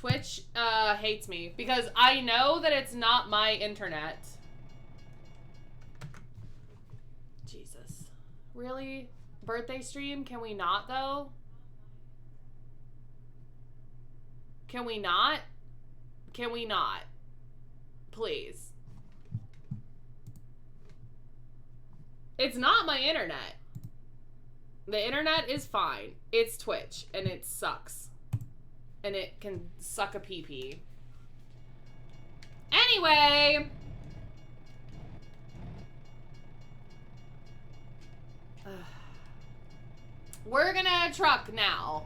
Twitch hates me because I know that it's not my internet. Jesus. Really? Birthday stream? Can we not, though? Can we not? Can we not? Please. It's not my internet. The internet is fine. It's Twitch, and it sucks. And it can suck a pee-pee. Anyway. We're gonna truck now.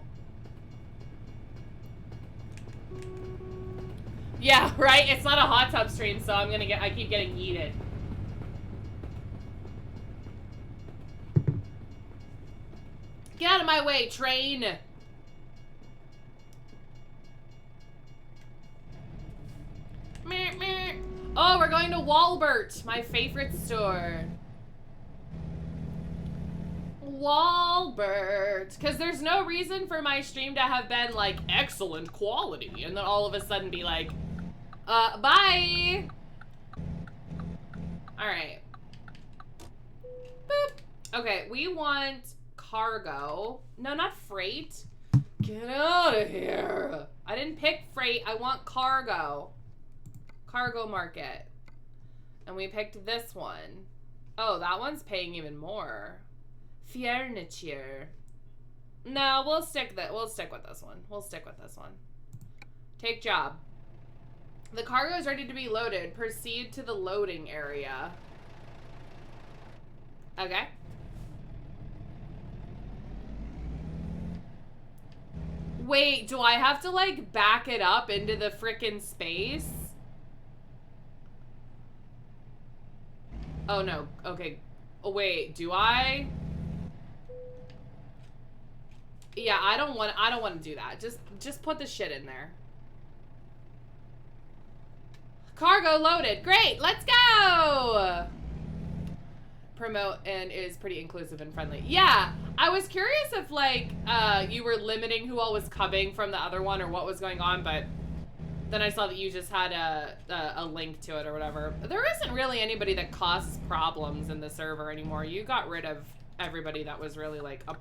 Yeah, right? It's not a hot tub stream, so I keep getting yeeted. Get out of my way, train! Meh, meh. Oh, we're going to Walbert, my favorite store. Walbert. Because there's no reason for my stream to have been, like, excellent quality, and then all of a sudden be like, bye! Alright. Boop. Okay, we want cargo. No, not freight. Get out of here. I didn't pick freight. I want cargo. Cargo market. And we picked this one. Oh, that one's paying even more. Furniture. No, we'll stick with this one. We'll stick with this one. Take job. The cargo is ready to be loaded. Proceed to the loading area. Okay. Wait, do I have to, like, back it up into the frickin' space? Oh, no. Okay. Oh, wait, do I? Yeah, I don't want to do that. Just put the shit in there. Cargo loaded. Great, let's go! Promote and is pretty inclusive and friendly. Yeah, I was curious if, like, you were limiting who all was coming from the other one or what was going on, but then I saw that you just had a link to it or whatever. There isn't really anybody that causes problems in the server anymore. You got rid of everybody that was really, like, a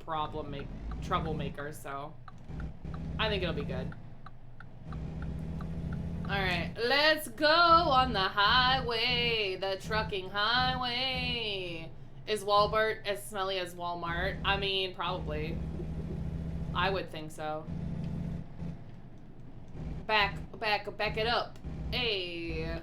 troublemaker, so I think it'll be good. Alright, let's go on the highway, the trucking highway. Is Walbert as smelly as Walmart? I mean, probably. I would think so. Back it up. Hey.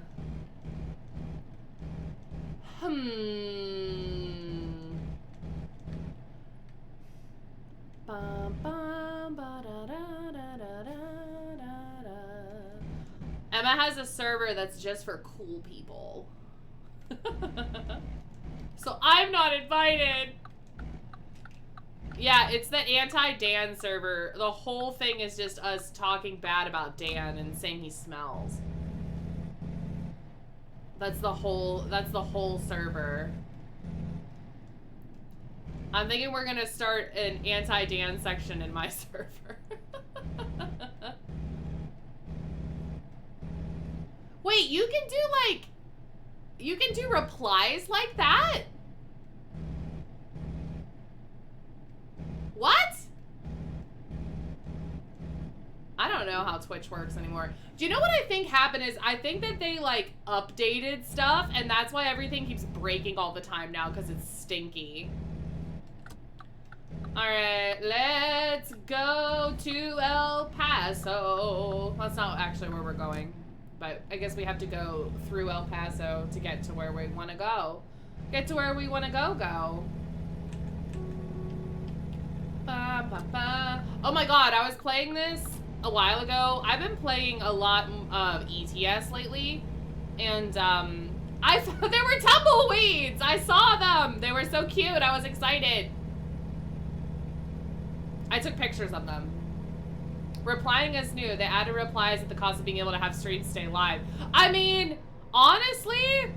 Bum, bum, ba, da, da, da, da, da. Emma has a server that's just for cool people. So I'm not invited. Yeah, it's the anti-Dan server. The whole thing is just us talking bad about Dan and saying he smells. That's the whole server. I'm thinking we're gonna start an anti-Dan section in my server. Wait, you can do replies like that? What? I don't know how Twitch works anymore. Do you know what I think happened is I think that they, like, updated stuff and that's why everything keeps breaking all the time now because it's stinky. Alright, let's go to El Paso. That's not actually where we're going. But I guess we have to go through El Paso to get to where we want to go. Get to where we want to go. Ba, ba, ba. Oh my god, I was playing this a while ago. I've been playing a lot of ETS lately. And there were tumbleweeds! I saw them! They were so cute, I was excited. I took pictures of them. Replying is new. They added replies at the cost of being able to have streams stay live. I mean, honestly,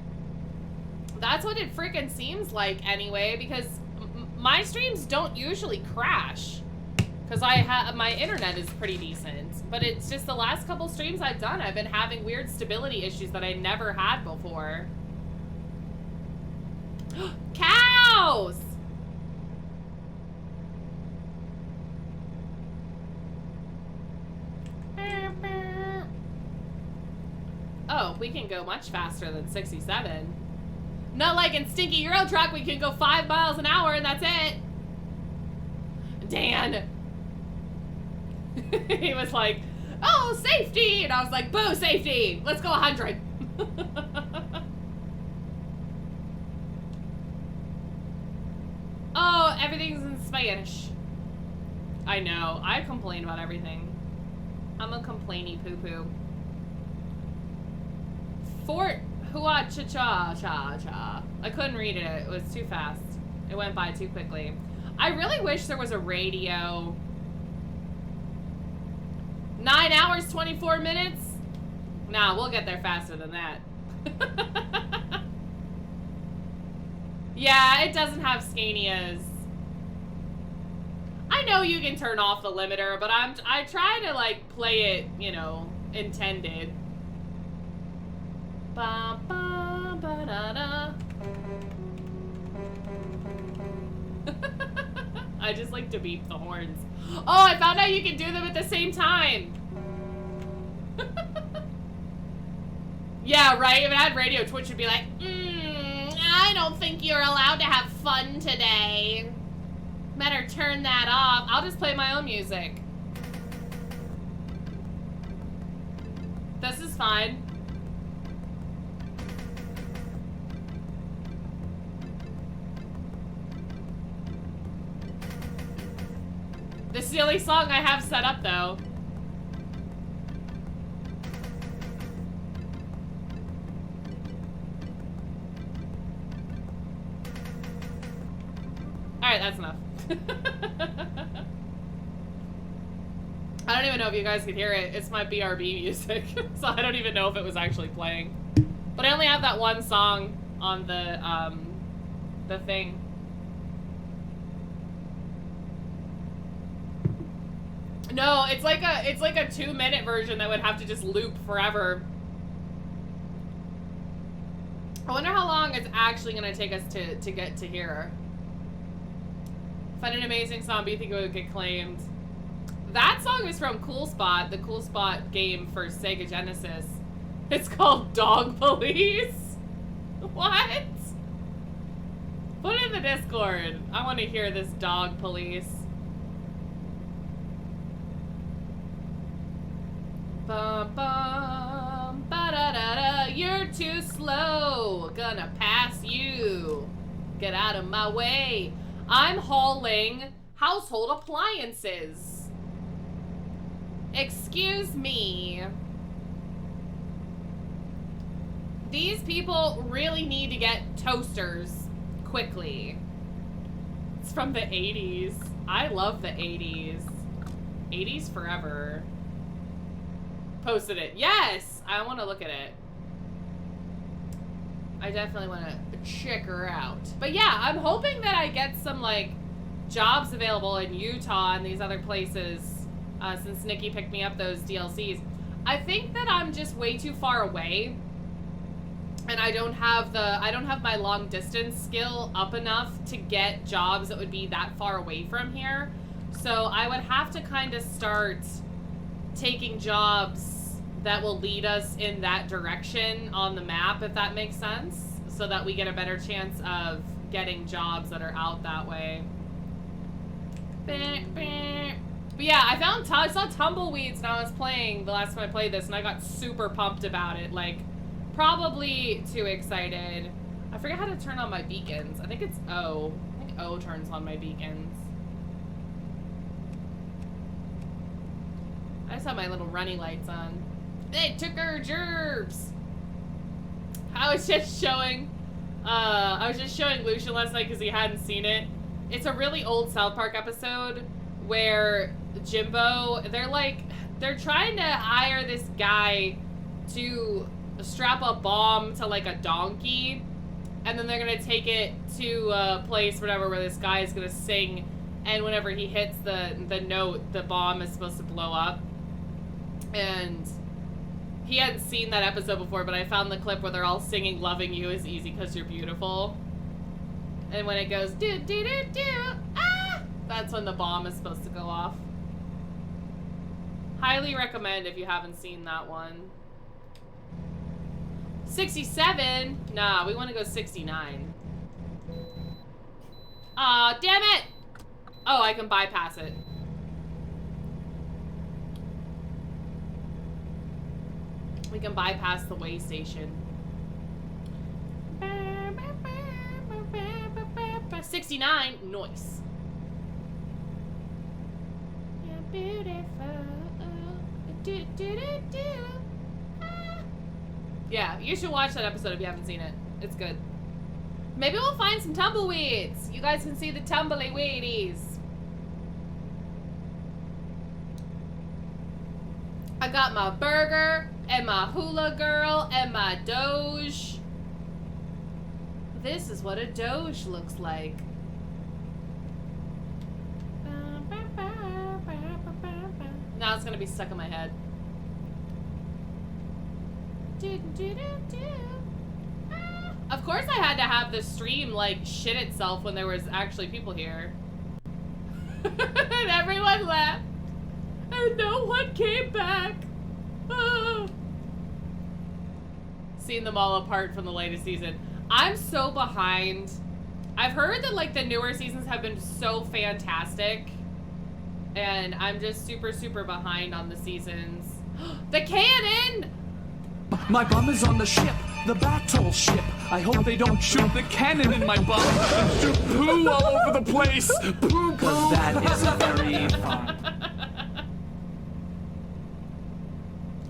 that's what it freaking seems like anyway, because my streams don't usually crash. Because my internet is pretty decent. But it's just the last couple streams I've done, I've been having weird stability issues that I never had before. Cows! Oh, we can go much faster than 67. Not like in Stinky Euro Truck, we can go 5 miles an hour and that's it. Dan. He was like, oh, safety! And I was like, boo, safety! Let's go 100. Oh, everything's in Spanish. I know. I complain about everything. I'm a complainy poo-poo. Fort Hua Cha Cha Cha Cha. I couldn't read it. It was too fast. It went by too quickly. I really wish there was a radio. 9 hours, 24 minutes? Nah, we'll get there faster than that. Yeah, it doesn't have Scanias. I know you can turn off the limiter, but I try to like play it, you know, intended. Ba ba ba da da. I just like to beep the horns. Oh, I found out you can do them at the same time. Yeah, right? If it had radio, Twitch would be like, I don't think you're allowed to have fun today. Better turn that off. I'll just play my own music. This is fine. This is the only song I have set up, though. Alright, that's enough. I don't even know if you guys could hear it. It's my BRB music, so I don't even know if it was actually playing. But I only have that one song on the thing. No, it's like a 2-minute version that would have to just loop forever. I wonder how long it's actually gonna take us to get to here. Find an amazing song, but you think it would get claimed? That song is from Cool Spot, the Cool Spot game for Sega Genesis. It's called Dog Police. What? Put it in the Discord. I want to hear this Dog Police. Bum bum ba da da da. You're too slow. Gonna pass you. Get out of my way. I'm hauling household appliances. Excuse me. These people really need to get toasters quickly. It's from the 80s. I love the 80s. 80s forever. Posted it. Yes! I want to look at it. I definitely want to check her out. But yeah, I'm hoping that I get some, like, jobs available in Utah and these other places since Nikki picked me up those DLCs. I think that I'm just way too far away and I don't have my long distance skill up enough to get jobs that would be that far away from here. So I would have to kind of start taking jobs that will lead us in that direction on the map, if that makes sense, so that we get a better chance of getting jobs that are out that way. But yeah, I saw tumbleweeds when I was playing the last time I played this, and I got super pumped about it. Like, probably too excited. I forget how to turn on my beacons. I think it's O. I think O turns on my beacons. I just have my little running lights on. They took our gerbs. I was just showing Lucian last night because he hadn't seen it. It's a really old South Park episode where Jimbo, they're trying to hire this guy to strap a bomb to like a donkey, and then they're gonna take it to a place, whatever, where this guy is gonna sing And whenever he hits the note, the bomb is supposed to blow up. And he hadn't seen that episode before, but I found the clip where they're all singing "Loving You Is Easy Because You're Beautiful." And when it goes, do, do, do, do, ah! That's when the bomb is supposed to go off. Highly recommend if you haven't seen that one. 67? Nah, we want to go 69. Aw, damn it! Oh, I can bypass it. We can bypass the way station. 69, nice. You're beautiful. Do, do, do, do. Ah. Yeah, you should watch that episode if you haven't seen it. It's good. Maybe we'll find some tumbleweeds. You guys can see the tumbleweedies. I got my burger and my hula girl and my Doge. This is what a Doge looks like. Now it's gonna be stuck in my head. Of course I had to have the stream like shit itself when there was actually people here. And everyone left. And no one came back. Oh. Seeing them all apart from the latest season. I'm so behind. I've heard that like the newer seasons have been so fantastic. And I'm just super, super behind on the seasons. The cannon! My bum is on the ship, the battleship. I hope they don't shoot the cannon in my bum and shoot poo all over the place. Poo, poo. 'Cause that is very fun.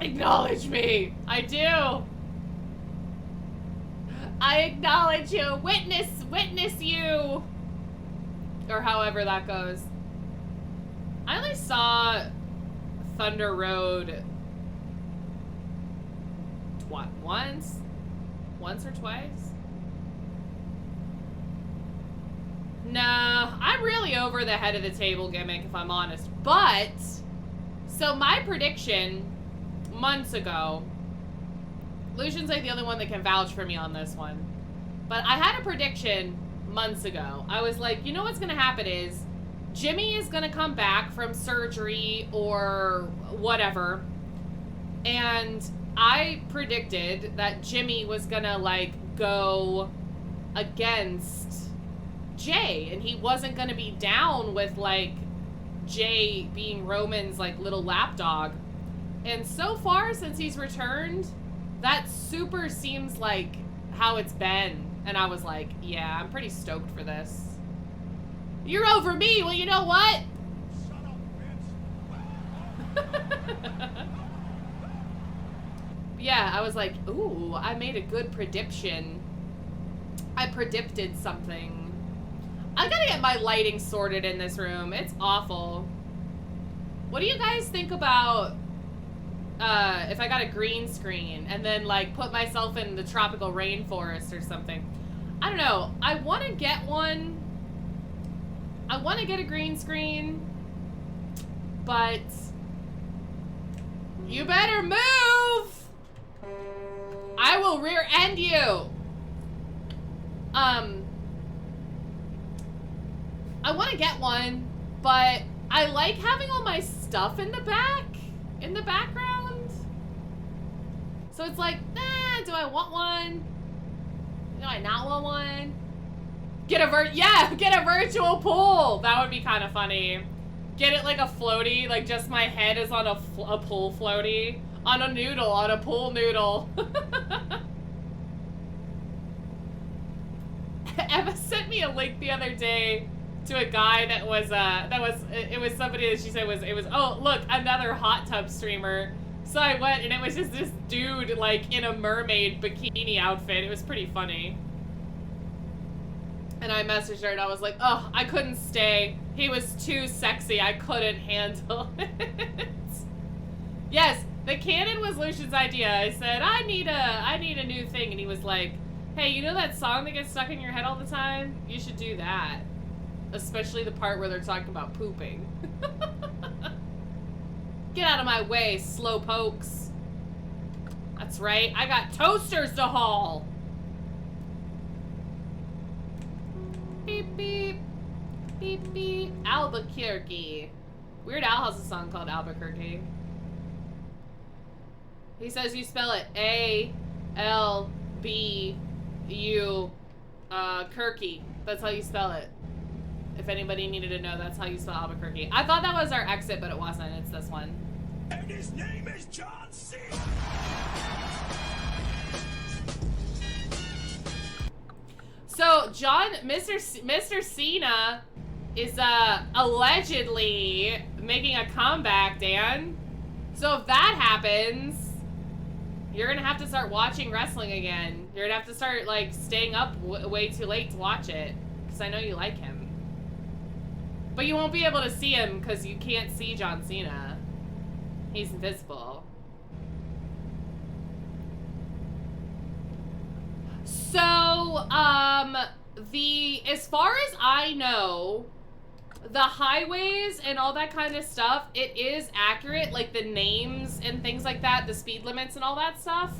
Acknowledge me. I do. I acknowledge you. Witness you. Or however that goes. I only saw Thunder Road once or twice. Nah, I'm really over the head of the table gimmick if I'm honest. But, so my prediction months ago, Lucian's like the only one that can vouch for me on this one. But I had a prediction months ago. I was like, you know what's gonna happen is Jimmy is gonna come back from surgery or whatever, and I predicted that Jimmy was gonna like go against Jay, and he wasn't gonna be down with like Jay being Roman's like little lapdog. And so far since he's returned, that super seems like how it's been. And I was like, yeah, I'm pretty stoked for this. You're over me. Well, you know what? Shut up, bitch. Yeah, I was like, ooh, I made a good prediction. I predicted something. I gotta get my lighting sorted in this room. It's awful. What do you guys think about if I got a green screen and then like put myself in the tropical rainforest or something? I don't know. I want to get one. I want to get a green screen, but you better move. I will rear end you. I want to get one, but I like having all my stuff in the background. So it's like, do I want one? Do I not want one? Get a virtual pool. That would be kind of funny. Get it like a floaty, like just my head is on a pool floaty. On a noodle, on a pool noodle. Emma sent me a link the other day to a guy that was it was somebody that she said was oh look, another hot tub streamer. So I went and it was just this dude like in a mermaid bikini outfit. It was pretty funny. And I messaged her and I was like, oh, I couldn't stay. He was too sexy. I couldn't handle it. Yes, the cannon was Lucian's idea. I said, I need a new thing. And he was like, hey, you know that song that gets stuck in your head all the time? You should do that. Especially the part where they're talking about pooping. Get out of my way, slow pokes. That's right, I got toasters to haul. Beep, beep. Beep, beep. Albuquerque. Weird Al has a song called Albuquerque. He says you spell it A-L-B-U, Kirky. That's how you spell it. If anybody needed to know, that's how you spell Albuquerque. I thought that was our exit, but it wasn't. It's this one. And his name is John C. So, Mr. Cena is, allegedly making a comeback, Dan. So if that happens, you're gonna have to start watching wrestling again. You're gonna have to start, like, staying up way too late to watch it. Because I know you like him. But you won't be able to see him because you can't see John Cena. He's invisible. So, as far as I know, the highways and all that kind of stuff, it is accurate, like the names and things like that, the speed limits and all that stuff,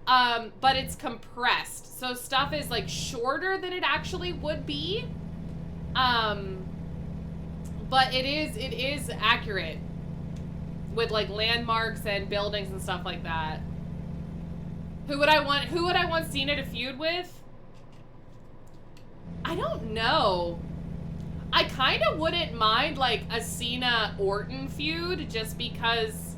but it's compressed. So stuff is, like, shorter than it actually would be, but it is accurate with, like, landmarks and buildings and stuff like that. Who would I want Cena to feud with? I don't know. I kind of wouldn't mind, like, a Cena-Orton feud just because,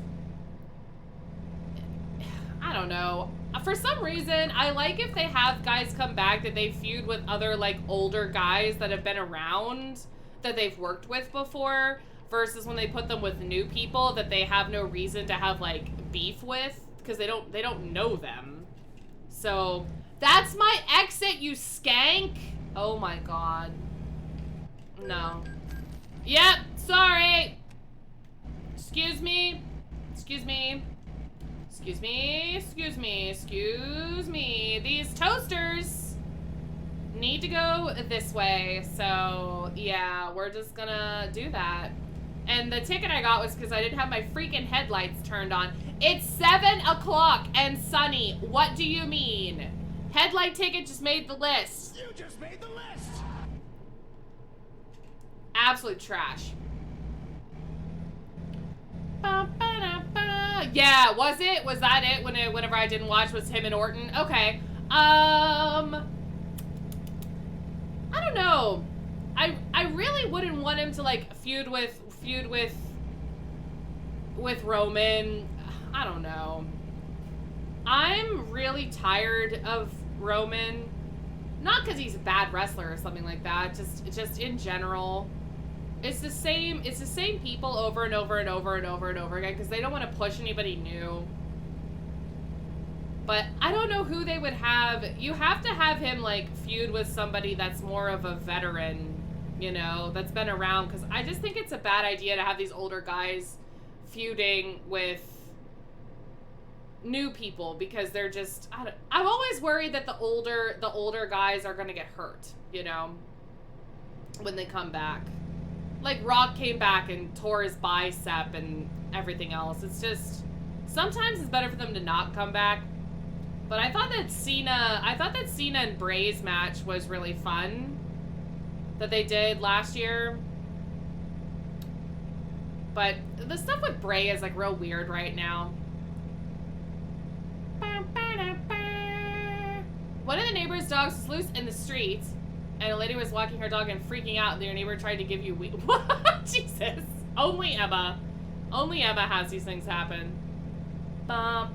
I don't know. For some reason, I like if they have guys come back that they feud with other, like, older guys that have been around, that they've worked with before, versus when they put them with new people that they have no reason to have, like, beef with, because they don't know them. So, that's my exit, you skank! Oh my god. No. Yep, sorry! Excuse me. Excuse me. Excuse me. Excuse me. Excuse me. These toasters need to go this way, so yeah, we're just gonna do that. And the ticket I got was because I didn't have my freaking headlights turned on. It's 7 o'clock and sunny. What do you mean? Headlight ticket just made the list. You just made the list. Absolute trash. Yeah, was it? Was that it? Whenever I didn't watch was him and Orton? Okay. I don't know. I really wouldn't want him to, like, feud with Roman. I don't know. I'm really tired of Roman. Not because he's a bad wrestler or something like that. Just in general. It's the same people over and over and over and over and over again because they don't want to push anybody new. But I don't know who they would have. You have to have him, like, feud with somebody that's more of a veteran, you know, that's been around. Because I just think it's a bad idea to have these older guys feuding with new people because they're just, I'm always worried that the older guys are going to get hurt, you know, when they come back. Like, Rock came back and tore his bicep and everything else. It's just, sometimes it's better for them to not come back. But I thought that Cena and Bray's match was really fun that they did last year. But the stuff with Bray is, like, real weird right now. One of the neighbor's dogs was loose in the street, and a lady was walking her dog and freaking out, and their neighbor tried to give you what? Jesus. Only Emma has these things happen. I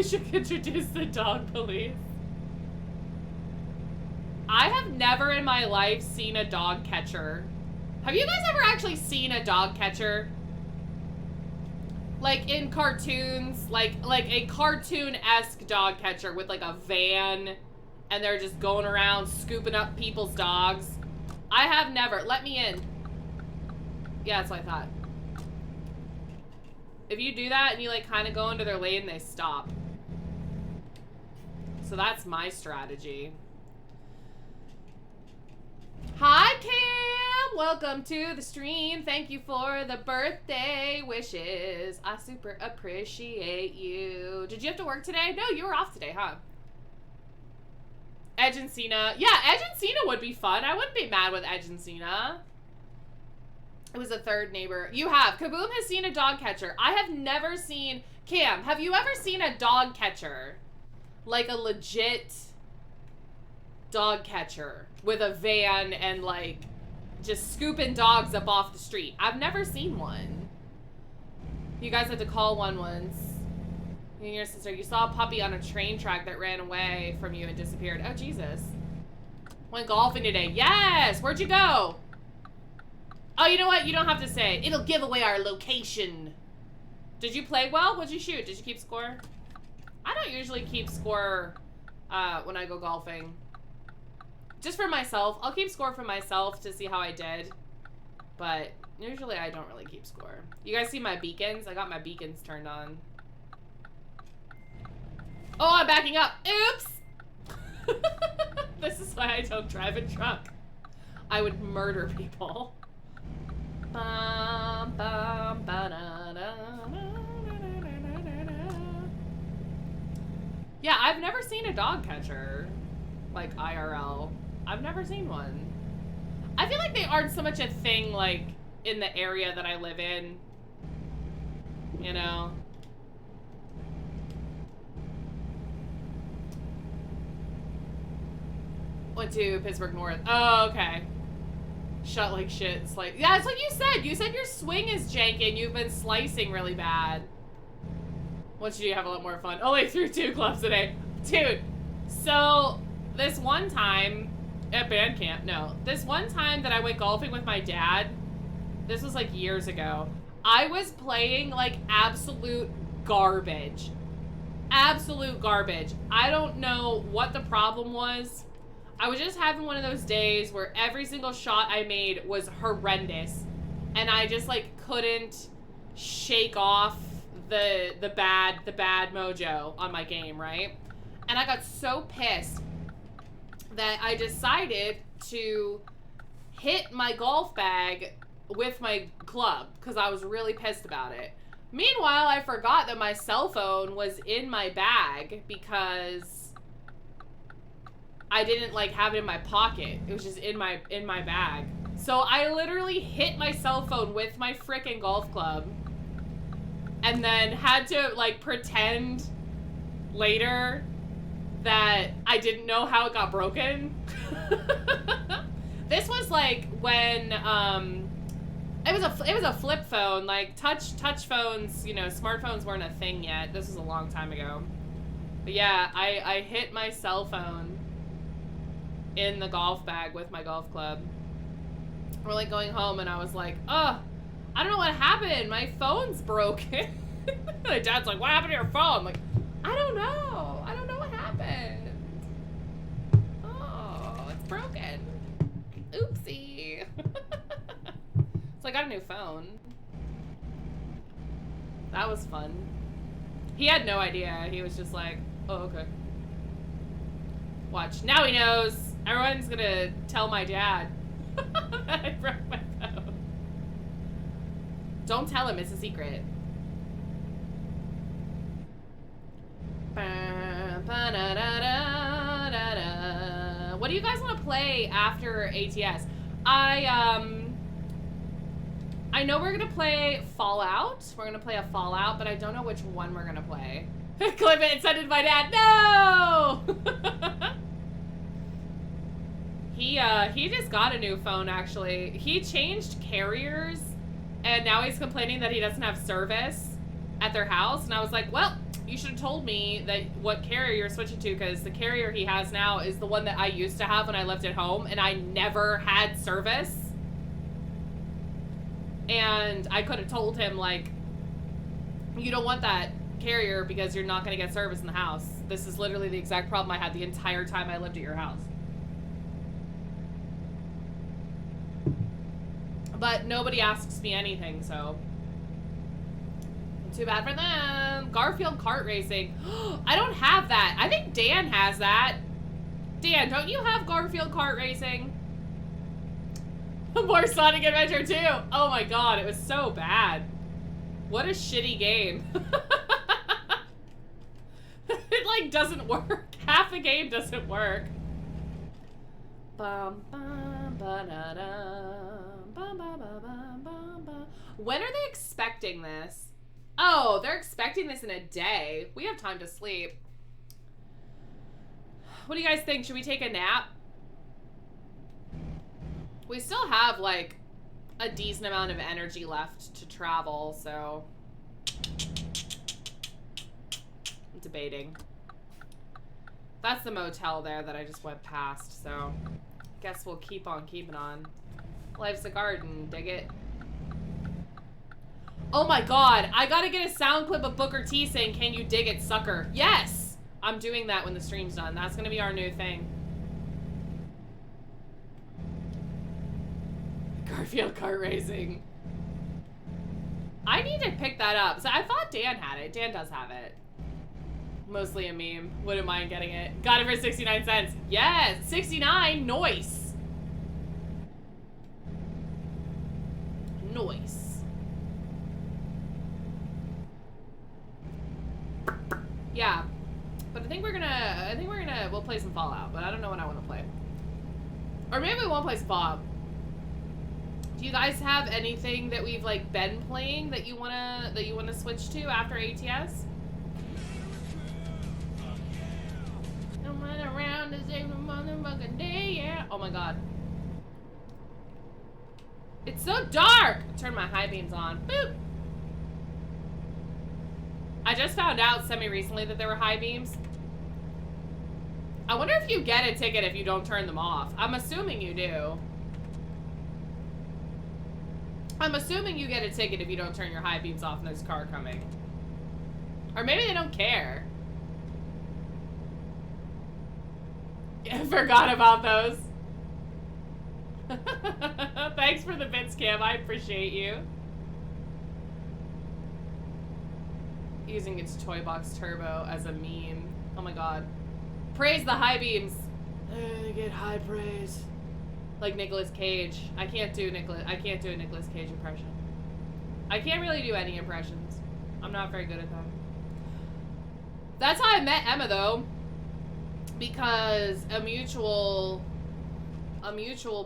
should introduce the dog police. I have never in my life seen a dog catcher. Have you guys ever actually seen a dog catcher? Like in cartoons, like a cartoon-esque dog catcher with like a van and they're just going around scooping up people's dogs. I have never. Let me in. Yeah, that's what I thought. If you do that and you like kind of go into their lane, they stop. So that's my strategy. Hi, Cam! Welcome to the stream. Thank you for the birthday wishes. I super appreciate you. Did you have to work today? No, you were off today, huh? Edge and Cena. Yeah, Edge and Cena would be fun. I wouldn't be mad with Edge and Cena. It was a third neighbor. You have. Kaboom has seen a dog catcher. I have never seen... Cam, have you ever seen a dog catcher? Like a legit dog catcher with a van and like just scooping dogs up off the street. I've never seen one. You guys had to call one once. You and your sister, you saw a puppy on a train track that ran away from you and disappeared. Oh, Jesus. Went golfing today. Yes! Where'd you go? Oh, you know what? You don't have to say it. It'll give away our location. Did you play well? What'd you shoot? Did you keep score? I don't usually keep score when I go golfing. Just for myself. I'll keep score for myself to see how I did. But usually I don't really keep score. You guys see my beacons? I got my beacons turned on. Oh, I'm backing up. Oops! This is why I don't drive a truck. I would murder people. Bum, bum, yeah, I've never seen a dog catcher. Like, IRL. I've never seen one. I feel like they aren't so much a thing, like, in the area that I live in. You know? Went to Pittsburgh North. Oh, okay. Shut like shit. It's like, yeah, it's like you said. You said your swing is janky and you've been slicing really bad. Once you have a lot more fun. Only threw 2 clubs today. Dude, so this one time at band camp, no. This one time that I went golfing with my dad, this was like years ago, I was playing like absolute garbage. Absolute garbage. I don't know what the problem was. I was just having one of those days where every single shot I made was horrendous. And I just like couldn't shake off the bad mojo on my game, right? And I got so pissed that I decided to hit my golf bag with my club because I was really pissed about it. Meanwhile, I forgot that my cell phone was in my bag because I didn't like have it in my pocket. It was just in my bag. So I literally hit my cell phone with my frickin' golf club and then had to like pretend later that I didn't know how it got broken. This was like when it was a flip phone, like touch phones, you know, smartphones weren't a thing yet. This was a long time ago. But yeah, I hit my cell phone in the golf bag with my golf club. We're like going home and I was like, oh, I don't know what happened. My phone's broken. My dad's like, what happened to your phone? I'm like, I don't know. I don't know what happened. Oh, it's broken. Oopsie. So I got a new phone. That was fun. He had no idea. He was just like, oh, okay. Watch. Now he knows. Everyone's gonna tell my dad that I broke my phone. Don't tell him. It's a secret. What do you guys want to play after ATS? I know we're gonna play Fallout. We're gonna play a Fallout, but I don't know which one we're gonna play. Clip it and send it to my dad. No! He just got a new phone, actually. He changed carriers, and now he's complaining that he doesn't have service at their house. And I was like, well, you should have told me that what carrier you're switching to, because the carrier he has now is the one that I used to have when I lived at home, and I never had service. And I could have told him, like, you don't want that carrier because you're not going to get service in the house. This is literally the exact problem I had the entire time I lived at your house. But nobody asks me anything, so Too bad for them. Garfield kart racing. I don't have that. I think Dan has that. Dan, don't you have Garfield kart racing? More Sonic Adventure 2. Oh my god, it was so bad. What a shitty game. It like doesn't work. Half the game doesn't work. Bum, bum, ba-da-dum, bum, ba, ba, bum, bum, bum. When are they expecting this? Oh, they're expecting this in a day. We have time to sleep. What do you guys think? Should we take a nap? We still have, like, a decent amount of energy left to travel, so... I'm debating. That's the motel there that I just went past, so... Guess we'll keep on keeping on. Life's a garden, dig it? Oh my god, I gotta get a sound clip of Booker T saying, "Can you dig it, sucker?" Yes! I'm doing that when the stream's done. That's gonna be our new thing. Garfield kart racing. I need to pick that up. So I thought Dan had it. Dan does have it. Mostly a meme. Wouldn't mind getting it. Got it for 69 cents. Yes! 69! Nice! Nice. Yeah. But I think we'll play some Fallout, but I don't know when I want to play. Or maybe we won't play some Fallout. Do you guys have anything that we've like been playing that you wanna switch to after ATS? I'm running around to save the motherfucking day, yeah. Oh my god. It's so dark! Turn my high beams on. Boop! I just found out semi-recently that there were high beams. I wonder if you get a ticket if you don't turn them off. I'm assuming you do. I'm assuming you get a ticket if you don't turn your high beams off and there's a car coming. Or maybe they don't care. Yeah, forgot about those. Thanks for the bits, Cam. I appreciate you. Using its Toy Box Turbo as a meme. Oh my god. Praise the high beams. Get high praise. Like Nicolas Cage. I can't do a Nicolas Cage impression. I can't really do any impressions. I'm not very good at them. That's how I met Emma though. Because a mutual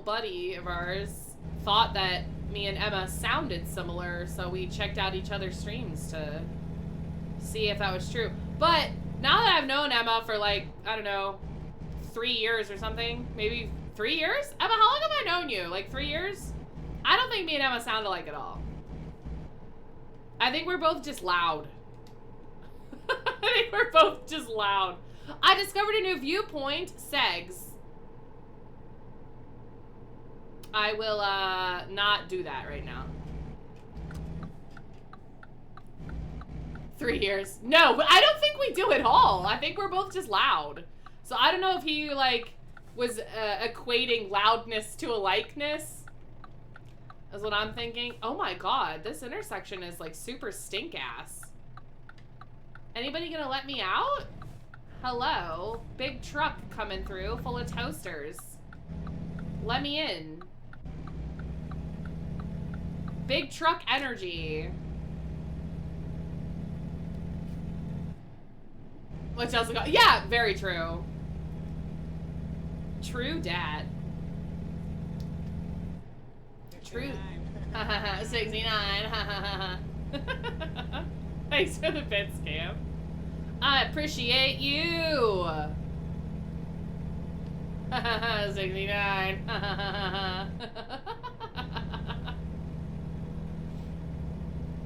buddy of ours thought that me and Emma sounded similar, so we checked out each other's streams to see if that was true. But now that I've known Emma for like, I don't know, 3 years or something, maybe 3 years? Emma, how long have I known you? Like 3 years? I don't think me and Emma sound alike at all. I think we're both just loud. I think we're both just loud. I discovered a new viewpoint, Segs. I will not do that right now. 3 years. No, but I don't think we do at all. I think we're both just loud. So I don't know if he like was equating loudness to a likeness. Is what I'm thinking. Oh my god, this intersection is like super stink ass. Anybody gonna let me out? Hello? Big truck coming through full of toasters. Let me in. Big truck energy. What else we got? Yeah, very true. True dad. True. 69. Thanks for the bits, Cam. I appreciate you. 69.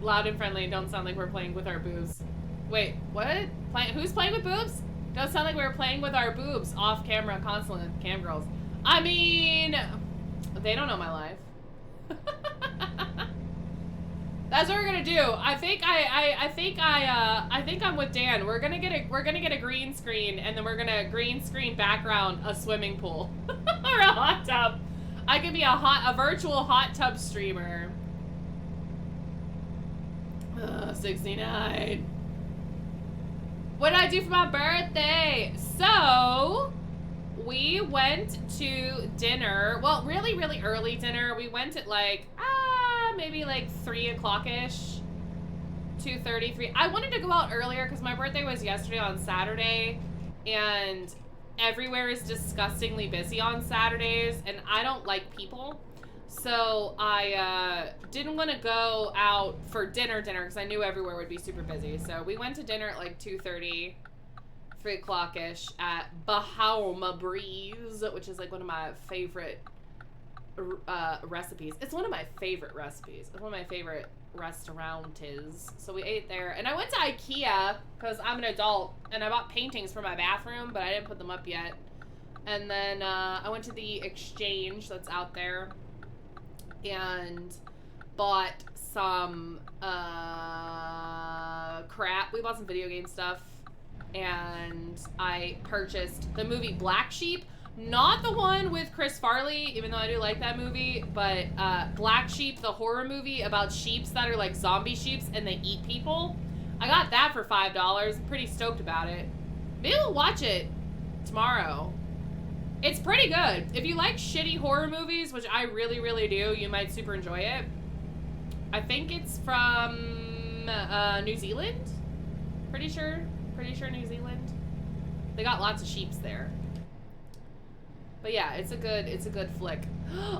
Loud and friendly and don't sound like we're playing with our boobs. Wait, what? Who's playing with boobs? Does sound like we were playing with our boobs off camera constantly with cam girls. I mean, they don't know my life. That's what we're gonna do. I think I'm with Dan. We're gonna get a green screen and then we're gonna green screen background a swimming pool or a hot tub. I could be a virtual hot tub streamer. 69. What did I do for my birthday? So, we went to dinner. Well, really, really early dinner. We went at like, maybe like 3 o'clock-ish. 2:33. I wanted to go out earlier because my birthday was yesterday on Saturday. And everywhere is disgustingly busy on Saturdays. And I don't like people. So I didn't want to go out for dinner because I knew everywhere would be super busy. So we went to dinner at like 2:30, 3 o'clock-ish at Bahama Breeze, which is like one of my favorite recipes. It's one of my favorite recipes. It's one of my favorite restaurantes. So we ate there. And I went to IKEA because I'm an adult and I bought paintings for my bathroom, but I didn't put them up yet. And then I went to the Exchange that's out there and bought some crap. We bought some video game stuff, and I purchased the movie Black Sheep, not the one with Chris Farley, even though I do like that movie, but Black Sheep, the horror movie about sheeps that are like zombie sheeps and they eat people. I got that for $5. I'm pretty stoked about it. Maybe we'll watch it tomorrow. It's pretty good. If you like shitty horror movies, which I really, really do, you might super enjoy it. I think it's from New Zealand. Pretty sure New Zealand. They got lots of sheeps there. But yeah, it's a good flick.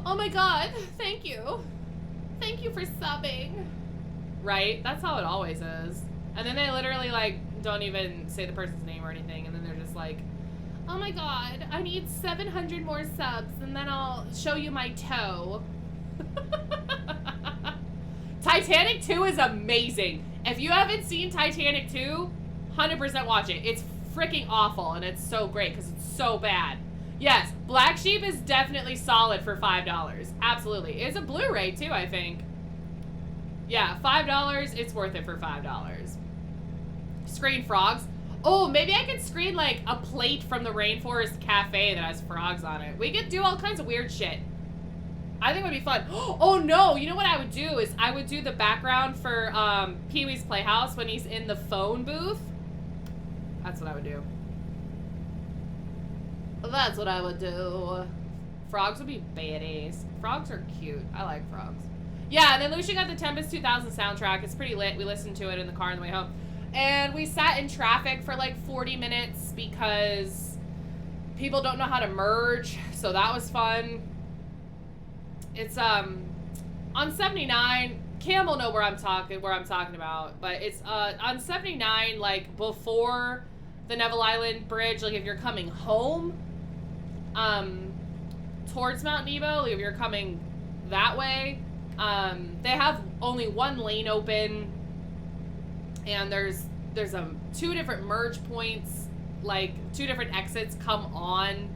Oh my god, thank you. Thank you for subbing. Right? That's how it always is. And then they literally like don't even say the person's name or anything, and then they're just like, oh my god, I need 700 more subs and then I'll show you my toe. Titanic 2 is amazing. If you haven't seen Titanic 2, 100% watch it. It's freaking awful and it's so great because it's so bad. Yes, Black Sheep is definitely solid for $5. Absolutely. It's a Blu-ray too, I think. Yeah, $5, it's worth it for $5. Screen frogs. Oh, maybe I could screen like a plate from the Rainforest Cafe that has frogs on it. We could do all kinds of weird shit. I think it would be fun. Oh no, you know what I would do is I would do the background for Pee-wee's Playhouse when he's in the phone booth. That's what I would do. That's what I would do. Frogs would be badass. Frogs are cute. I like frogs. Yeah, and then Lucia got the Tempest 2000 soundtrack. It's pretty lit. We listened to it in the car on the way home. And we sat in traffic for like 40 minutes because people don't know how to merge. So that was fun. It's on 79. Cam will know where I'm talking about, but it's on 79, like before the Neville Island Bridge. Like if you're coming home, towards Mount Nebo, like if you're coming that way, they have only one lane open, and there's two different merge points, like two different exits come on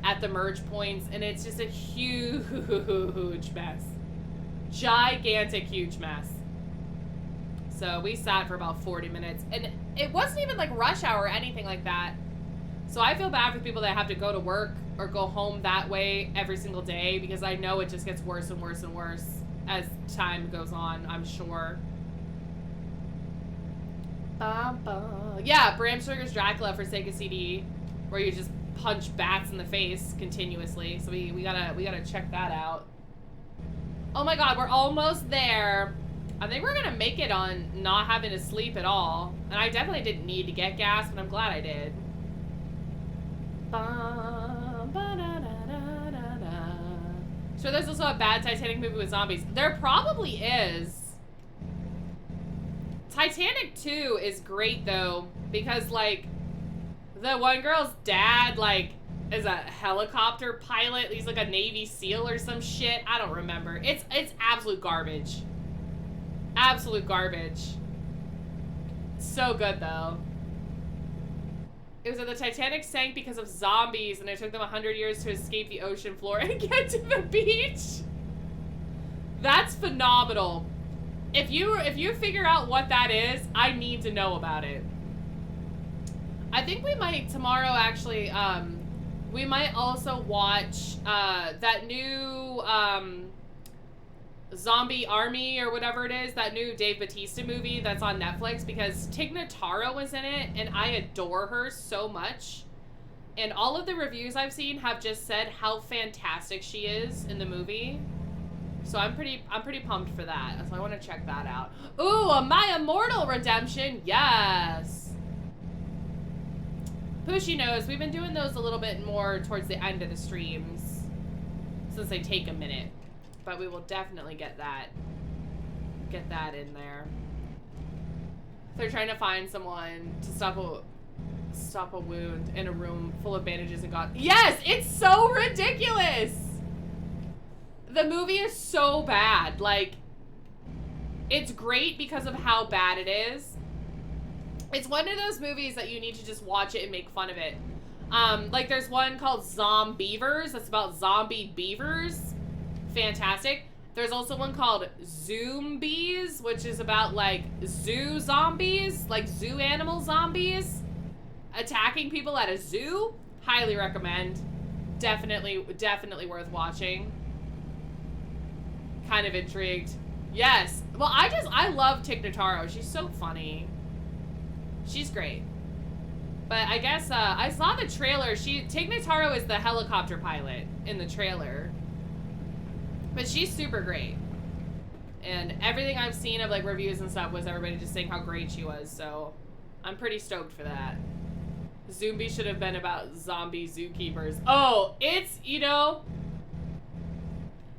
at the merge points, and it's just a huge mess. Gigantic, huge mess. So we sat for about 40 minutes, and it wasn't even like rush hour or anything like that. So I feel bad for people that have to go to work or go home that way every single day, because I know it just gets worse and worse and worse as time goes on, I'm sure. Yeah, Bram Stoker's Dracula for Sega CD, where you just punch bats in the face continuously. So we gotta check that out. Oh my god, we're almost there. I think we're gonna make it on not having to sleep at all. And I definitely didn't need to get gas, but I'm glad I did. So there's also a bad Titanic movie with zombies. There probably is. Titanic 2 is great though, because like the one girl's dad like is a helicopter pilot. He's like a Navy SEAL or some shit. I don't remember. It's absolute garbage. Absolute garbage. So good though. It was that the Titanic sank because of zombies, and it took them 100 years to escape the ocean floor and get to the beach. That's phenomenal. If you figure out what that is, I need to know about it. I think we might tomorrow actually. We might also watch that new Zombie Army or whatever it is, that new Dave Bautista movie that's on Netflix, because Tig Notaro was in it, and I adore her so much. And all of the reviews I've seen have just said how fantastic she is in the movie. So I'm pretty pumped for that. So I want to check that out. Ooh, a My Immortal redemption. Yes. Pushy knows we've been doing those a little bit more towards the end of the streams, since they take a minute. But we will definitely get that in there. They're trying to find someone to stop a wound in a room full of bandages and God. Yes, it's so ridiculous. The movie is so bad. Like, it's great because of how bad it is. It's one of those movies that you need to just watch it and make fun of it. Like, there's one called Zombeavers that's about zombie beavers. Fantastic. There's also one called Zoombies, which is about, like, zoo zombies, like zoo animal zombies attacking people at a zoo. Highly recommend. Definitely worth watching. Kind of intrigued. Yes. Well, I love Tig Notaro. She's so funny. She's great. But I guess, I saw the trailer. Tig Notaro is the helicopter pilot in the trailer. But she's super great. And everything I've seen of, like, reviews and stuff was everybody just saying how great she was. So I'm pretty stoked for that. Zombie should have been about zombie zookeepers. Oh, it's, you know,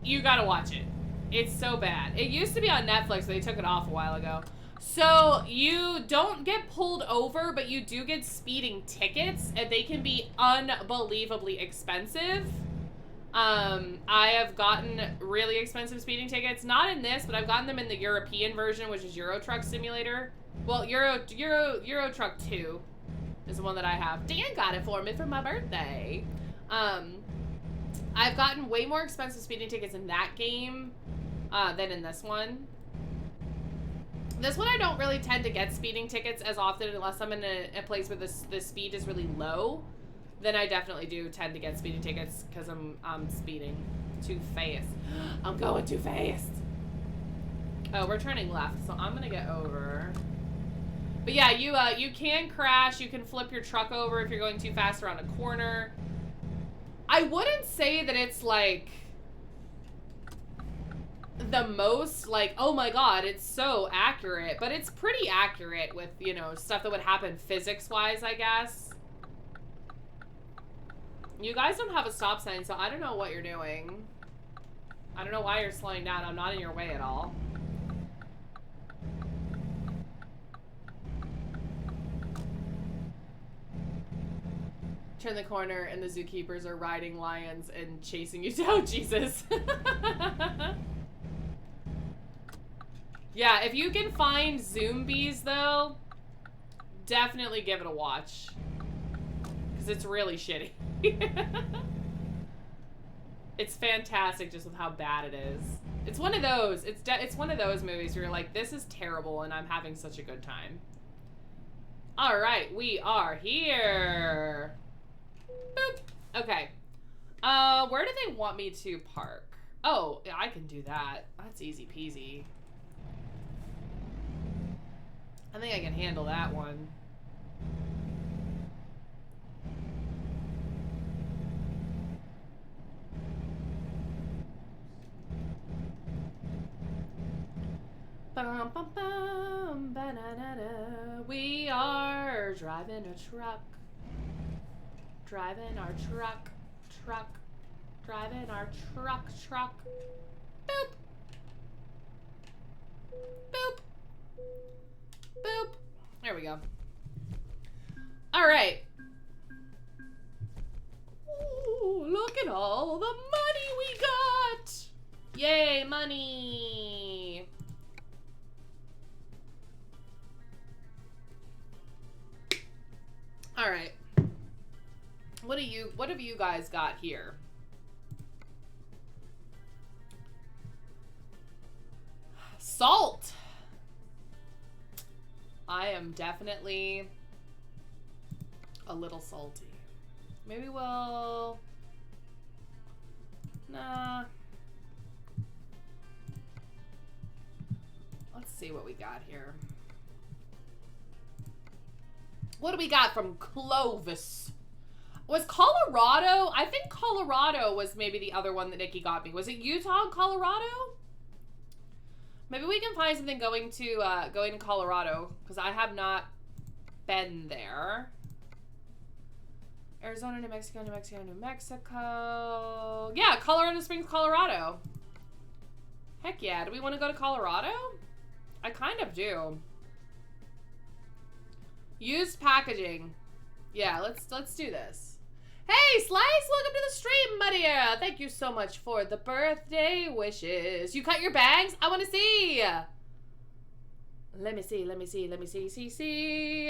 you gotta watch it. It's so bad. It used to be on Netflix, but they took it off a while ago. So you don't get pulled over, but you do get speeding tickets, and they can be unbelievably expensive. I have gotten really expensive speeding tickets. Not in this, but I've gotten them in the European version, which is Euro Truck Simulator. Well, Euro Truck 2 is the one that I have. Dan got it for me for my birthday. I've gotten way more expensive speeding tickets in that game than in this one. This one I don't really tend to get speeding tickets as often unless I'm in a place where the speed is really low. Then I definitely do tend to get speeding tickets because I'm speeding too fast. I'm going too fast. Oh, we're turning left, so I'm gonna get over. But yeah, you can crash. You can flip your truck over if you're going too fast around a corner. I wouldn't say that it's like the most like, oh my god, it's so accurate, but it's pretty accurate with, you know, stuff that would happen physics-wise, I guess. You guys don't have a stop sign, so I don't know what you're doing. I don't know why you're slowing down. I'm not in your way at all. Turn the corner and the zookeepers are riding lions and chasing you down. Jesus. Yeah, if you can find Zombies, though, definitely give it a watch. Because it's really shitty. It's fantastic just with how bad it is. It's one of those. It's one of those movies where you're like, this is terrible and I'm having such a good time. All right, we are here. Boop. Okay. Where do they want me to park? Oh, yeah, I can do that. That's easy peasy. I think I can handle that one. Bum, bum, bum, ba-da-da-da. We are driving a truck. Driving our truck. Driving our truck. Boop. Boop. Boop. There we go. All right. Ooh, look at all the money we got. Yay, money. All right. What have you guys got here? Salt. I am definitely a little salty. Maybe we'll... Nah. see what we got here. What do we got from Clovis? Was Colorado? I think Colorado was maybe the other one that Nikki got me. Was it Utah and Colorado? Maybe we can find something going to Colorado, because I have not been there. Arizona, New Mexico, New Mexico, New Mexico. Yeah, Colorado Springs, Colorado. Heck yeah. Do we want to go to Colorado? I kind of do. Used packaging. Yeah, let's do this. Hey, Slice, welcome to the stream, my dear. Thank you so much for the birthday wishes. You cut your bangs? I want to see. Let me see.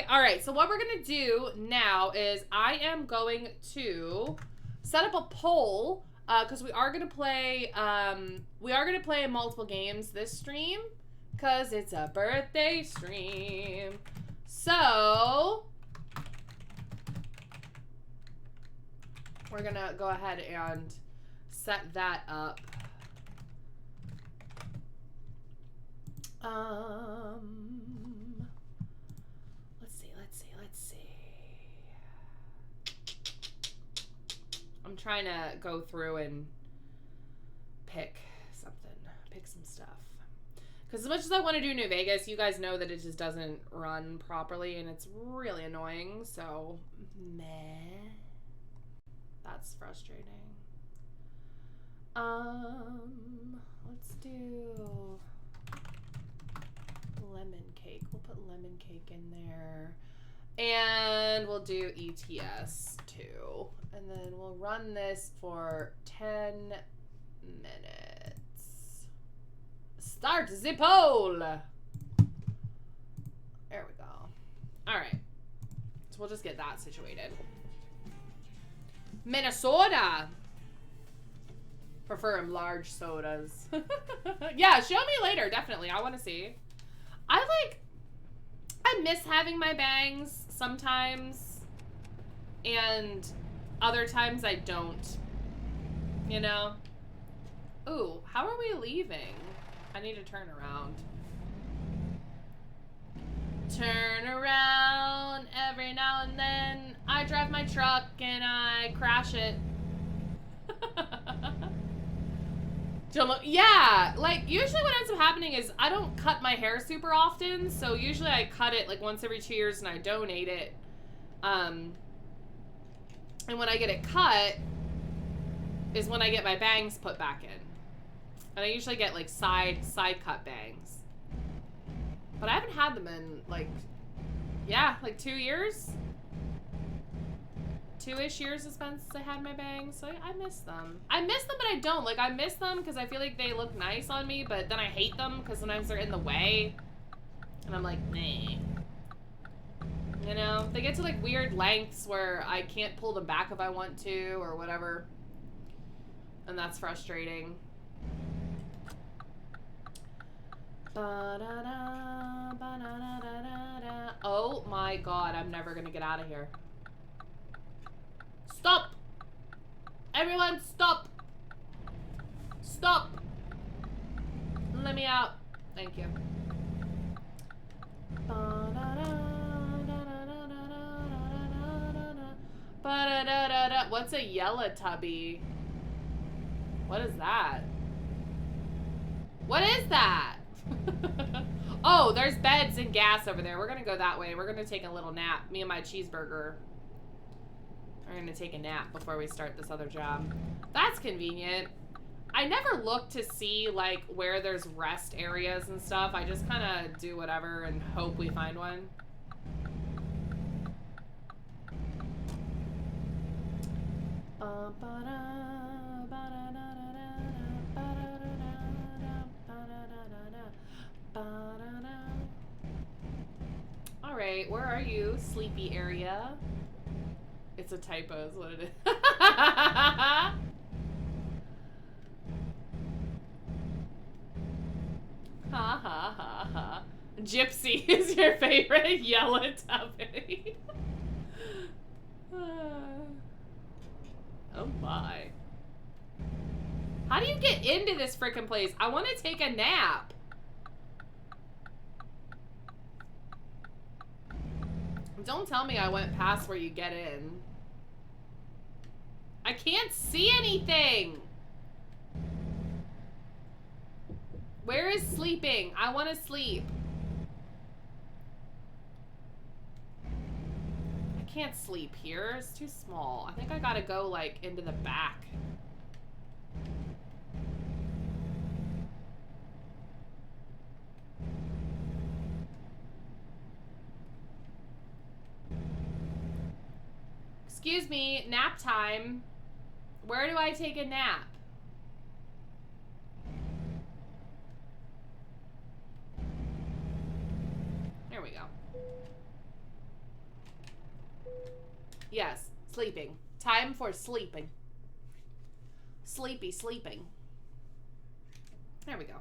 All right, so what we're going to do now is I am going to set up a poll because we are going to play multiple games this stream because it's a birthday stream. So we're going to go ahead and set that up. Let's see. I'm trying to go through and pick some stuff. Because as much as I want to do New Vegas, you guys know that it just doesn't run properly and it's really annoying, so meh. That's frustrating. Let's do lemon cake. We'll put lemon cake in there. And we'll do ETS too. And then we'll run this for 10 minutes. Start the poll. There we go. All right. So we'll just get that situated. Minnesota. Prefer large sodas. Yeah, show me later. Definitely. I want to see. I miss having my bangs sometimes, and other times I don't, you know? Ooh, how are we leaving? I need to turn around. Turn around every now and then. I drive my truck and I crash it. Yeah, like usually what ends up happening is I don't cut my hair super often, so usually I cut it like once every 2 years and I donate it. And when I get it cut is when I get my bangs put back in. And I usually get like side cut bangs. But I haven't had them in like 2 years. 2-ish years has been since I had my bangs, so I miss them. I miss them, but I don't. Like, I miss them because I feel like they look nice on me, but then I hate them because sometimes they're in the way. And I'm like, nah. You know? They get to, like, weird lengths where I can't pull them back if I want to or whatever. And that's frustrating. Oh my god, I'm never gonna get out of here. Stop! Everyone, stop! Stop! Let me out. Thank you. What's a Yellow-tubby? What is that? What is that? Oh, there's beds and gas over there. We're gonna go that way. We're gonna take a little nap. Me and my cheeseburger. We're gonna take a nap before we start this other job. That's convenient. I never look to see like where there's rest areas and stuff. I just kind of do whatever and hope we find one. All right, where are you, sleepy area? It's a typo is what it is. Ha ha ha ha. Gypsy is your favorite Yellow-tubby. Oh my. How do you get into this frickin' place? I want to take a nap. Don't tell me I went past where you get in. I can't see anything. Where is sleeping? I want to sleep. I can't sleep here. It's too small. I think I gotta go, like, into the back. Excuse me, nap time. Where do I take a nap? There we go. Yes, sleeping. Time for sleeping. Sleepy sleeping. There we go.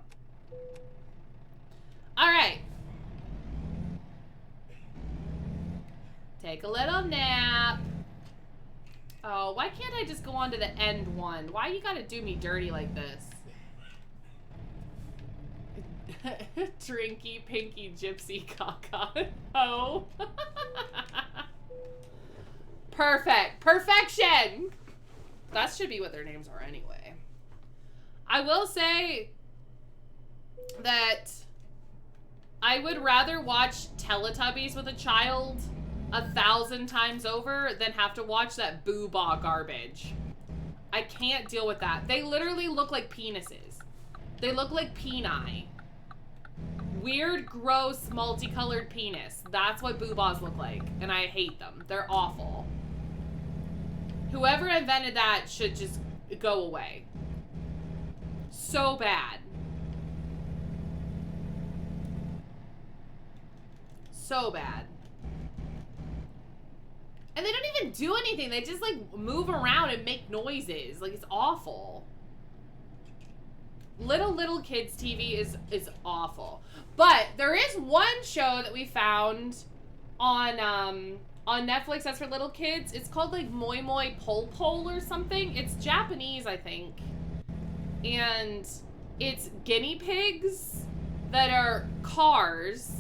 All right. Take a little nap. Oh, why can't I just go on to the end one? Why you gotta do me dirty like this? Drinky, pinky, gypsy, caca. Oh. Perfect. Perfection! That should be what their names are anyway. I will say that I would rather watch Teletubbies with a child 1,000 times over than have to watch that boo-bah garbage. I can't deal with that. They literally look like penises. They look like peni. Weird, gross, multicolored penis. That's what boo-bahs look like. And I hate them. They're awful. Whoever invented that should just go away. So bad. So bad. And they don't even do anything. They just, like, move around and make noises. Like, it's awful. Little kids TV is awful. But there is one show that we found on Netflix that's for little kids. It's called, like, Moi Moi Pol Pol or something. It's Japanese, I think. And it's guinea pigs that are cars.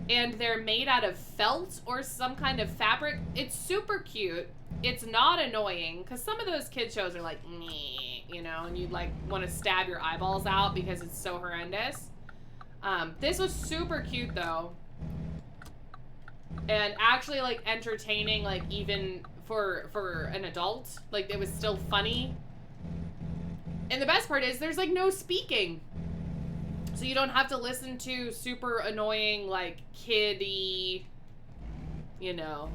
And they're made out of felt or some kind of fabric. It's super cute. It's not annoying, because some of those kid shows are like, meh, you know, and you'd like want to stab your eyeballs out because it's so horrendous. This was super cute though. And actually like entertaining, like even for an adult. Like it was still funny. And the best part is there's like no speaking. So you don't have to listen to super annoying, like, kiddie, you know,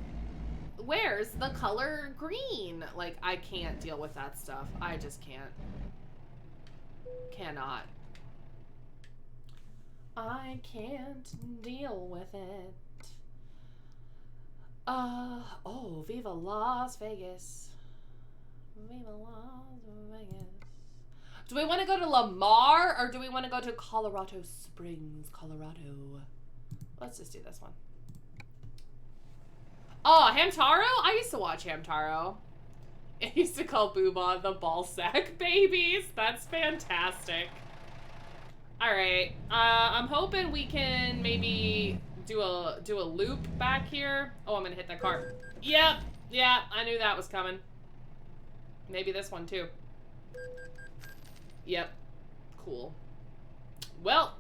where's the color green? Like, I can't deal with that stuff. I just can't. Cannot. I can't deal with it. Oh, Viva Las Vegas. Viva Las Vegas. Do we want to go to Lamar or do we want to go to Colorado Springs, Colorado? Let's just do this one. Oh, Hamtaro? I used to watch Hamtaro. I used to call Booba the ball sack babies. That's fantastic. All right. I'm hoping we can maybe do a loop back here. Oh, I'm gonna hit that car. Yep. Yeah, I knew that was coming. Maybe this one too. Yep. Cool. Well,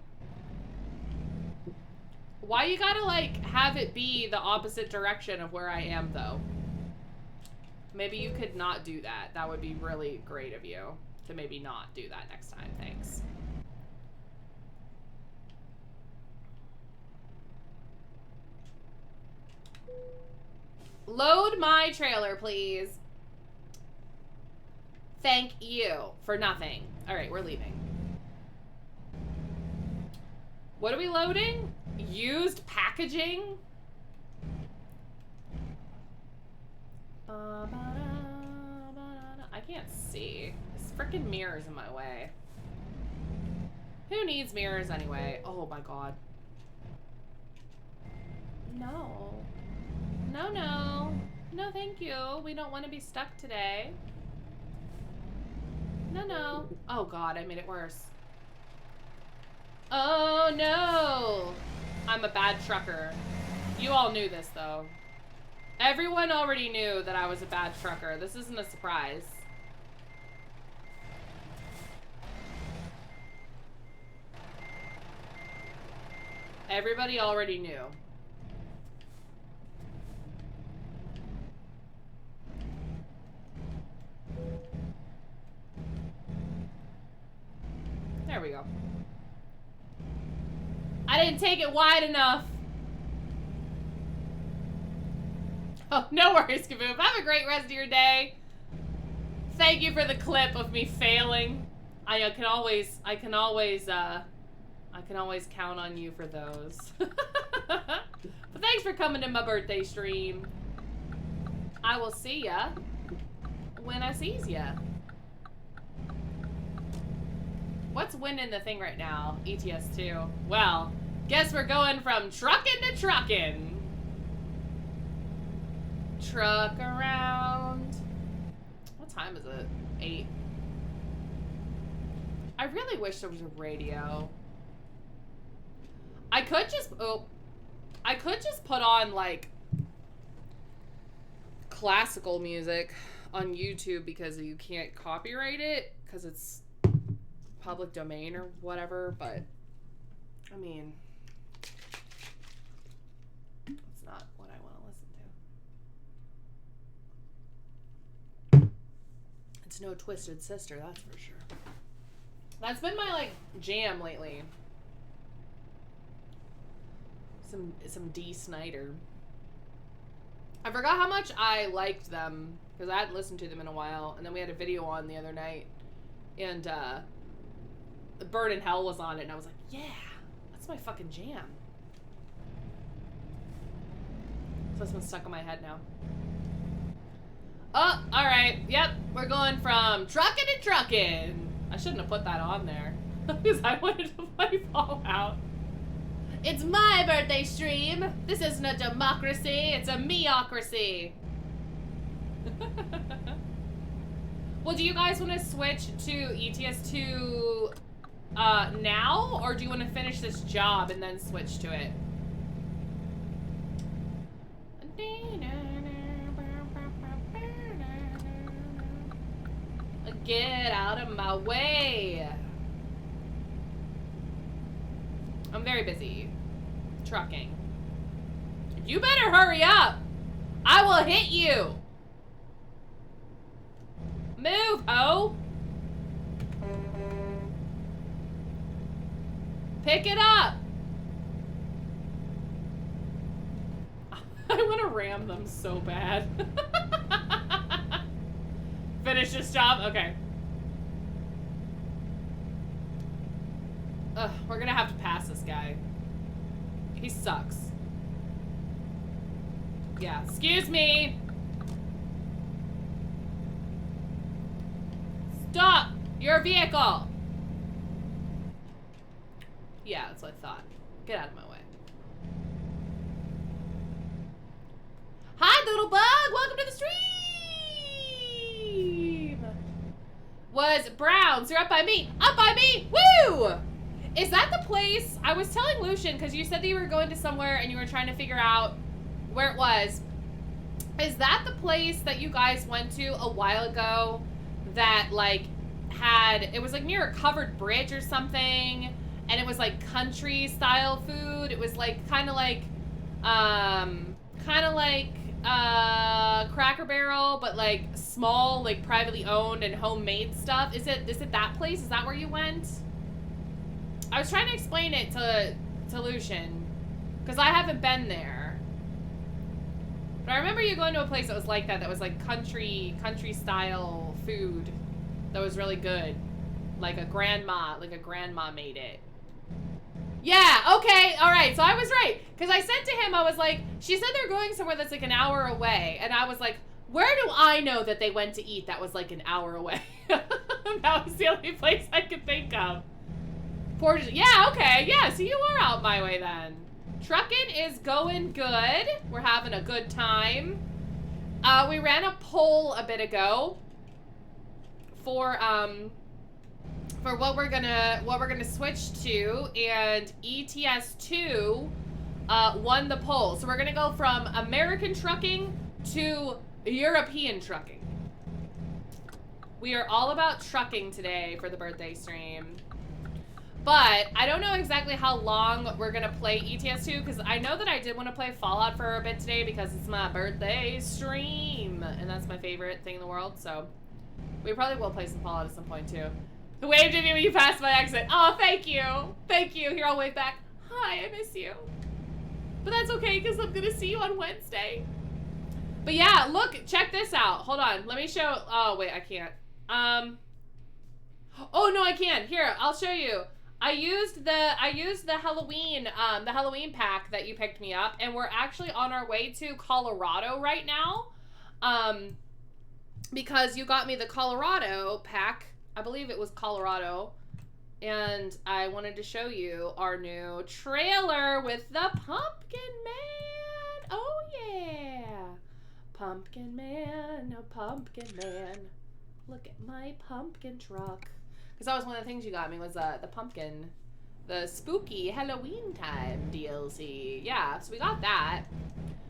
why you gotta, like, have it be the opposite direction of where I am, though? Maybe you could not do that. That would be really great of you to maybe not do that next time. Thanks. Load my trailer, please. Thank you for nothing. All right, we're leaving. What are we loading? Used packaging? I can't see. This freaking mirror's in my way. Who needs mirrors anyway? Oh my god. No. No, no. No, thank you. We don't want to be stuck today. No, no. Oh god, I made it worse. Oh no! I'm a bad trucker. You all knew this though. Everyone already knew that I was a bad trucker. This isn't a surprise. Everybody already knew. There we go. I didn't take it wide enough. Oh, no worries, Kaboom. Have a great rest of your day. Thank you for the clip of me failing. I can always count on you for those. But thanks for coming to my birthday stream. I will see ya when I sees ya. What's winning the thing right now? ETS2. Well, guess we're going from truckin' to truckin'. Truck around. What time is it? 8. I really wish there was a radio. I could just put on like classical music on YouTube because you can't copyright it because it's public domain or whatever, but I mean, it's not what I want to listen to. It's no Twisted Sister, that's for sure. That's been my like jam lately. Some D. Snyder. I forgot how much I liked them because I hadn't listened to them in a while, and then we had a video on the other night, and Bird in Hell was on it, and I was like, yeah, that's my fucking jam. So this one's stuck in my head now. Oh, alright, yep, we're going from truckin' to truckin'. I shouldn't have put that on there because I wanted to play Fallout. It's my birthday stream. This isn't a democracy, it's a meocracy. Well, do you guys want to switch to ETS2 now, or do you want to finish this job and then switch to it? Get out of my way. I'm very busy trucking. You better hurry up. I will hit you. Move, ho. Pick it up. I want to ram them so bad. Finish this job? Okay. Ugh, we're gonna have to pass this guy. He sucks. Yeah, excuse me. Stop! You're a vehicle! Yeah, that's what I thought. Get out of my way. Hi, Doodlebug! Welcome to the stream! Was Browns, you're up by me. Up by me! Woo! Is that the place? I was telling Lucian, because you said that you were going to somewhere and you were trying to figure out where it was. Is that the place that you guys went to a while ago that, like, it was, like, near a covered bridge or something, and it was, like, country-style food? It was, like, kind of like Cracker Barrel, but, like, small, like, privately owned and homemade stuff. Is it that place? Is that where you went? I was trying to explain it to Lucian, because I haven't been there. But I remember you going to a place that was like that was like country style food that was really good. Like a grandma made it. Yeah, okay, alright, so I was right. Because I said to him, I was like, she said they're going somewhere that's like an hour away. And I was like, where do I know that they went to eat that was like an hour away? That was the only place I could think of. Yeah, okay, yeah, so you are out my way then. Truckin' is going good. We're having a good time. We ran a poll a bit ago for what we're gonna switch to, and ETS2 won the poll. So we're gonna go from American trucking to European trucking. We are all about trucking today for the birthday stream. But I don't know exactly how long we're gonna play ETS2 because I know that I did want to play Fallout for a bit today because it's my birthday stream and that's my favorite thing in the world. So we probably will play some Fallout at some point too. Who waved at me when you passed my exit? Oh, thank you. Thank you. Here, I'll wave back. Hi, I miss you. But that's okay because I'm gonna see you on Wednesday. But yeah, look, check this out. Hold on, let me show. Oh wait, I can't. Oh no, I can. Here, I'll show you. I used the Halloween pack that you picked me up, and we're actually on our way to Colorado right now. Because you got me the Colorado pack. I believe it was Colorado. And I wanted to show you our new trailer with the Pumpkin Man. Oh yeah. Pumpkin Man, no Pumpkin Man. Look at my pumpkin truck. Because that was one of the things you got me was the pumpkin, the spooky Halloween time DLC. Yeah, so we got that.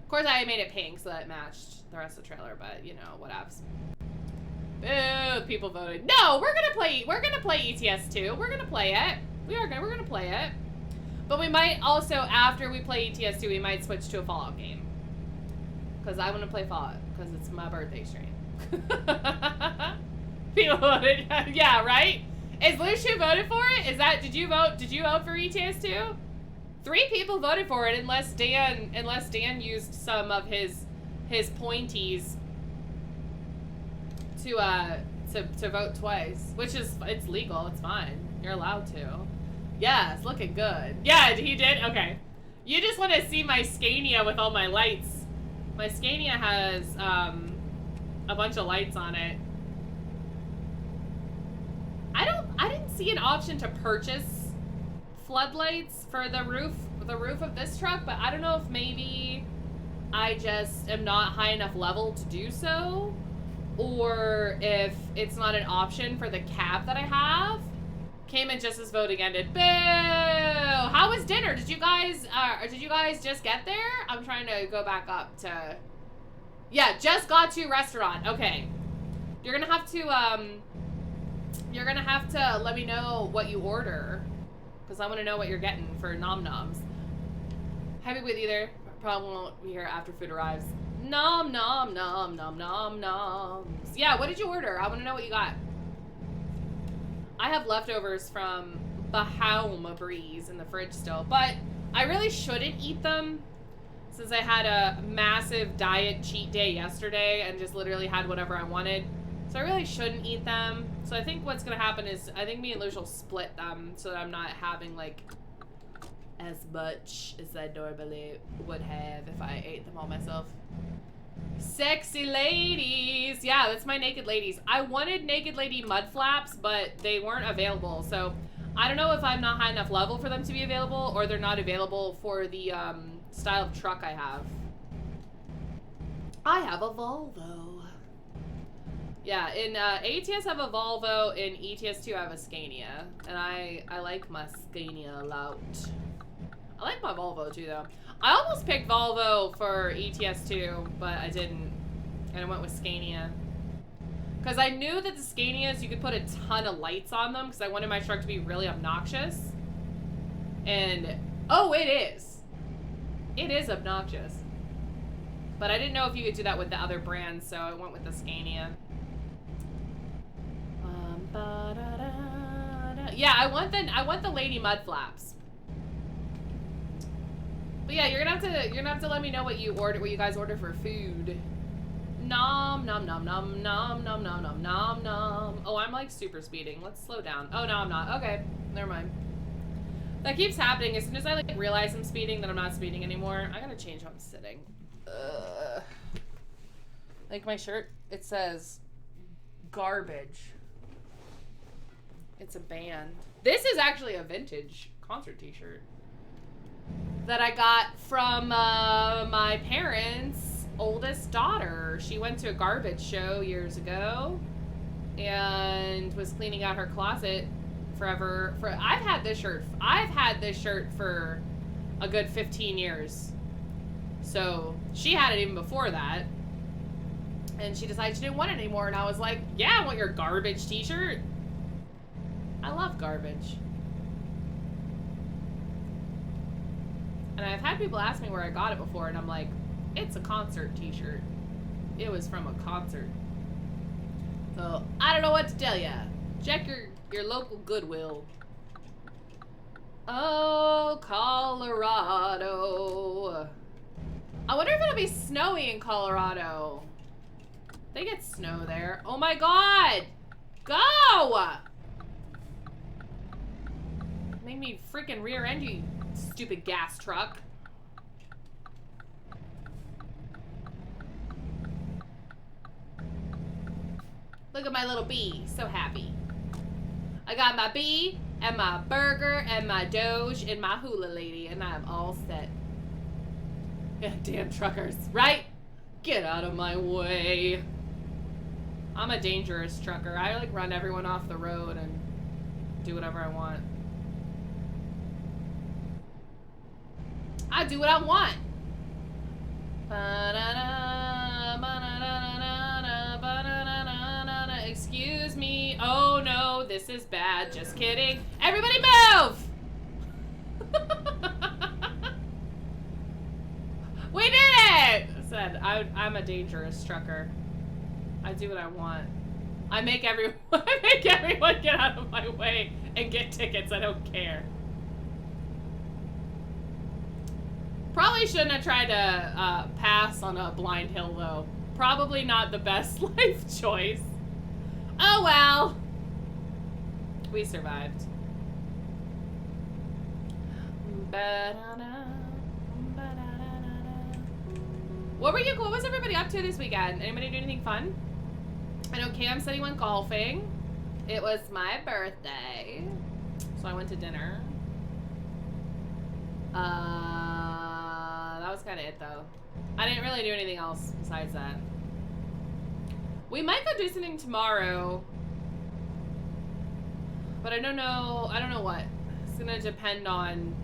Of course, I made it pink so that it matched the rest of the trailer, but you know, whatevs. Boo! People voted. No, we're gonna play ETS2. We're gonna play it. We're gonna play it. But we might also, after we play ETS2, we might switch to a Fallout game. Because I want to play Fallout because it's my birthday stream. People voted. Yeah, right? Is Lucia voted for it? Is that, did you vote for ETS2? 3 people voted for it unless Dan used some of his pointies to vote twice, which is, it's legal, it's fine. You're allowed to. Yeah, it's looking good. Yeah, he did? Okay. You just want to see my Scania with all my lights. My Scania has a bunch of lights on it. I didn't see an option to purchase floodlights for the roof of this truck, but I don't know if maybe I just am not high enough level to do so, or if it's not an option for the cab that I have. Came in just as voting ended. Boo! How was dinner? Did you guys just get there? I'm trying to go back up to. Yeah, just got to restaurant. Okay, you're gonna have to let me know what you order, because I want to know what you're getting for nom noms. Happy with either. Probably won't be here after food arrives. Nom nom nom nom nom noms. Yeah, what did you order? I want to know what you got. I have leftovers from Bahama Breeze in the fridge still, but I really shouldn't eat them since I had a massive diet cheat day yesterday and just literally had whatever I wanted. So I really shouldn't eat them. So I think what's gonna happen is I think me and Lush will split them so that I'm not having like as much as I normally would have if I ate them all myself. Sexy ladies. Yeah, that's my naked ladies. I wanted naked lady mud flaps, but they weren't available. So I don't know if I'm not high enough level for them to be available, or they're not available for the style of truck I have. I have a Volvo. Yeah, in ATS I have a Volvo, in ETS2 I have a Scania. And I like my Scania a lot. I like my Volvo too though. I almost picked Volvo for ETS2, but I didn't. And I went with Scania. Because I knew that the Scanias, you could put a ton of lights on them, because I wanted my truck to be really obnoxious. And, oh, it is. It is obnoxious. But I didn't know if you could do that with the other brands, so I went with the Scania. Yeah, I want the lady mud flaps. But yeah, you're gonna have to let me know what you guys order for food. Nom nom nom nom nom nom nom nom nom nom. Oh, I'm like super speeding. Let's slow down. Oh no, I'm not. Okay, never mind. That keeps happening. As soon as I like realize I'm speeding, then I'm not speeding anymore. I gotta change how I'm sitting. Like my shirt, it says garbage. It's a band. This is actually a vintage concert t-shirt that I got from my parents' oldest daughter. She went to a garbage show years ago and was cleaning out her closet forever. I've had this shirt for a good 15 years. So she had it even before that. And she decided she didn't want it anymore, and I was like, yeah, I want your garbage t-shirt. I love garbage. And I've had people ask me where I got it before, and I'm like, it's a concert t-shirt. It was from a concert. So, I don't know what to tell ya. Check your local Goodwill. Oh, Colorado. I wonder if it'll be snowy in Colorado. They get snow there. Oh my god! Go! Make me freaking rear end you, stupid gas truck. Look at my little bee, so happy. I got my bee, and my burger, and my Doge, and my hula lady, and I'm all set. Yeah, damn truckers, right? Get out of my way. I'm a dangerous trucker. I like run everyone off the road and do whatever I want. I do what I want. Excuse me. Oh no, this is bad. Just kidding. Everybody move! We did it! I said, I'm a dangerous trucker. I do what I want. I make everyone get out of my way and get tickets. I don't care. Probably shouldn't have tried to pass on a blind hill though. Probably not the best life choice. Oh well. We survived. What was everybody up to this weekend? Anybody do anything fun? I know Cam said he went golfing. It was my birthday, so I went to dinner. That was kind of it though. I didn't really do anything else besides that. We might go do something tomorrow, but I don't know what. It's gonna depend on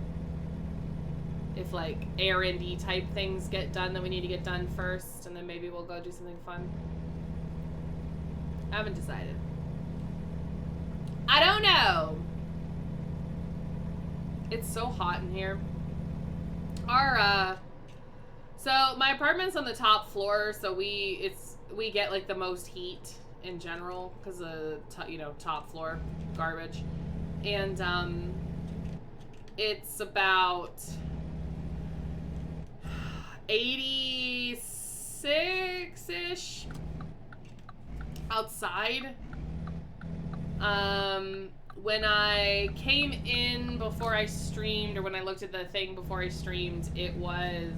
if like errandy type things get done that we need to get done first, and then maybe we'll go do something fun. I haven't decided. I don't know. It's so hot in here. So my apartment's on the top floor, so we get like the most heat in general because of top floor garbage, and it's about 86-ish outside. When I came in before I streamed, or when I looked at the thing before I streamed, it was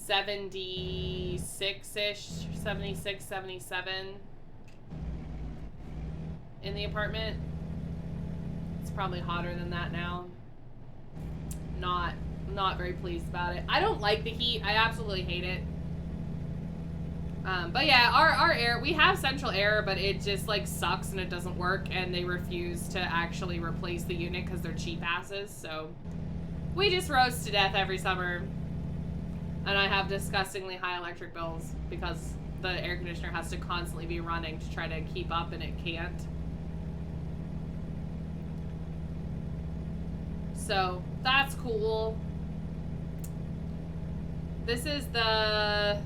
76-ish, 76, 77 in the apartment. It's probably hotter than that now. Not very pleased about it. I don't like the heat. I absolutely hate it. But yeah, our air, we have central air, but it just like sucks and it doesn't work, and they refuse to actually replace the unit because they're cheap asses. So we just roast to death every summer, and I have disgustingly high electric bills because the air conditioner has to constantly be running to try to keep up, and it can't. So that's cool. This is the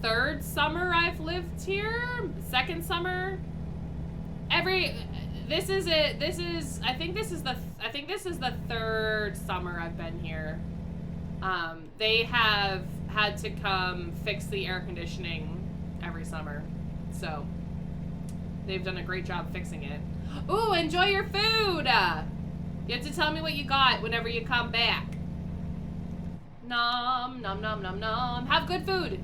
third summer I've lived here. Second summer. I think this is the third summer I've been here. They have had to come fix the air conditioning every summer, so they've done a great job fixing it. Ooh, enjoy your food! You have to tell me what you got whenever you come back. Nom, nom, nom, nom, nom. Have good food.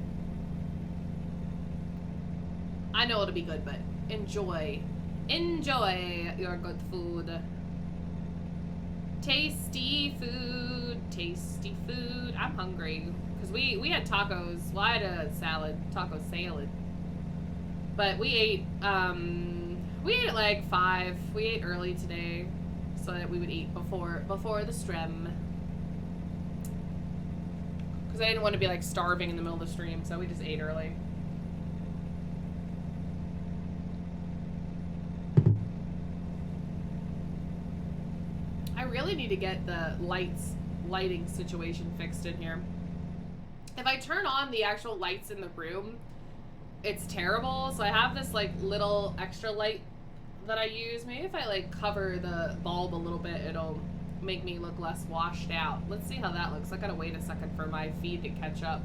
I know it'll be good, but enjoy. Enjoy your good food. Tasty food. Tasty food. I'm hungry. Because we had tacos. Well, I had a salad. Taco salad. But we ate at like 5. We ate early today. so that we would eat before the stream. Because I didn't want to be like starving in the middle of the stream, so we just ate early. I really need to get the lighting situation fixed in here. If I turn on the actual lights in the room, it's terrible. So I have this like little extra light that I use. Maybe if I like cover the bulb a little bit, it'll make me look less washed out. Let's see how that looks. I gotta wait a second for my feed to catch up.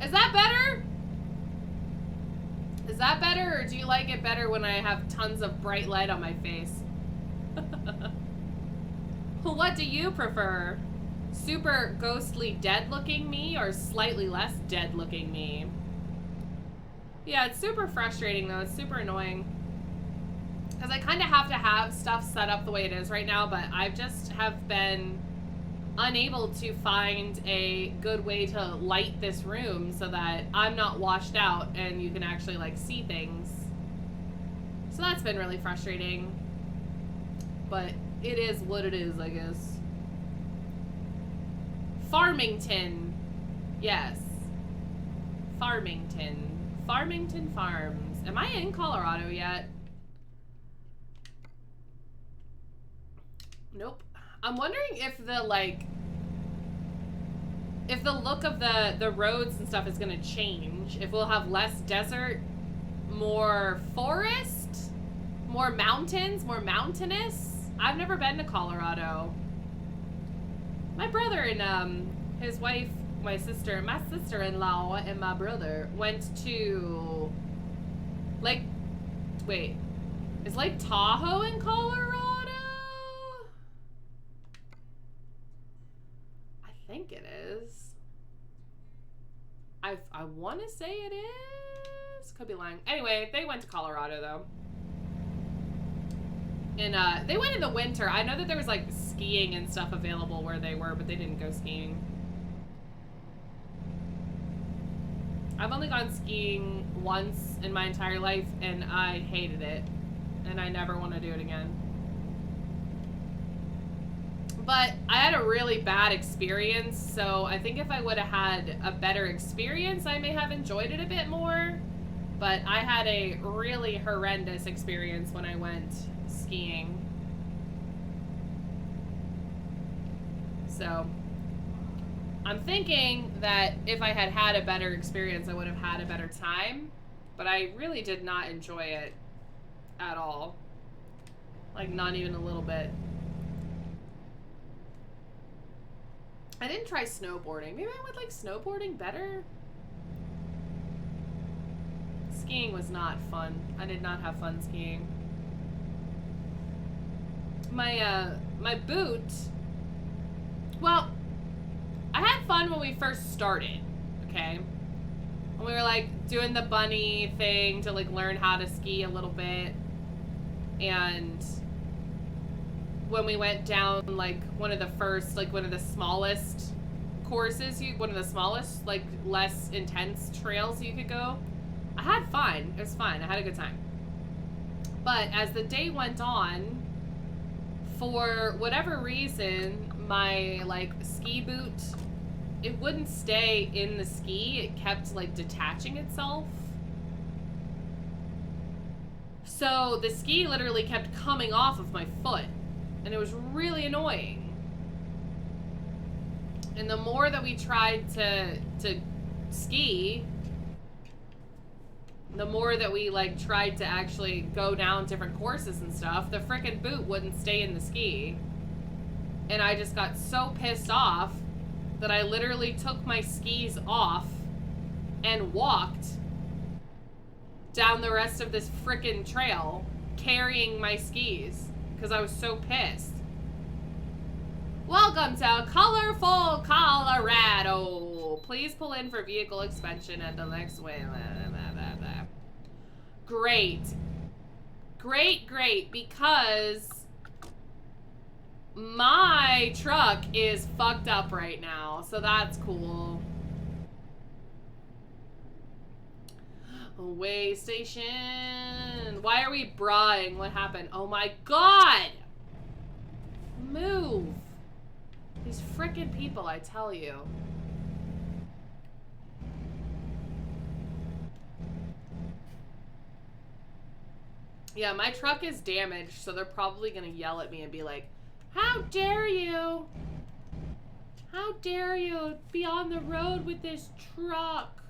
Is that better? Is that better, or do you like it better when I have tons of bright light on my face? What do you prefer? Super ghostly dead looking me or slightly less dead looking me? Yeah, it's super frustrating though. It's super annoying. Because I kind of have to have stuff set up the way it is right now, but I just have been unable to find a good way to light this room so that I'm not washed out and you can actually like see things. So that's been really frustrating. But it is what it is, I guess. Farmington. Yes. Farmington. Farmington Farms. Am I in Colorado yet? Nope. I'm wondering if the, like, if the look of the roads and stuff is gonna change. If we'll have less desert, more forest, more mountains, more mountainous. I've never been to Colorado. My brother and his wife, my sister-in-law and my brother went to Lake, wait, is Lake Tahoe in Colorado? I think it is. I want to say it is. Could be lying. Anyway, they went to Colorado though. And they went in the winter. I know that there was like skiing and stuff available where they were, but they didn't go skiing. I've only gone skiing once in my entire life and I hated it. And I never want to do it again. But I had a really bad experience, so I think if I would have had a better experience, I may have enjoyed it a bit more. But I had a really horrendous experience when I went skiing. So I'm thinking that if I had had a better experience, I would have had a better time. But I really did not enjoy it at all. Like, not even a little bit. I didn't try snowboarding. Maybe I would like snowboarding better. Skiing was not fun. I did not have fun skiing. My boot, well, I had fun when we first started, okay? When we were like doing the bunny thing to like learn how to ski a little bit. And when we went down like one of the first, like one of the smallest courses, one of the smallest, like less intense trails you could go, I had fun. It was fun. I had a good time. But as the day went on, for whatever reason, my like ski boot, it wouldn't stay in the ski. It kept like detaching itself. So the ski literally kept coming off of my foot, and it was really annoying. And the more that we tried to ski, the more that we like tried to actually go down different courses and stuff, the frickin' boot wouldn't stay in the ski. And I just got so pissed off that I literally took my skis off and walked down the rest of this frickin' trail carrying my skis because I was so pissed. Welcome to colorful Colorado. Please pull in for vehicle expansion and the next way. Great. Great, great, because my truck is fucked up right now, so that's cool. Way station. Why are we brawling? What happened? Oh my god! Move. These frickin' people, I tell you. Yeah, my truck is damaged, so they're probably gonna yell at me and be like, how dare you? How dare you be on the road with this truck?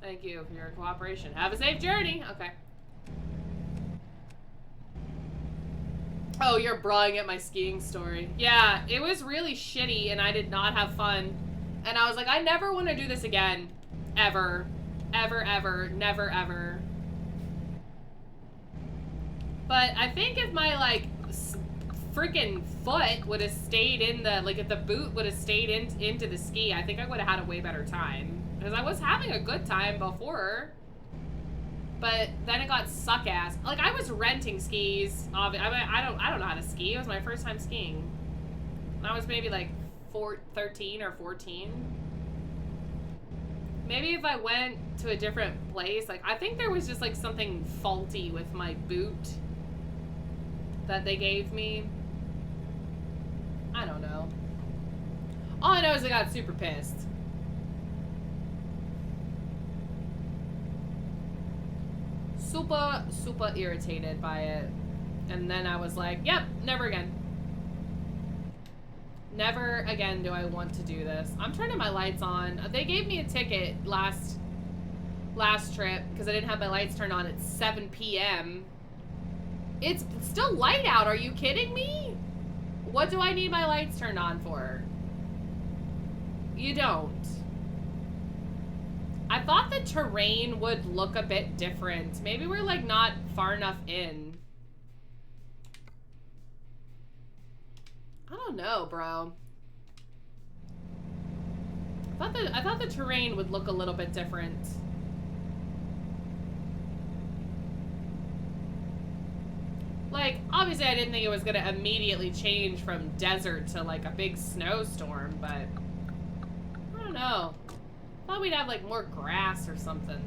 Thank you for your cooperation. Have a safe journey. Okay. Oh, you're brawling at my skiing story. Yeah, it was really shitty and I did not have fun. And I was like, I never want to do this again. Ever. Ever, ever. Never, ever. But I think if my, like, freaking foot would have stayed in the, like, if the boot would have stayed into the ski, I think I would have had a way better time. Because I was having a good time before. But then it got suck ass. Like, I was renting skis. I mean, I don't know how to ski. It was my first time skiing. I was maybe like 13 or 14. Maybe if I went to a different place, like, I think there was just like something faulty with my boot that they gave me. I don't know. All I know is I got super pissed. Super irritated by it. And then I was like, yep, never again. Never again do I want to do this. I'm turning my lights on. They gave me a ticket last trip because I didn't have my lights turned on at 7 p.m. It's still light out. Are you kidding me? What do I need my lights turned on for? You don't. I thought the terrain would look a bit different. Maybe we're like not far enough in. I don't know, bro. I thought the terrain would look a little bit different. Like, obviously I didn't think it was gonna immediately change from desert to like a big snowstorm, but I don't know. I thought we'd have like more grass or something.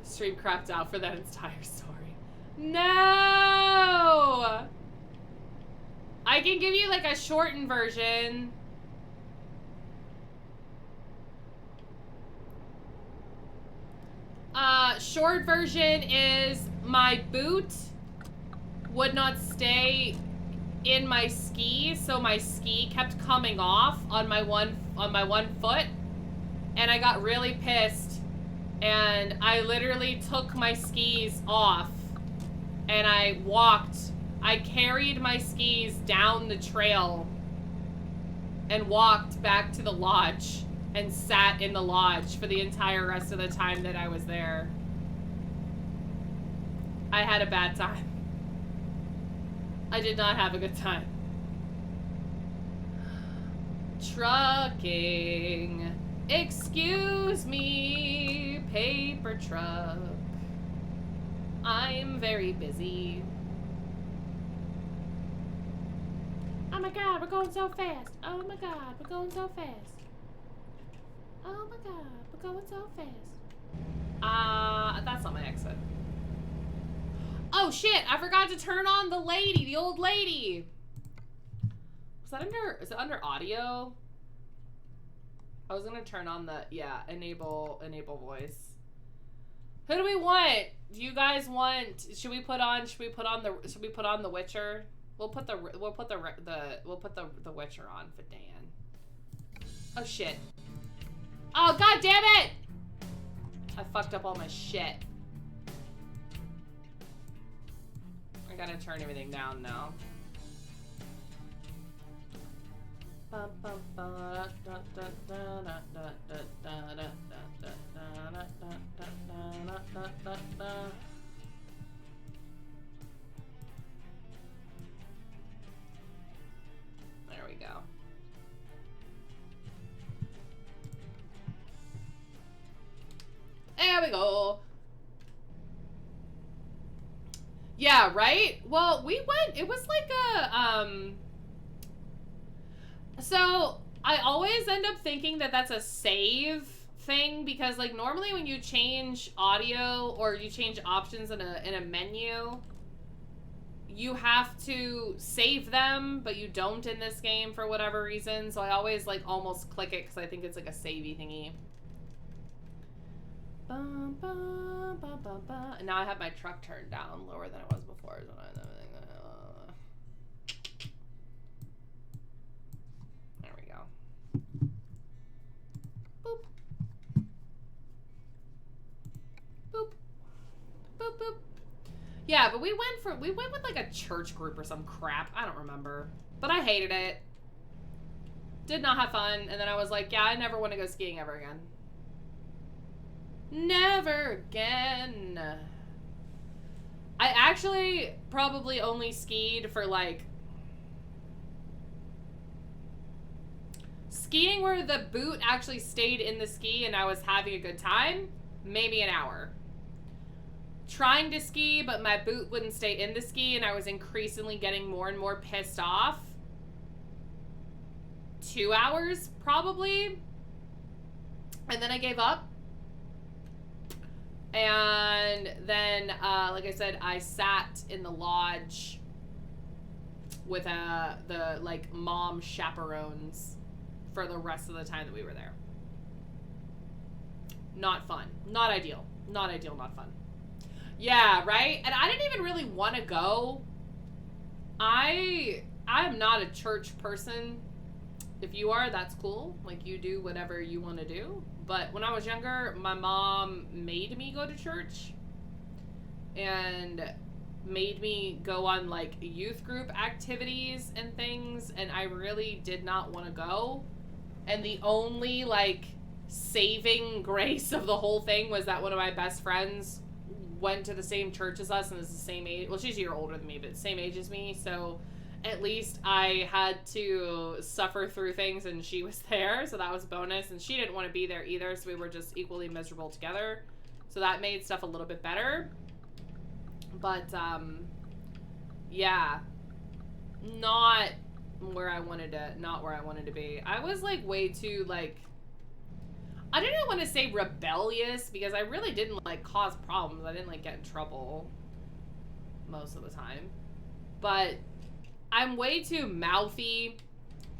Stream crapped out for that entire story. No! I can give you like a shortened version. Short version is my boot would not stay in my ski, so my ski kept coming off on my one foot, and I got really pissed, and I literally took my skis off, and I carried my skis down the trail and walked back to the lodge and sat in the lodge for the entire rest of the time that I was there. I had a bad time. I did not have a good time. Trucking. Excuse me, paper truck. I'm very busy. Oh my god, we're going so fast. Oh my god, we're going so fast. Oh my god, we're going so fast. That's not my exit. Oh shit, I forgot to turn on the lady, the old lady. Was that under, is it under audio? I was gonna turn on the, yeah, enable voice. Who do we want? Do you guys want, should we put on the Witcher? We'll put the Witcher on for Dan. Oh shit. Oh god damn it! I fucked up all my shit. I gotta turn everything down now. There we go. There we go. Yeah, right? Well, we went, it was like a, so I always end up thinking that that's a save thing because like normally when you change audio or you change options in a menu, you have to save them, but you don't in this game for whatever reason. So I always like almost click it because I think it's like a savey thingy. And now I have my truck turned down lower than it was before. There we go. Boop. Boop. Boop, boop. Yeah, but we went with like a church group or some crap. I don't remember. But I hated it. Did not have fun. And then I was like, yeah, I never want to go skiing ever again. Never again. I actually probably only skied for like skiing where the boot actually stayed in the ski and I was having a good time, maybe an hour. Trying to ski, but my boot wouldn't stay in the ski and I was increasingly getting more and more pissed off. 2 hours, probably. And then I gave up. And then, like I said, I sat in the lodge with the like mom chaperones for the rest of the time that we were there. Not fun. Not ideal. Not ideal, not fun. Yeah, right? And I didn't even really want to go. I am not a church person. If you are, that's cool. Like, you do whatever you want to do. But when I was younger, my mom made me go to church and made me go on like youth group activities and things, and I really did not want to go. And the only like saving grace of the whole thing was that one of my best friends went to the same church as us and is the same age. Well, she's a year older than me, but same age as me, so at least I had to suffer through things and she was there, so that was a bonus. And she didn't want to be there either, so we were just equally miserable together. So that made stuff a little bit better. But, yeah. Not where I wanted to be. I was, like, way too, like, I didn't want to say rebellious, because I really didn't, like, cause problems. I didn't, like, get in trouble most of the time. But I'm way too mouthy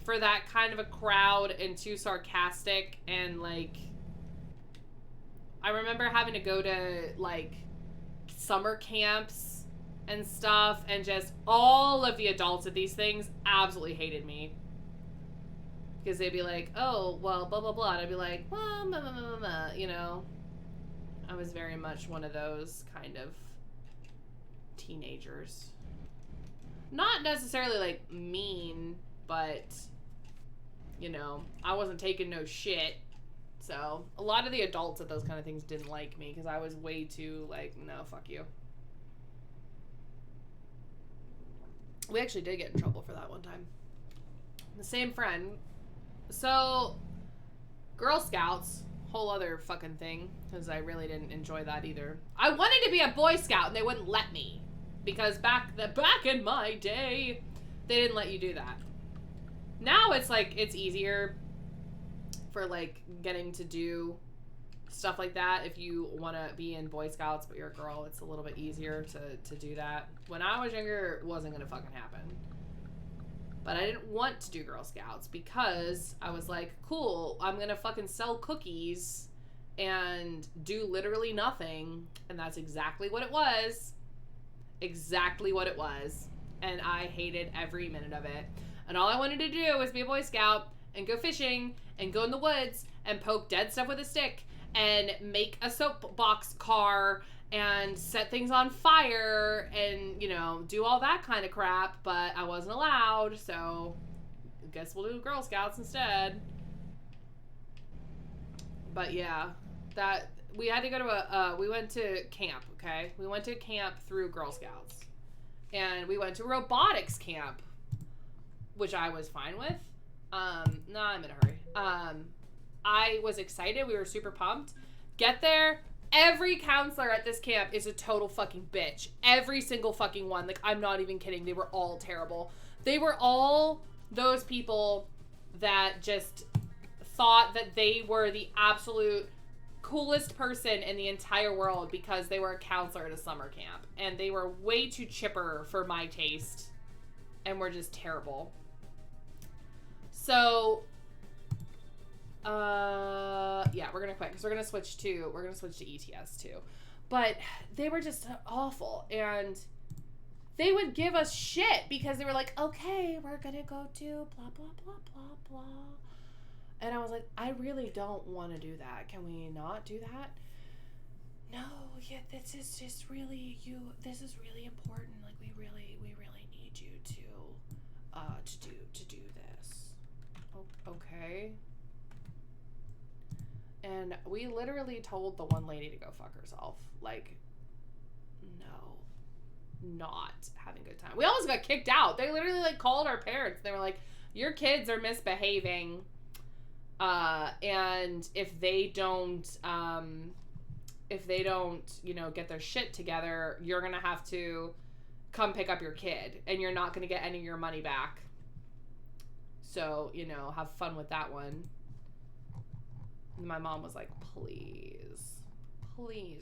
for that kind of a crowd and too sarcastic, and like I remember having to go to like summer camps and stuff, and just all of the adults at these things absolutely hated me because they'd be like, oh well, blah blah blah, and I'd be like, well, blah, blah, blah, blah, you know. I was very much one of those kind of teenagers. Not necessarily, like, mean, but, you know, I wasn't taking no shit. So, a lot of the adults at those kind of things didn't like me because I was way too, like, no, fuck you. We actually did get in trouble for that one time. The same friend. So, Girl Scouts, whole other fucking thing, because I really didn't enjoy that either. I wanted to be a Boy Scout and they wouldn't let me. Because back in my day, they didn't let you do that. Now it's like, it's easier for like getting to do stuff like that. If you want to be in Boy Scouts but you're a girl, it's a little bit easier to do that. When I was younger, it wasn't going to fucking happen. But I didn't want to do Girl Scouts because I was like, cool, I'm going to fucking sell cookies and do literally nothing. And that's exactly what it was. Exactly what it was. And I hated every minute of it. And all I wanted to do was be a Boy Scout and go fishing and go in the woods and poke dead stuff with a stick and make a soapbox car and set things on fire and, you know, do all that kind of crap. But I wasn't allowed, so I guess we'll do Girl Scouts instead. But yeah, that... We had to go to we went to camp, okay? We went to camp through Girl Scouts. And we went to robotics camp, which I was fine with. No, I'm in a hurry. I was excited. We were super pumped. Get there. Every counselor at this camp is a total fucking bitch. Every single fucking one. Like, I'm not even kidding. They were all terrible. They were all those people that just thought that they were the absolute coolest person in the entire world because they were a counselor at a summer camp. And they were way too chipper for my taste. And were just terrible. So, yeah, we're gonna quit because we're gonna switch to ETS too. But they were just awful, and they would give us shit because they were like, okay, we're gonna go to blah blah blah blah blah, and I was like, I really don't want to do that. Can we not do that? No, yeah, this is just really this is really important. Like we really need you to do this. Okay. And we literally told the one lady to go fuck herself. Like, no, not having a good time. We almost got kicked out. They literally like called our parents. They were like, your kids are misbehaving. And if they don't, you know, get their shit together, you're going to have to come pick up your kid and you're not going to get any of your money back. So, you know, have fun with that one. And my mom was like, please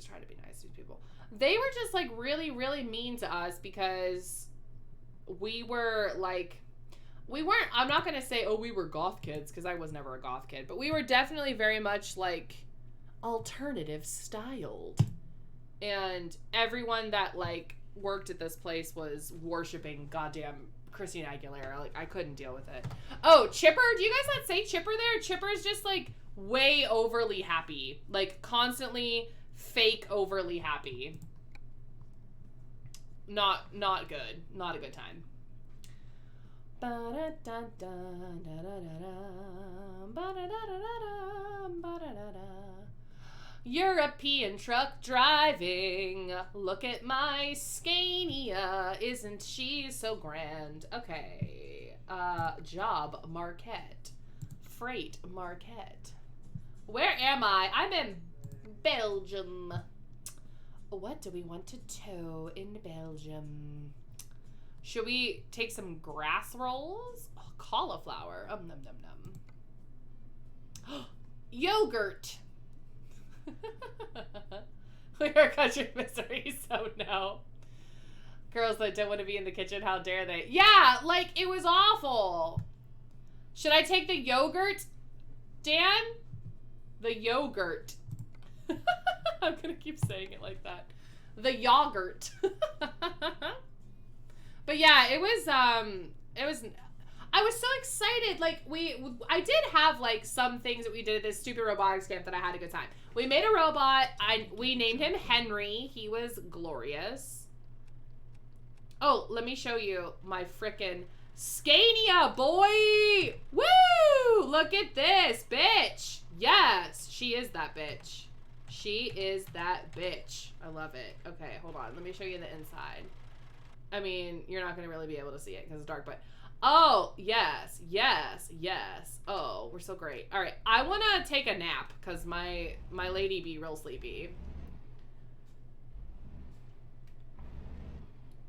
try to be nice to these people. They were just like really, really mean to us because we were like, I'm not going to say, oh, we were goth kids because I was never a goth kid, but we were definitely very much like alternative styled. And everyone that like worked at this place was worshiping goddamn Christina Aguilera. Like, I couldn't deal with it. Oh, Chipper, do you guys not say Chipper there? Chipper is just like way overly happy, like constantly fake overly happy. Not good. Not a good time. European truck driving. Look at my Scania. Isn't she so grand? Okay. Job Marquette. Freight Marquette. Where am I? I'm in Belgium. What do we want to tow in Belgium? Should we take some grass rolls? Oh, cauliflower. Num num num. Yogurt. We are country misery, so no. Girls that don't want to be in the kitchen, how dare they? Yeah, like, it was awful. Should I take the yogurt, Dan? The yogurt. I'm gonna keep saying it like that. The yogurt. But yeah, it was, I was so excited. Like, I did have, like, some things that we did at this stupid robotics camp that I had a good time. We made a robot. We named him Henry. He was glorious. Oh, let me show you my frickin' Scania, boy! Woo! Look at this, bitch. Yes, she is that bitch. She is that bitch. I love it. Okay, hold on. Let me show you the inside. I mean, you're not going to really be able to see it because it's dark, but... Oh, yes, yes, yes. Oh, we're so great. All right, I want to take a nap because my lady be real sleepy.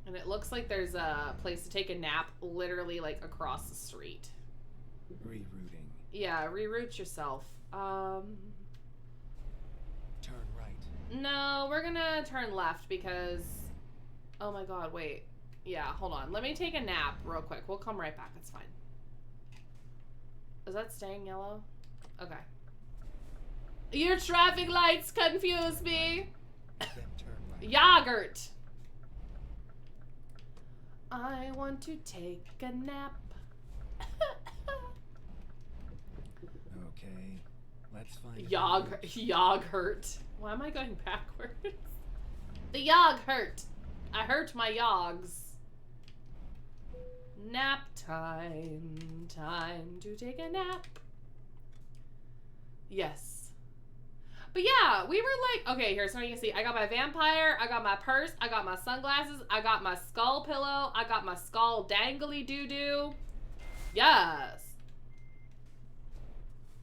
And it looks like there's a place to take a nap literally like across the street. Rerouting. Yeah, reroute yourself. Turn right. No, we're gonna turn left because... Oh my god, wait. Yeah, hold on. Let me take a nap real quick. We'll come right back. It's fine. Is that staying yellow? Okay. Your traffic lights confuse me. Then turn right. Yogurt. I want to take a nap. Okay. Let's find Yogurt. Why am I going backwards? The yogurt. I hurt my yogs. Nap time. Time to take a nap. Yes. But yeah, we were like, okay, here's what you can see. I got my vampire, I got my purse, I got my sunglasses, I got my skull pillow, I got my skull dangly doo-doo. Yes.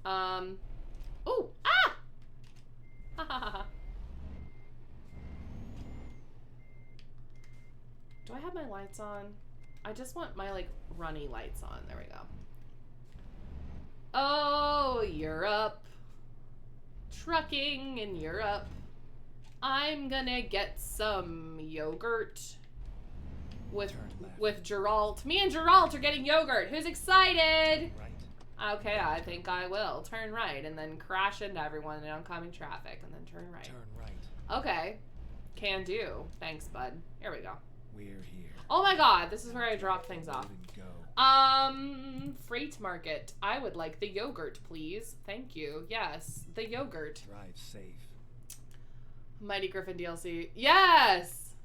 Ooh, ah! Ha ha ha ha. Do I have my lights on? I just want my, like, runny lights on. There we go. Oh, Europe. trucking in Europe. I'm gonna get some yogurt with Geralt. Me and Geralt are getting yogurt. Who's excited? Right. Okay, I think I will. Turn right and then crash into everyone in oncoming traffic and then turn right. Turn right. Okay. Can do. Thanks, bud. Here we go. We're here. Oh my god, this is where I drop things off. Go. Freight market. I would like the yogurt, please. Thank you. Yes, the yogurt. Drive safe. Mighty Griffin DLC. Yes!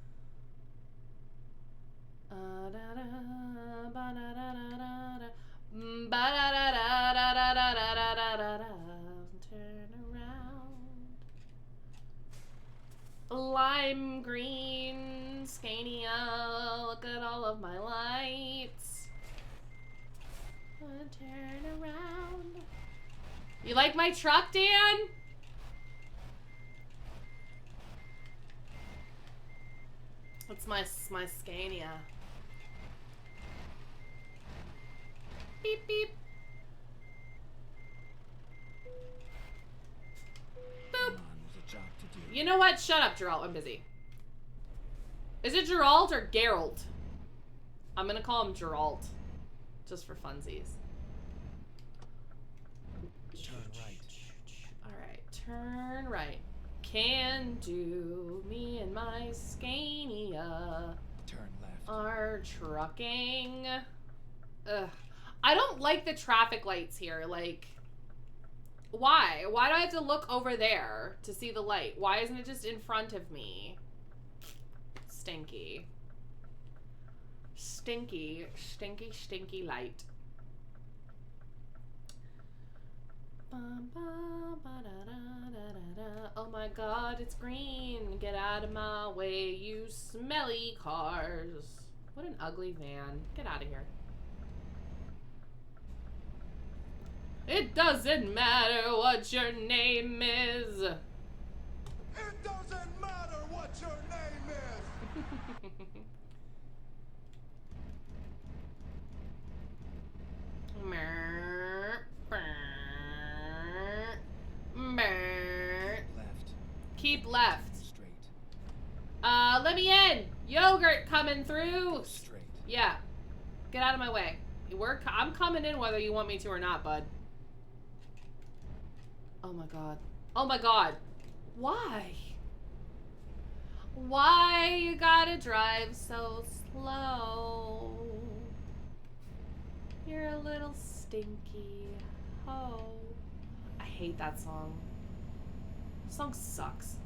Turn around. Lime green Scania. Look at all of my lights. Turn around. You like my truck, Dan? That's my Scania. Beep beep. Boop. Come on, there's a job to do. You know what? Shut up, Geralt. I'm busy. Is it Geralt or Geralt? I'm gonna call him Geralt. Just for funsies. Turn right. Alright, turn right. Can do. Me and my Scania Turn left. are trucking. Ugh. I don't like the traffic lights here. Like, why? Why do I have to look over there to see the light? Why isn't it just in front of me? Stinky. Stinky, stinky, stinky light. Oh my god, it's green. Get out of my way, you smelly cars. What an ugly van. Get out of here. It doesn't matter what your name is. It doesn't matter what your name is. Left. Keep left. Straight. Let me in. Yogurt coming through. Straight. Yeah. Get out of my way. I'm coming in whether you want me to or not, bud. Oh my god. Oh my god. Why? Why you gotta drive so slow? You're a little stinky hoe. I hate that song. The song sucks.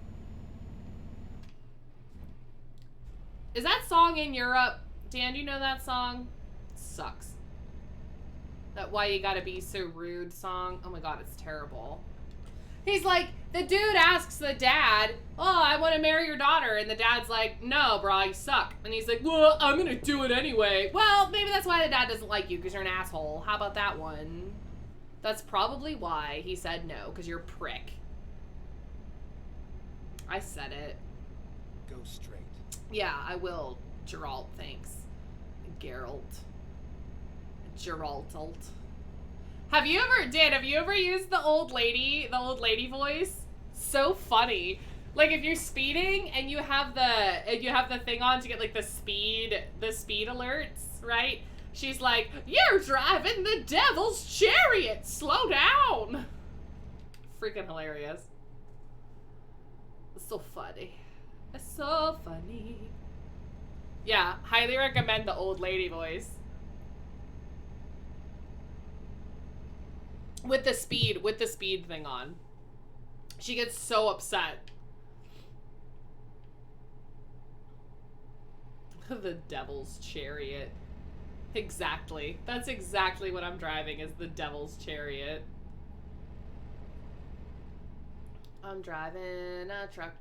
Is that song in Europe? Dan, do you know that song? Sucks. That Why You Gotta Be So Rude song. Oh my god, it's terrible. He's like, the dude asks the dad, oh, I want to marry your daughter. And the dad's like, no, bro, you suck. And he's like, well, I'm going to do it anyway. Well, maybe that's why the dad doesn't like you, because you're an asshole. How about that one? That's probably why he said no, because you're a prick. I said it. Go straight. Yeah, I will. Geralt, thanks. Geralt. Geralt. Have you ever used the old lady voice? So funny. Like if you're speeding and you have the thing on to get like the speed alerts, right? She's like, "You're driving the devil's chariot. Slow down." Freaking hilarious. It's so funny. It's so funny. Yeah, highly recommend the old lady voice. With the speed thing on. She gets so upset. The devil's chariot. Exactly. That's exactly what I'm driving, is the devil's chariot. I'm driving a truck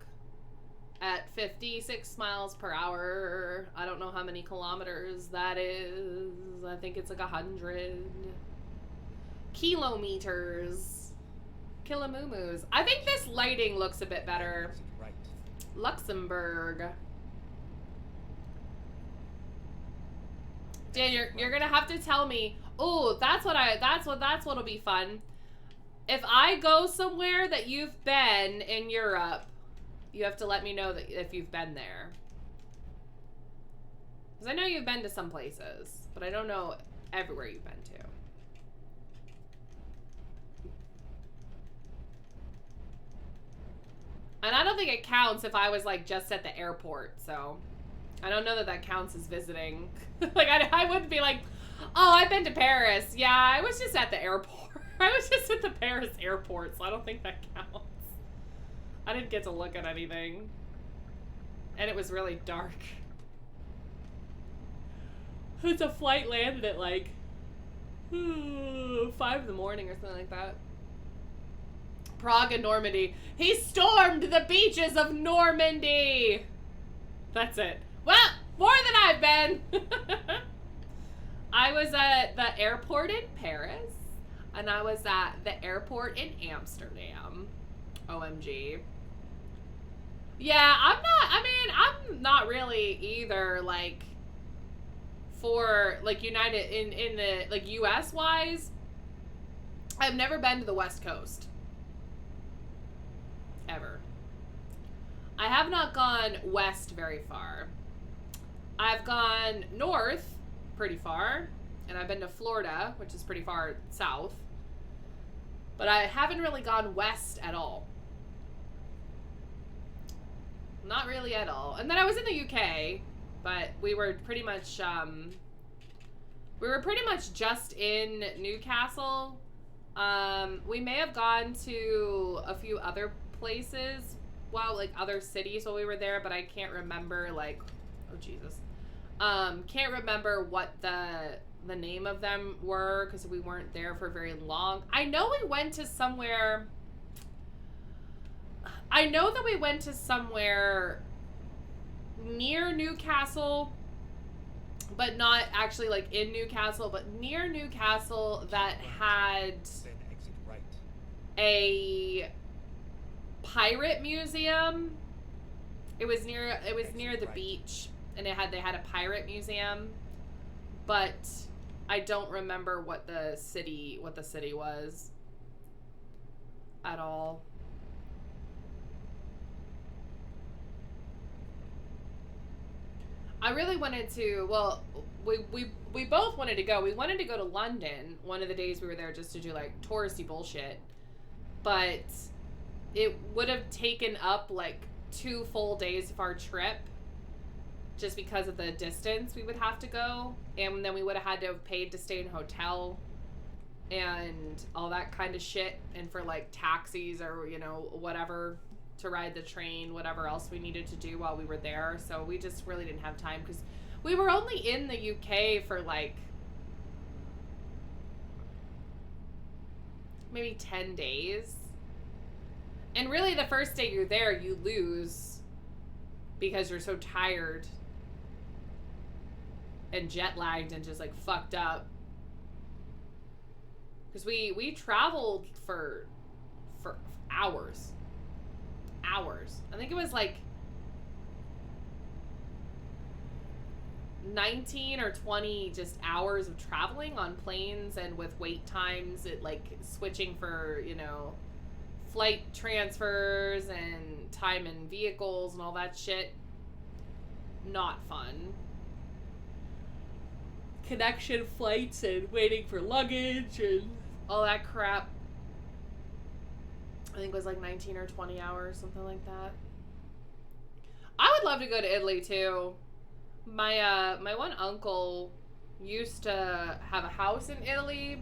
at 56 miles per hour. I don't know how many kilometers that is. I think it's like 100 kilometers. Kilomumus. I think this lighting looks a bit better. Right. Luxembourg. Dan, you're gonna have to tell me. Oh, that's what'll be fun. If I go somewhere that you've been in Europe, you have to let me know that if you've been there. Because I know you've been to some places, but I don't know everywhere you've been to. And I don't think it counts if I was like just at the airport, so I don't know that that counts as visiting. Like I wouldn't be like, oh, I've been to Paris. Yeah, I was just at the airport. I was just at the Paris airport, so I don't think that counts. I didn't get to look at anything. And it was really dark. It's a flight landed at like 5 in the morning or something like that. Prague and Normandy. He stormed the beaches of Normandy. That's it. Well, more than I've been. I was at the airport in Paris. And I was at the airport in Amsterdam. OMG. Yeah, I'm not really either, like, for, like, United, in the, like, US wise, I've never been to the West Coast. Ever. I have not gone west very far. I've gone north pretty far, and I've been to Florida, which is pretty far south. But I haven't really gone west at all. Not really at all. And then I was in the UK, but we were pretty much just in Newcastle. We may have gone to a few other places, well, like other cities while we were there, but I can't remember, like, oh Jesus. Can't remember what the name of them were because we weren't there for very long. I know we went to somewhere. I know that we went to somewhere near Newcastle, but not actually like in Newcastle, but near Newcastle that had Then exit right. a pirate museum. It was near the beach, and they had a pirate museum, but I don't remember what the city was at all. I really wanted to, well, we both wanted to go. We wanted to go to London one of the days we were there just to do like touristy bullshit. But it would have taken up like 2 full days of our trip just because of the distance we would have to go. And then we would have had to have paid to stay in a hotel and all that kind of shit. And for like taxis or, you know, whatever, to ride the train, whatever else we needed to do while we were there. So we just really didn't have time because we were only in the UK for like maybe 10 days. And really the first day you're there, you lose because you're so tired and jet lagged and just like fucked up. Because we traveled for hours. I think it was like 19 or 20 just hours of traveling on planes and with wait times, it like switching for, you know, flight transfers and time in vehicles and all that shit. Not fun. Connection flights and waiting for luggage and all that crap. I think it was like 19 or 20 hours, something like that. I would love to go to Italy too. My one uncle used to have a house in Italy,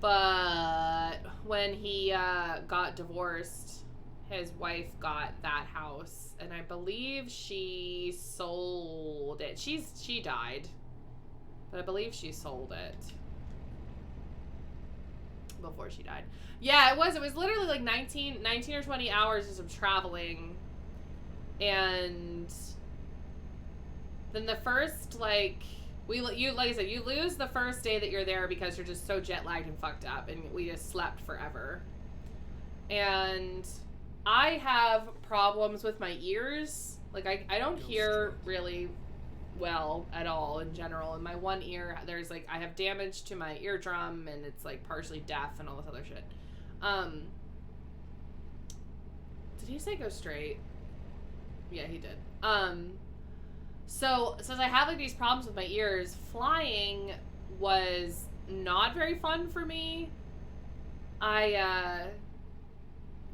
but when he got divorced, his wife got that house, and I believe she sold it. She died, but I believe she sold it before she died. Yeah, it was literally like 19 or 20 hours just of traveling. And then the first, like I said, you lose the first day that you're there because you're just so jet lagged and fucked up, and we just slept forever. And I have problems with my ears. Like I don't hear really well at all in general. In my one ear, there's like, I have damage to my eardrum and it's like partially deaf and all this other shit. Did he say go straight? Yeah, he did. So since I have like these problems with my ears, flying was not very fun for me. I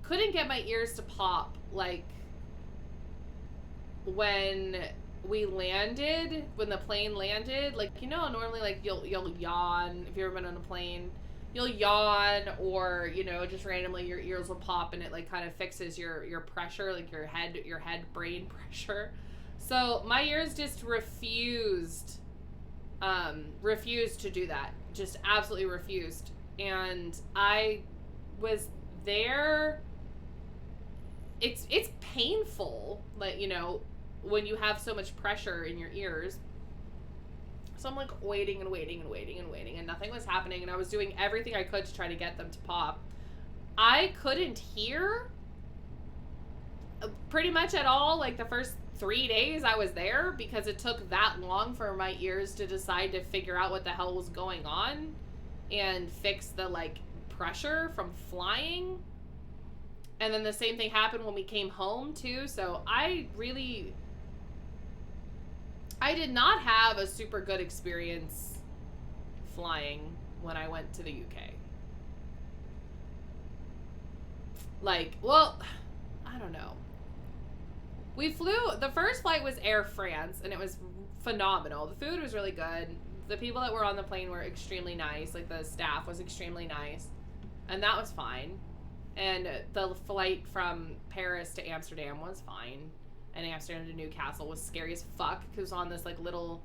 couldn't get my ears to pop like when we landed, when the plane landed. Like, you know, normally like you'll yawn if you've ever been on a plane. You'll yawn, or, you know, just randomly your ears will pop and it like kind of fixes your pressure, like your head brain pressure. So my ears just refused to do that. Just absolutely refused. And I was there. It's painful, like, you know, when you have so much pressure in your ears. So I'm like waiting and waiting and waiting and waiting, and nothing was happening, and I was doing everything I could to try to get them to pop. I couldn't hear pretty much at all, like the first 3 days I was there, because it took that long for my ears to decide to figure out what the hell was going on and fix the like pressure from flying. And then the same thing happened when we came home too. So I did not have a super good experience flying when I went to the UK. Like, well, I don't know. We flew, the first flight was Air France, and it was phenomenal. The food was really good. The people that were on the plane were extremely nice. Like, the staff was extremely nice. And that was fine. And the flight from Paris to Amsterdam was fine. And Amsterdam to Newcastle was scary as fuck, because it was on this, like, little,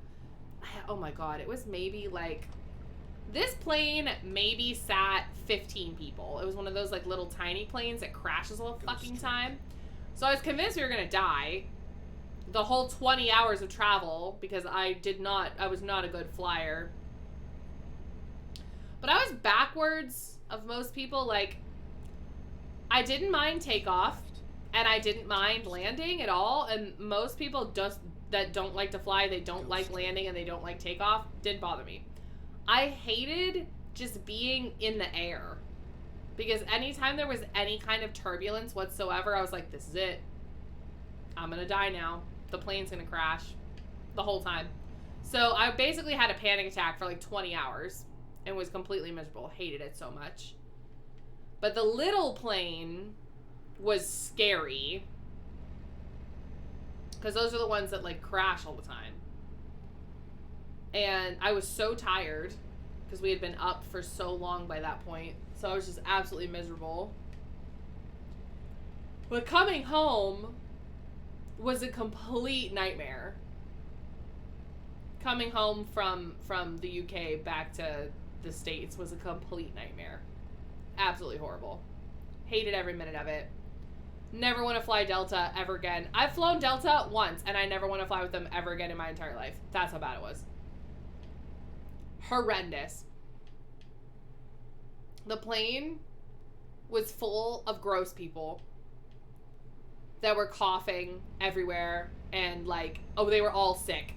oh my god, it was maybe, like, this plane maybe sat 15 people. It was one of those, like, little tiny planes that crashes all the fucking time. So I was convinced we were gonna die the whole 20 hours of travel, because I was not a good flyer. But I was backwards of most people. Like, I didn't mind takeoff, and I didn't mind landing at all. And most people just that don't like to fly, they don't like landing, and they don't like takeoff, didn't bother me. I hated just being in the air, because anytime there was any kind of turbulence whatsoever, I was like, this is it. I'm gonna die now. The plane's gonna crash the whole time. So I basically had a panic attack for like 20 hours and was completely miserable. Hated it so much. But the little plane was scary, because those are the ones that like crash all the time. And I was so tired, because we had been up for so long by that point. So I was just absolutely miserable. But coming home was a complete nightmare. Coming home from the UK back to the States was a complete nightmare. Absolutely horrible. Hated every minute of it. Never want to fly Delta ever again. I've flown Delta once, and I never want to fly with them ever again in my entire life. That's how bad it was. Horrendous. The plane was full of gross people that were coughing everywhere, and like, oh, they were all sick.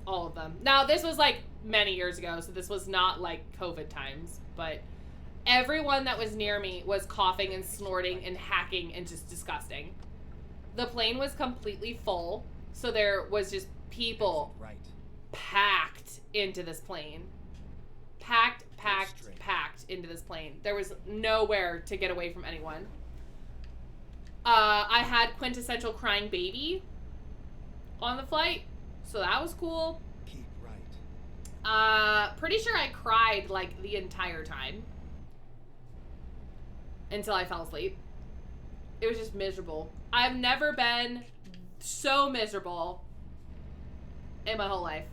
All of them. Now, this was like many years ago, so this was not like COVID times, but everyone that was near me was coughing and snorting and hacking and just disgusting. The plane was completely full, so there was just people packed into this plane. Packed into this plane. There was nowhere to get away from anyone. I had quintessential crying baby on the flight, so that was cool. Keep right. Pretty sure I cried like the entire time until I fell asleep. It was just miserable. I've never been so miserable in my whole life.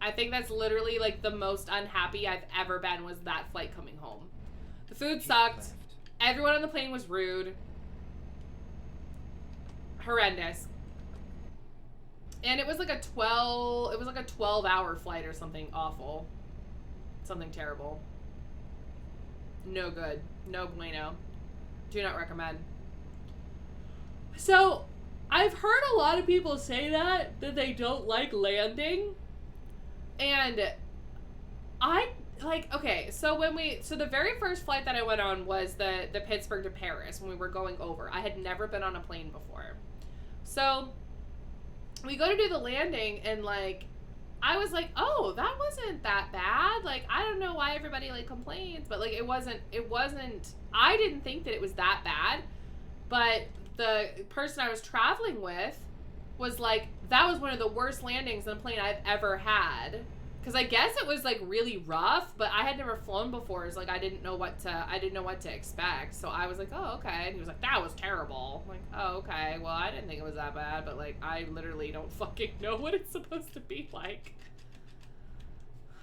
I think that's literally like the most unhappy I've ever been, was that flight coming home. The food sucked. Everyone on the plane was rude. Horrendous. And it was like a 12-hour flight or something awful. Something terrible. No good. No bueno. Do not recommend. So, I've heard a lot of people say that they don't like landing. And I, like, okay, so the very first flight that I went on was the Pittsburgh to Paris when we were going over. I had never been on a plane before. So we go to do the landing and, like, I was like, oh, that wasn't that bad. Like, I don't know why everybody, like, complains, but, like, it wasn't, I didn't think that it was that bad, but the person I was traveling with was like, that was one of the worst landings on a plane I've ever had. Because I guess it was, like, really rough, but I had never flown before. It's like, I didn't know what to expect. So I was like, oh, okay. And he was like, that was terrible. I'm like, oh, okay. Well, I didn't think it was that bad, but, like, I literally don't fucking know what it's supposed to be like.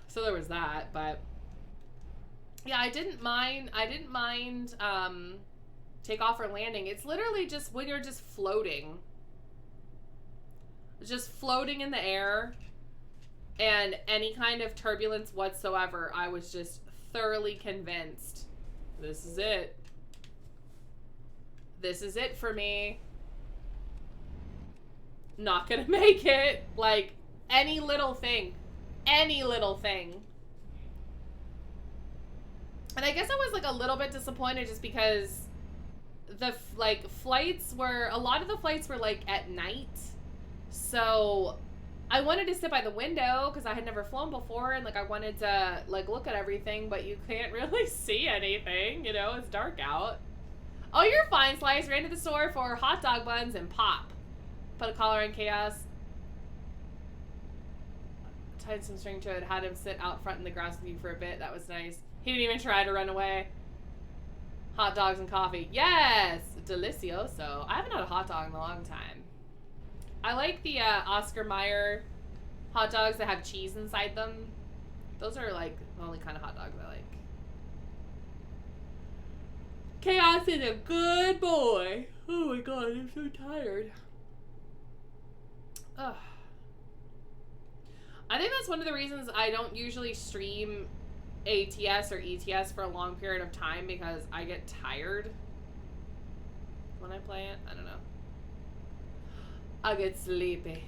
So there was that, but yeah, I didn't mind takeoff or landing. It's literally just when you're just floating in the air. And any kind of turbulence whatsoever, I was just thoroughly convinced, this is it. This is it for me. Not gonna make it. Like, any little thing. Any little thing. And I guess I was, like, a little bit disappointed just because the, like, a lot of the flights were, like, at night. So I wanted to sit by the window because I had never flown before, and, like, I wanted to, like, look at everything, but you can't really see anything, you know, it's dark out. Oh, you're fine, Slice. Ran to the store for hot dog buns and pop. Put a collar on Chaos. Tied some string to it, had him sit out front in the grass with you for a bit. That was nice. He didn't even try to run away. Hot dogs and coffee. Yes! Delicioso. I haven't had a hot dog in a long time. I like the Oscar Mayer hot dogs that have cheese inside them. Those are, like, the only kind of hot dogs I like. Chaos is a good boy. Oh my god, I'm so tired. Ugh. I think that's one of the reasons I don't usually stream ATS or ETS for a long period of time, because I get tired when I play it. I don't know. I get sleepy.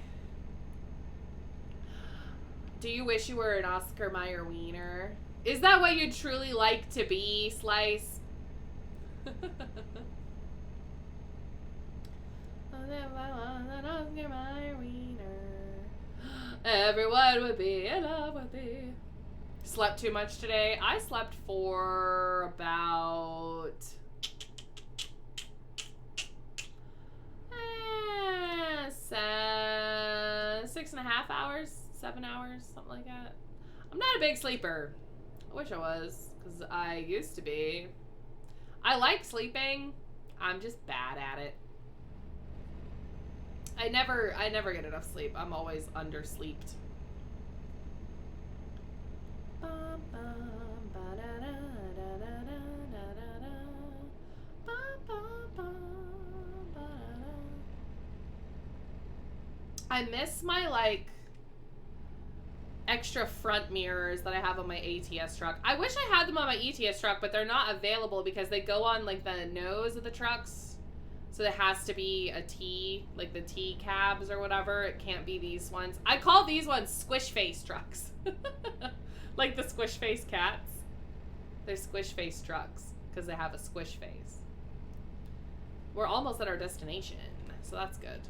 Do you wish you were an Oscar Mayer wiener? Is that what you'd truly like to be, Slice? Oscar Mayer wiener. Everyone would be in love with me. Slept too much today. I slept for about 6.5 hours, 7 hours, something like that. I'm not a big sleeper. I wish I was, because I used to be. I like sleeping. I'm just bad at it. I never get enough sleep. I'm always undersleeped. I miss my, like, extra front mirrors that I have on my ATS truck. I wish I had them on my ETS truck, but they're not available because they go on, like, the nose of the trucks. So it has to be a T, like the T cabs or whatever. It can't be these ones. I call these ones squish face trucks. Like the squish face cats. They're squish face trucks because they have a squish face. We're almost at our destination, so that's good.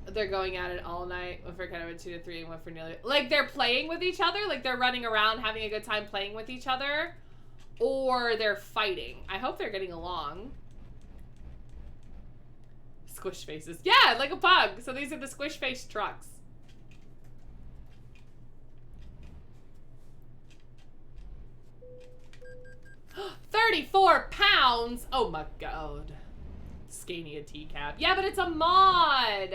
They're going at it all night. One for kind of a 2 to 3 and one for nearly. Like, they're playing with each other? Like, they're running around having a good time playing with each other? Or they're fighting? I hope they're getting along. Squish faces. Yeah, like a pug. So these are the squish face trucks. £34! Oh my god. Scania T-Cab. Yeah, but it's a mod!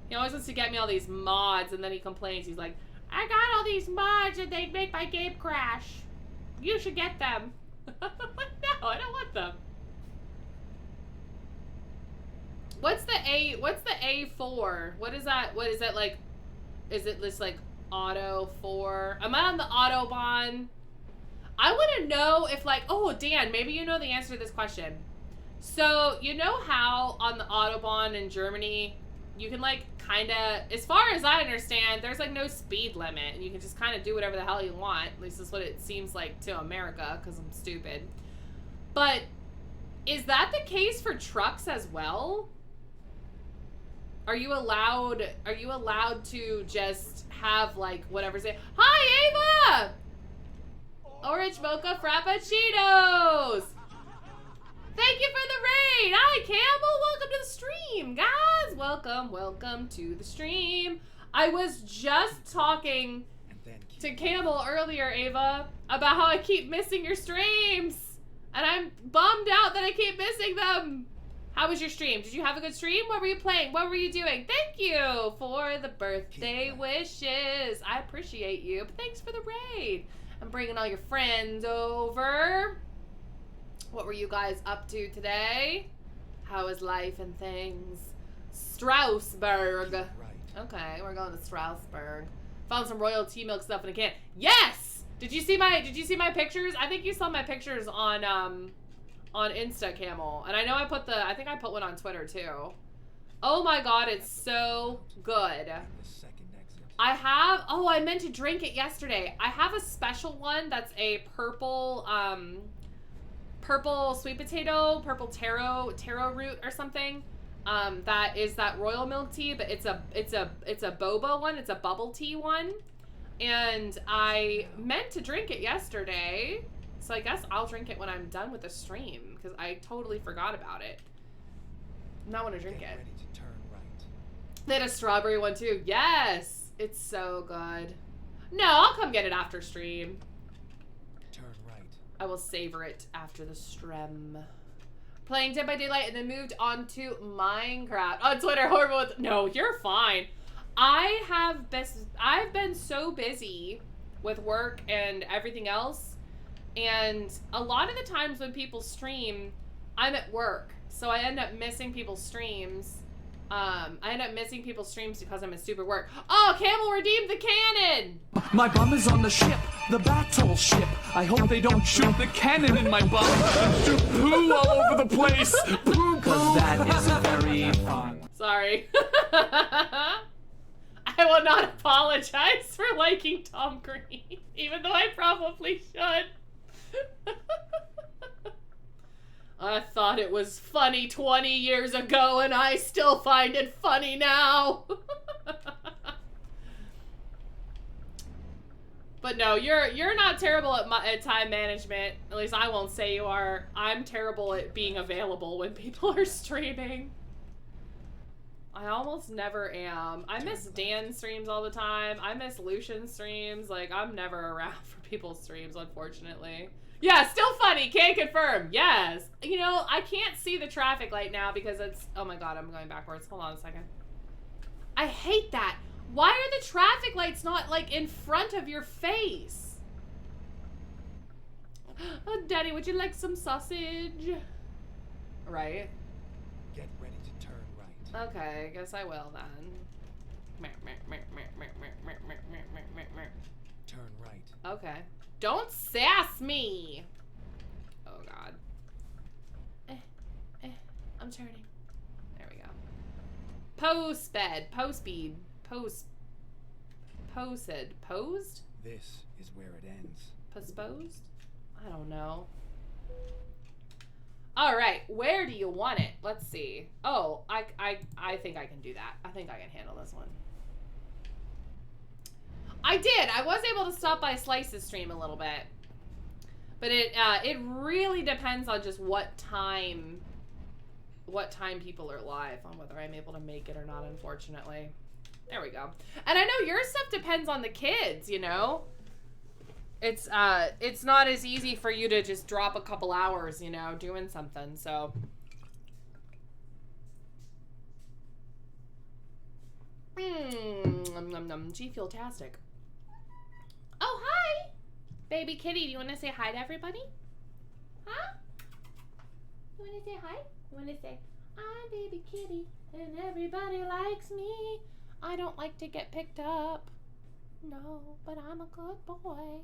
He always wants to get me all these mods, and then he complains. He's like, I got all these mods and they make my game crash. You should get them. No, I don't want them. What's the A for? What is that? What is that, like? Is it this, like, Auto 4. Am I on the Autobahn? I want to know if, like, oh, Dan, maybe you know the answer to this question. So, you know how on the Autobahn in Germany, you can, like, kind of, as far as I understand, there's, like, no speed limit. And you can just kind of do whatever the hell you want. At least that's what it seems like to America, because I'm stupid. But is that the case for trucks as well? Are you allowed to just have, like, whatever say, hi, Ava! Orange mocha frappuccinos! Thank you for the raid! Hi, Campbell! Welcome to the stream, guys! Welcome to the stream. I was just talking to Campbell earlier, Ava, about how I keep missing your streams. And I'm bummed out that I keep missing them. How was your stream? Did you have a good stream? What were you playing? What were you doing? Thank you for the birthday wishes. I appreciate you. But thanks for the raid. I'm bringing all your friends over. What were you guys up to today? How is life and things? Strasbourg. Right. Okay, we're going to Strasbourg. Found some royal tea milk stuff in a can. Yes! Did you see my pictures? I think you saw my pictures on Insta, Camel. And I know I think I put one on Twitter too. Oh my god, it's so good. The second exit. I meant to drink it yesterday. I have a special one that's a purple sweet potato, purple taro root or something. That is that royal milk tea, but it's a boba one, it's a bubble tea one. And I meant to drink it yesterday. So I guess I'll drink it when I'm done with the stream, because I totally forgot about it. Now I want to drink Get it. ready to turn right. They had a strawberry one too. Yes! It's so good. No, I'll come get it after stream. Turn right. I will savor it after the stream. Playing Dead by Daylight and then moved on to Minecraft. On Twitter, horrible with... No, you're fine. I've been so busy with work and everything else. And a lot of the times when people stream, I'm at work. So I end up missing people's streams. Because I'm in stupid work. Oh, Camel redeemed the cannon! My bum is on the ship, the battle ship. I hope they don't shoot the cannon in my bum and do poo all over the place. Poo, cause that is very fun. Sorry. I will not apologize for liking Tom Green, even though I probably should. I thought it was funny 20 years ago, and I still find it funny now. But no, you're not terrible at time management. At least I won't say you are. I'm terrible at being available when people are streaming. I almost never am. I miss Dan's streams all the time. I miss Lucian's streams. Like, I'm never around for people's streams, unfortunately. Yeah, still funny. Can't confirm. Yes. You know, I can't see the traffic light now because it's... Oh my god, I'm going backwards. Hold on a second. I hate that. Why are the traffic lights not, like, in front of your face? Oh, Daddy, would you like some sausage? Right. Get ready to turn right. Okay, I guess I will then. Turn right. Okay. Don't sass me! Oh god. I'm turning. There we go. Post-bed. Post-speed. Posted. Posed? This is where it ends. Postposed? I don't know. Alright, where do you want it? Let's see. Oh, I think I can do that. I think I can handle this one. I did. I was able to stop by Slice's stream a little bit. But it really depends on just what time people are live, on whether I'm able to make it or not, unfortunately. There we go. And I know your stuff depends on the kids, you know? It's not as easy for you to just drop a couple hours, you know, doing something, so. G Fuel-tastic. Oh, hi! Baby kitty, do you want to say hi to everybody? Huh? You want to say hi? You want to say, I'm baby kitty, and everybody likes me. I don't like to get picked up. No, but I'm a good boy.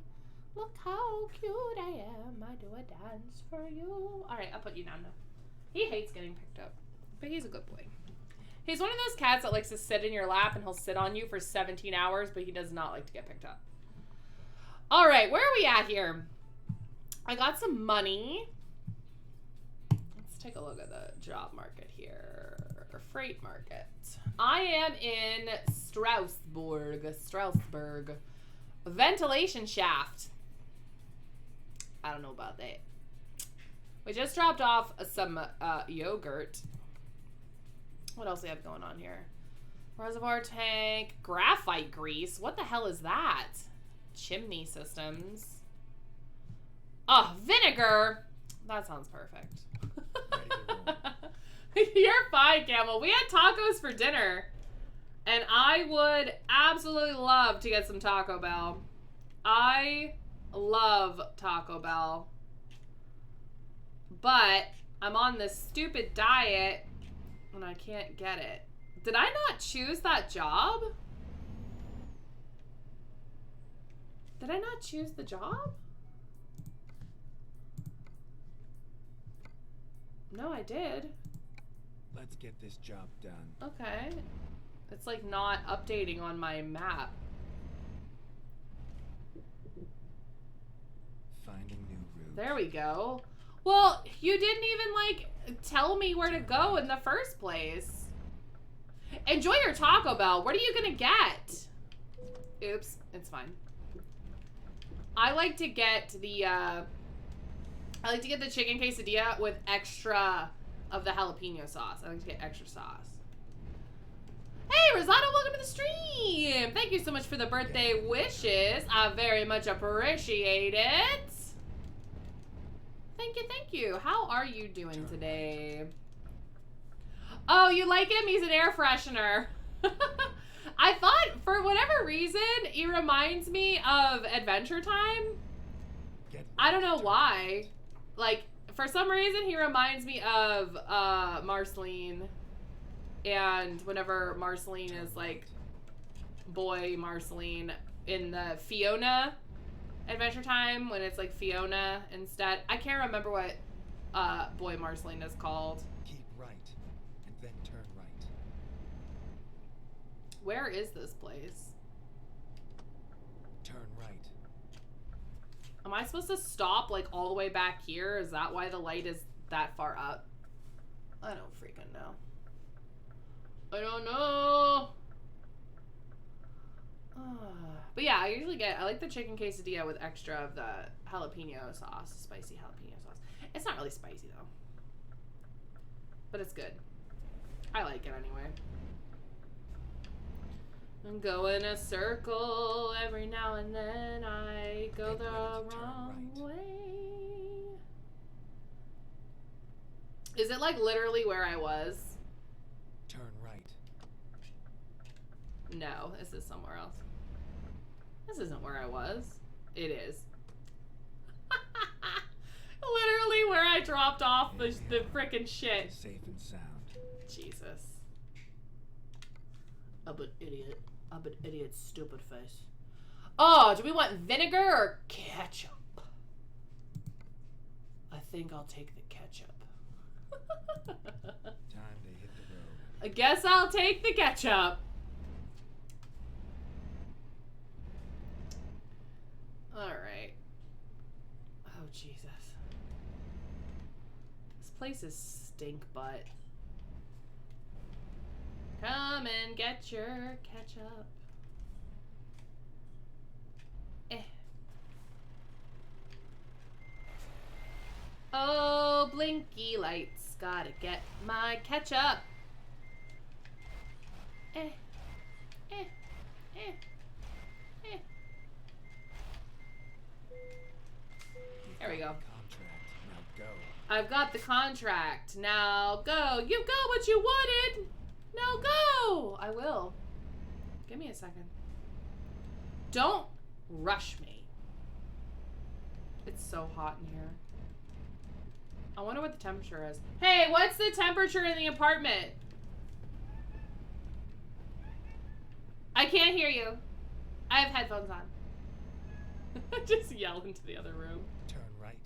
Look how cute I am. I do a dance for you. Alright, I'll put you down now. He hates getting picked up, but he's a good boy. He's one of those cats that likes to sit in your lap and he'll sit on you for 17 hours, but he does not like to get picked up. Alright, where are we at here? I got some money. Let's take a look at the job market here. Freight market. I am in Strasbourg. Ventilation shaft. I don't know about that. We just dropped off some yogurt. What else do we have going on here? Reservoir tank. Graphite grease. What the hell is that? Chimney systems. Oh, vinegar. That sounds perfect. You're fine, Camel. We had tacos for dinner. And I would absolutely love to get some Taco Bell. I love Taco Bell. But I'm on this stupid diet and I can't get it. Did I not choose that job? Did I not choose the job? No, I did. Let's get this job done. Okay. It's like not updating on my map. Finding new routes. There we go. Well, you didn't even like tell me where to go in the first place. Enjoy your Taco Bell. What are you gonna get? Oops, it's fine. I like to get the chicken quesadilla with extra of the jalapeno sauce. I like to get extra sauce. Hey, Rosado, welcome to the stream. Thank you so much for the birthday wishes. I very much appreciate it. Thank you, thank you. How are you doing today? Oh, you like him? He's an air freshener. I thought, for whatever reason, he reminds me of Adventure Time. I don't know why. Like, for some reason, he reminds me of Marceline. And whenever Marceline is like boy Marceline in the Fiona Adventure Time, when it's like Fiona instead. I can't remember what boy Marceline is called. Keep right and then turn right. Where is this place? Turn right. Am I supposed to stop like all the way back here? Is that why the light is that far up? I don't freaking know. I don't know. But yeah, I like the chicken quesadilla with extra of the jalapeno sauce, spicy jalapeno sauce. It's not really spicy though, but it's good. I like it anyway. I'm going a circle every now and then. I go the wrong way. Is it like literally where I was? Turn right. No, this is somewhere else. This isn't where I was. It is. Literally where I dropped off the frickin' shit. Safe and sound. Jesus. I'm an idiot. I'm an idiot, stupid face. Oh, do we want vinegar or ketchup? I think I'll take the ketchup. Time to hit the road. I guess I'll take the ketchup. Alright. Oh, Jesus. This place is stink butt. Come and get your ketchup. Oh, blinky lights. Gotta get my ketchup. There we go. Contract. Now go. I've got the contract. Now go. You got what you wanted. Now go. I will. Give me a second. Don't rush me. It's so hot in here. I wonder what the temperature is. Hey, what's the temperature in the apartment? I can't hear you. I have headphones on. Just yell into the other room. Turn right,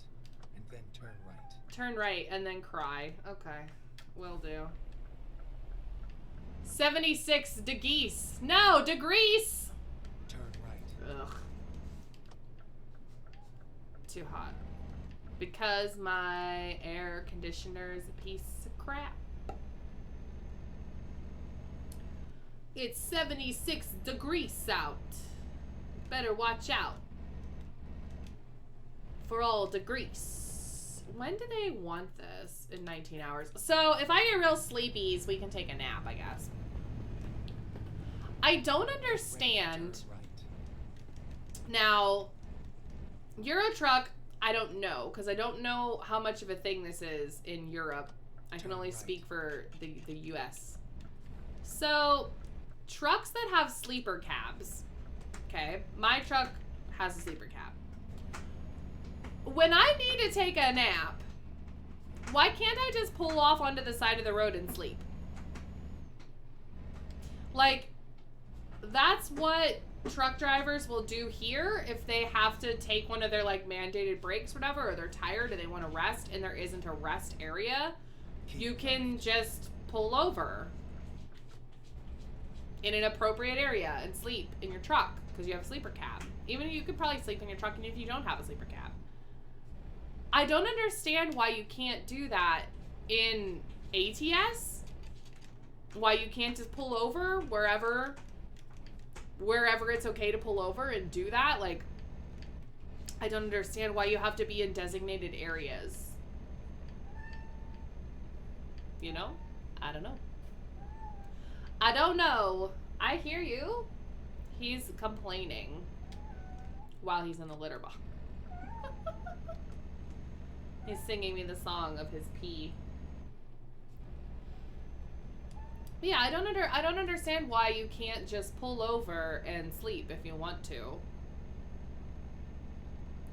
and then turn right. Turn right and then cry. Okay. Will do. 76 degrees. No, degrees! Turn right. Ugh. Too hot. Because my air conditioner is a piece of crap. It's 76 degrees out. Better watch out for all degrees. When do they want this? In 19 hours. So if I get real sleepies, we can take a nap, I guess. I don't understand. Turn right. Now, Euro Truck, I don't know, because I don't know how much of a thing this is in Europe. I can only speak for the US. So, trucks that have sleeper cabs, okay, my truck has a sleeper cab. When I need to take a nap, why can't I just pull off onto the side of the road and sleep? Like, that's what truck drivers will do here if they have to take one of their like mandated breaks or whatever, or they're tired and they want to rest and there isn't a rest area. You can just pull over in an appropriate area and sleep in your truck because you have a sleeper cab. Even you could probably sleep in your truck even if you don't have a sleeper cab. I don't understand why you can't do that in ATS. Why you can't just pull over wherever it's okay to pull over and do that. Like, I don't understand why you have to be in designated areas. You know? I don't know. I don't know. I hear you. He's complaining while he's in the litter box. He's singing me the song of his pee. But yeah, I don't understand why you can't just pull over and sleep if you want to.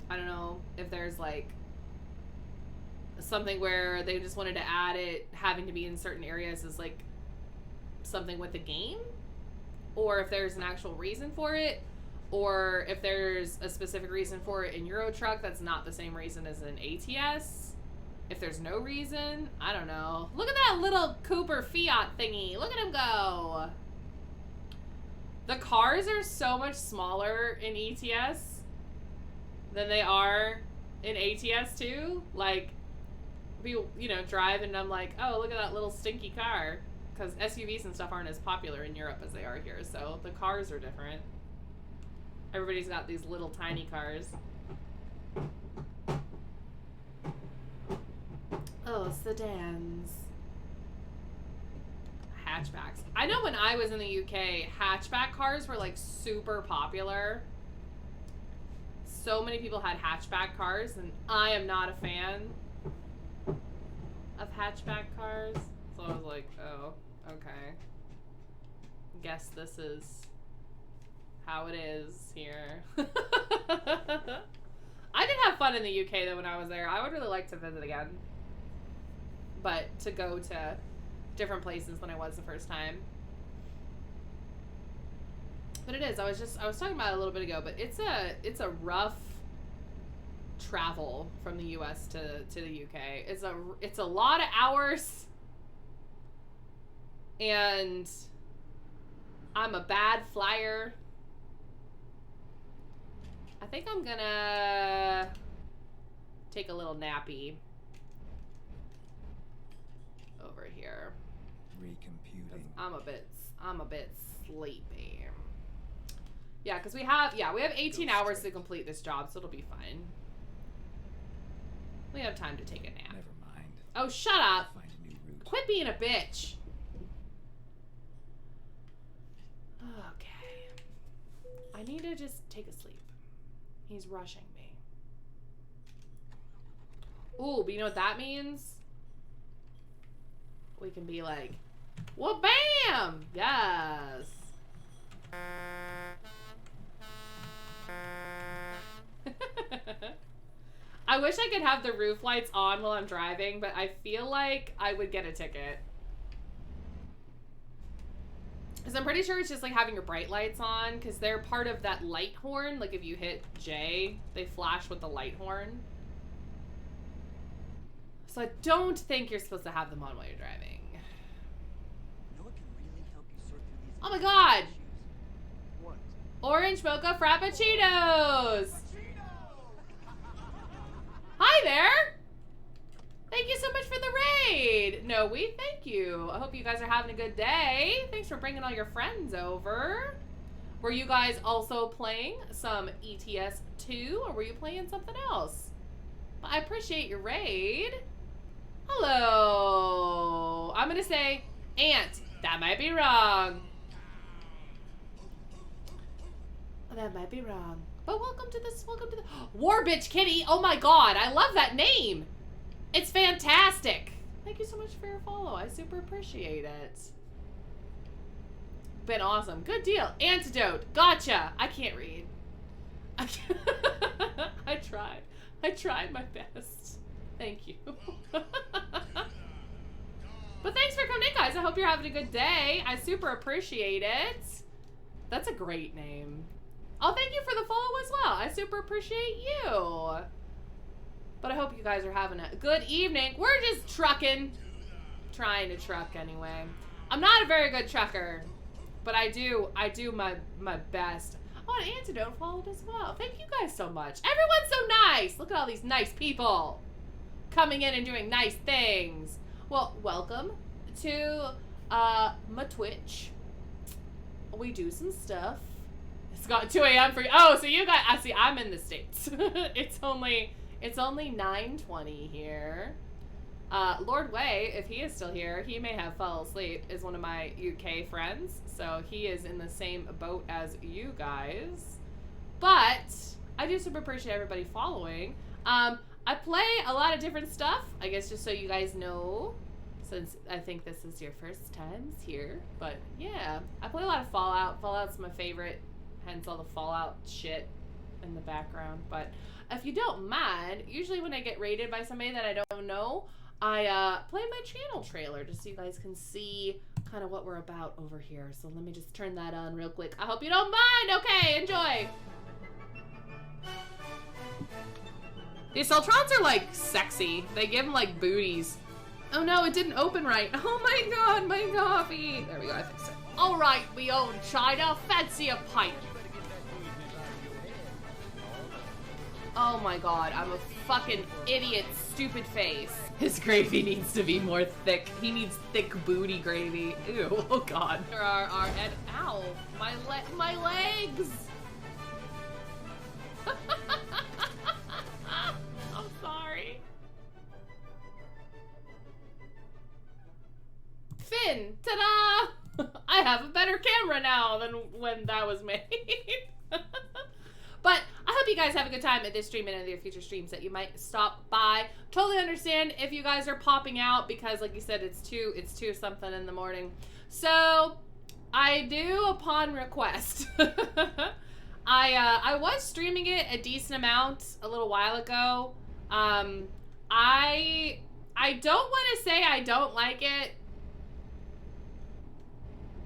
I don't know if there's like something where they just wanted to add it having to be in certain areas as like something with the game, or if there's an actual reason for it, or if there's a specific reason for it in Euro Truck that's not the same reason as in ATS. If there's no reason, I don't know. Look at that little Cooper Fiat thingy. Look at him go. The cars are so much smaller in ETS than they are in ATS too. Like, we, you know, drive and I'm like, oh, look at that little stinky car. Because SUVs and stuff aren't as popular in Europe as they are here. So the cars are different. Everybody's got these little tiny cars. Oh, sedans. Hatchbacks. I know when I was in the UK, hatchback cars were like super popular. So many people had hatchback cars, and I am not a fan of hatchback cars. So I was like, oh, okay. Guess this is how it is here. I did have fun in the UK though when I was there. I would really like to visit again. But to go to different places than I was the first time. But it is. I was talking about it a little bit ago, but it's a rough travel from the US to the UK. It's a lot of hours. And I'm a bad flyer. I think I'm gonna take a little nappy over here. Recomputing. I'm a bit sleepy. Yeah, because we have 18 hours to complete this job, so it'll be fine. We have time to take a nap. Never mind. Oh, shut up. Find a new route. Quit being a bitch. Okay. I need to just take a sleep. He's rushing me. Ooh, but you know what that means? We can be like, well, bam! Yes. I wish I could have the roof lights on while I'm driving, but I feel like I would get a ticket. Because I'm pretty sure it's just like having your bright lights on, because they're part of that light horn. Like if you hit J, they flash with the light horn. So I don't think you're supposed to have them on while you're driving. You know what can really help you sort through these Oh my god! issues? What? Orange mocha frappuccinos! Hi there! Thank you so much for the raid! No, we thank you. I hope you guys are having a good day. Thanks for bringing all your friends over. Were you guys also playing some ETS 2, or were you playing something else? I appreciate your raid. Hello. I'm gonna say Ant. That might be wrong. That might be wrong. But welcome to this, welcome to the War Bitch Kitty. Oh my god, I love that name. It's fantastic. Thank you so much for your follow. I super appreciate it. Been awesome. Good deal. Antidote. Gotcha. I can't read. I tried. I tried my best. Thank you. But thanks for coming in, guys. I hope you're having a good day. I super appreciate it. That's a great name. Oh, thank you for the follow as well. I super appreciate you. But I hope you guys are having a good evening. We're just trucking. Trying to truck anyway. I'm not a very good trucker, but I do my best. Oh, an antidote followed as well. Thank you guys so much. Everyone's so nice. Look at all these nice people coming in and doing nice things. Well, welcome to my Twitch. We do some stuff. It's got 2 a.m. for you. Oh, so you guys, I see, I'm in the States. It's only 9:20 here. Lord Way, if he is still here, he may have fell asleep, is one of my UK friends. So he is in the same boat as you guys. But I do super appreciate everybody following. I play a lot of different stuff, I guess just so you guys know, since I think this is your first times here. But yeah, I play a lot of Fallout. Fallout's my favorite, hence all the Fallout shit in the background. But if you don't mind, usually when I get raided by somebody that I don't know, I play my channel trailer just so you guys can see kind of what we're about over here. So let me just turn that on real quick. I hope you don't mind. Okay, enjoy. These Sultrons are like sexy. They give them like booties. Oh no, it didn't open right. Oh my god, my coffee. There we go, I fixed it. All right, we own China. Fancy a pint. Oh my god, I'm a fucking idiot, stupid face. His gravy needs to be more thick. He needs thick booty gravy. Ew, oh god. There are and ow, my legs. I'm sorry. Finn, ta-da! I have a better camera now than when that was made. But I hope you guys have a good time at this stream and other future streams that you might stop by. Totally understand if you guys are popping out because, like you said, it's 2 something in the morning. So I do upon request. I was streaming it a decent amount a little while ago. I don't want to say I don't like it,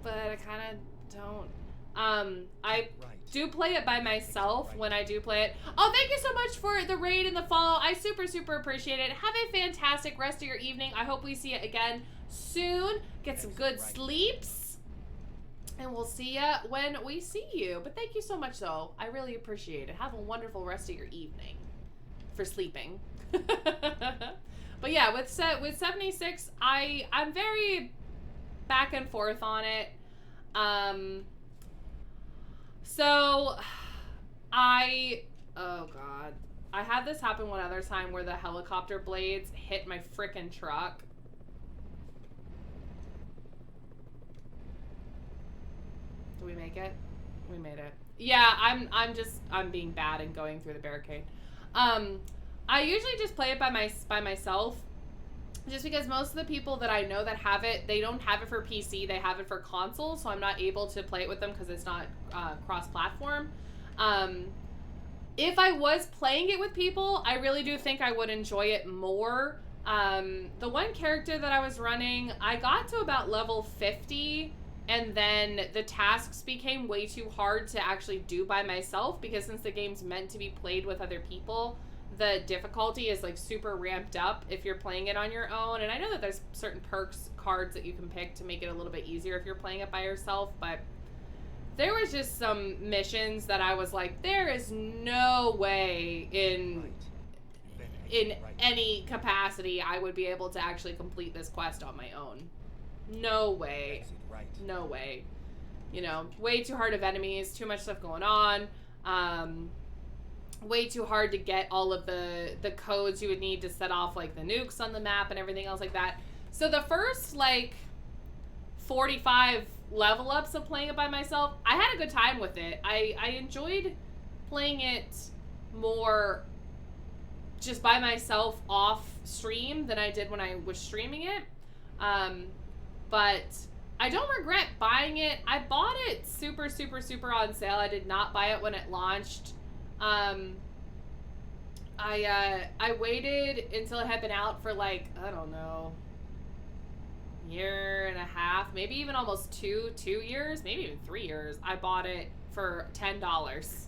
but I kind of don't. I do play it by myself when I do play it. Oh, thank you so much for the raid and the follow. I super appreciate it. Have a fantastic rest of your evening. I hope we see you again soon. Get some good sleeps. And we'll see you when we see you. But thank you so much, though. I really appreciate it. Have a wonderful rest of your evening for sleeping. But yeah, with 76, I'm very back and forth on it. So oh god, I had this happen one other time where the helicopter blades hit my frickin' truck. Did we make it? We made it. Yeah, I'm being bad and going through the barricade. I usually just play it by myself. Just because most of the people that I know that have it, they don't have it for PC, they have it for console, so I'm not able to play it with them because it's not cross-platform. If I was playing it with people, I really do think I would enjoy it more. The one character that I was running, I got to about level 50, And then the tasks became way too hard to actually do by myself, because since the game's meant to be played with other people, the difficulty is like super ramped up if you're playing it on your own. And I know that there's certain perks cards that you can pick to make it a little bit easier if you're playing it by yourself, but there was just some missions that I was like, there is no way in any capacity I would be able to actually complete this quest on my own. No way. Exit right. No way. You know, way too hard of enemies, too much stuff going on. Way too hard to get all of the codes you would need to set off like the nukes on the map and everything else like that. So the first like 45 level ups of playing it by myself, I had a good time with it. I enjoyed playing it more just by myself off stream than I did when I was streaming it. But I don't regret buying it. I bought it super, super, super on sale. I did not buy it when it launched. I waited until it had been out for like, I don't know, year and a half, maybe even almost two years, maybe even 3 years. I bought it for $10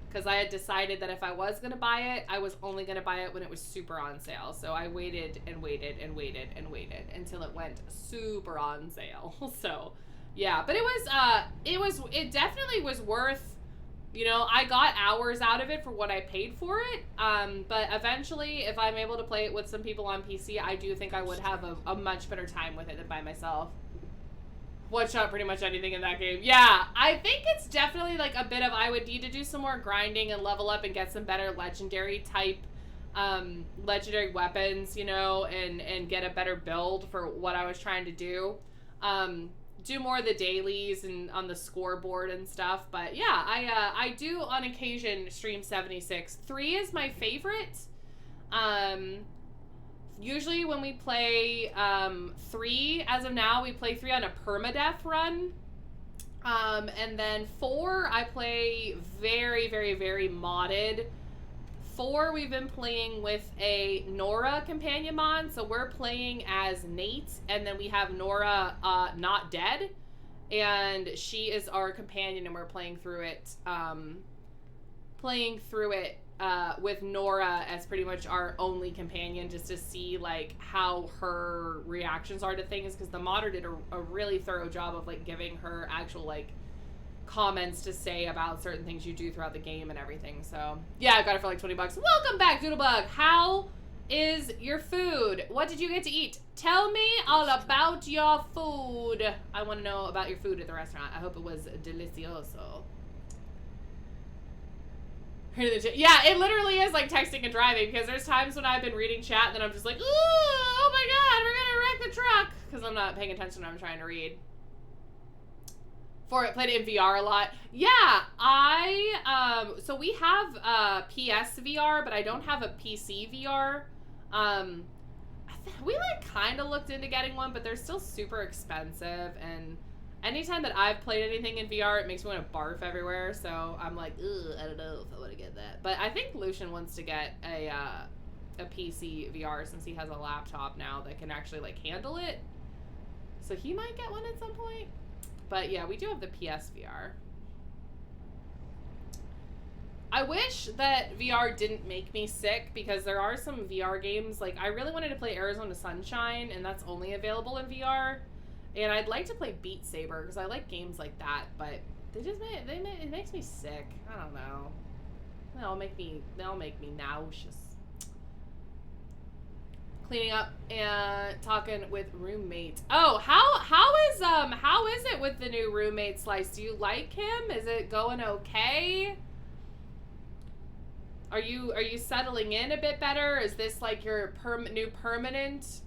because I had decided that if I was going to buy it, I was only going to buy it when it was super on sale. So I waited and waited and waited and waited until it went super on sale. So yeah, but it definitely was worth, you know, I got hours out of it for what I paid for it. But eventually, if I'm able to play it with some people on PC, I do think I would have a much better time with it than by myself. One-shot pretty much anything in that game. Yeah, I think it's definitely like a bit of, I would need to do some more grinding and level up and get some better legendary type, legendary weapons, you know, and get a better build for what I was trying to do. Do more of the dailies and on the scoreboard and stuff. But yeah, I do on occasion stream 76. 3 is my favorite. Usually when we play 3, as of now, we play 3 on a permadeath run. And then 4, I play very, very, very modded. 4, we've been playing with a Nora companion mod, so we're playing as Nate, and then we have Nora not dead, and she is our companion, and we're playing through it with Nora as pretty much our only companion, just to see like how her reactions are to things, because the modder did a really thorough job of like giving her actual like comments to say about certain things you do throughout the game and everything. So yeah, I got it for like $20. Welcome back, Doodlebug. How is your food? What did you get to eat? Tell me all about your food. I want to know about your food at the restaurant. I hope it was delicioso. Yeah, it literally is like texting and driving, because there's times when I've been reading chat and then I'm just like, ooh, oh my god, we're gonna wreck the truck, because I'm not paying attention when I'm trying to read. For it, played it in VR a lot. Yeah, so we have PS VR, but I don't have a PC VR. We like kind of looked into getting one, but they're still super expensive, and anytime that I've played anything in VR, it makes me want to barf everywhere, so I'm like, ugh, I don't know if I want to get that. But I think Lucian wants to get a PC VR, since he has a laptop now that can actually like handle it. So he might get one at some point. But yeah, we do have the PSVR. I wish that VR didn't make me sick, because there are some VR games, like I really wanted to play Arizona Sunshine, and that's only available in VR. And I'd like to play Beat Saber, because I like games like that, but they just it makes me sick. I don't know. They'll make me nauseous. Cleaning up and talking with roommate. Oh, how is it with the new roommate, Slice? Do you like him? Is it going okay? Are you settling in a bit better? Is this like your new permanent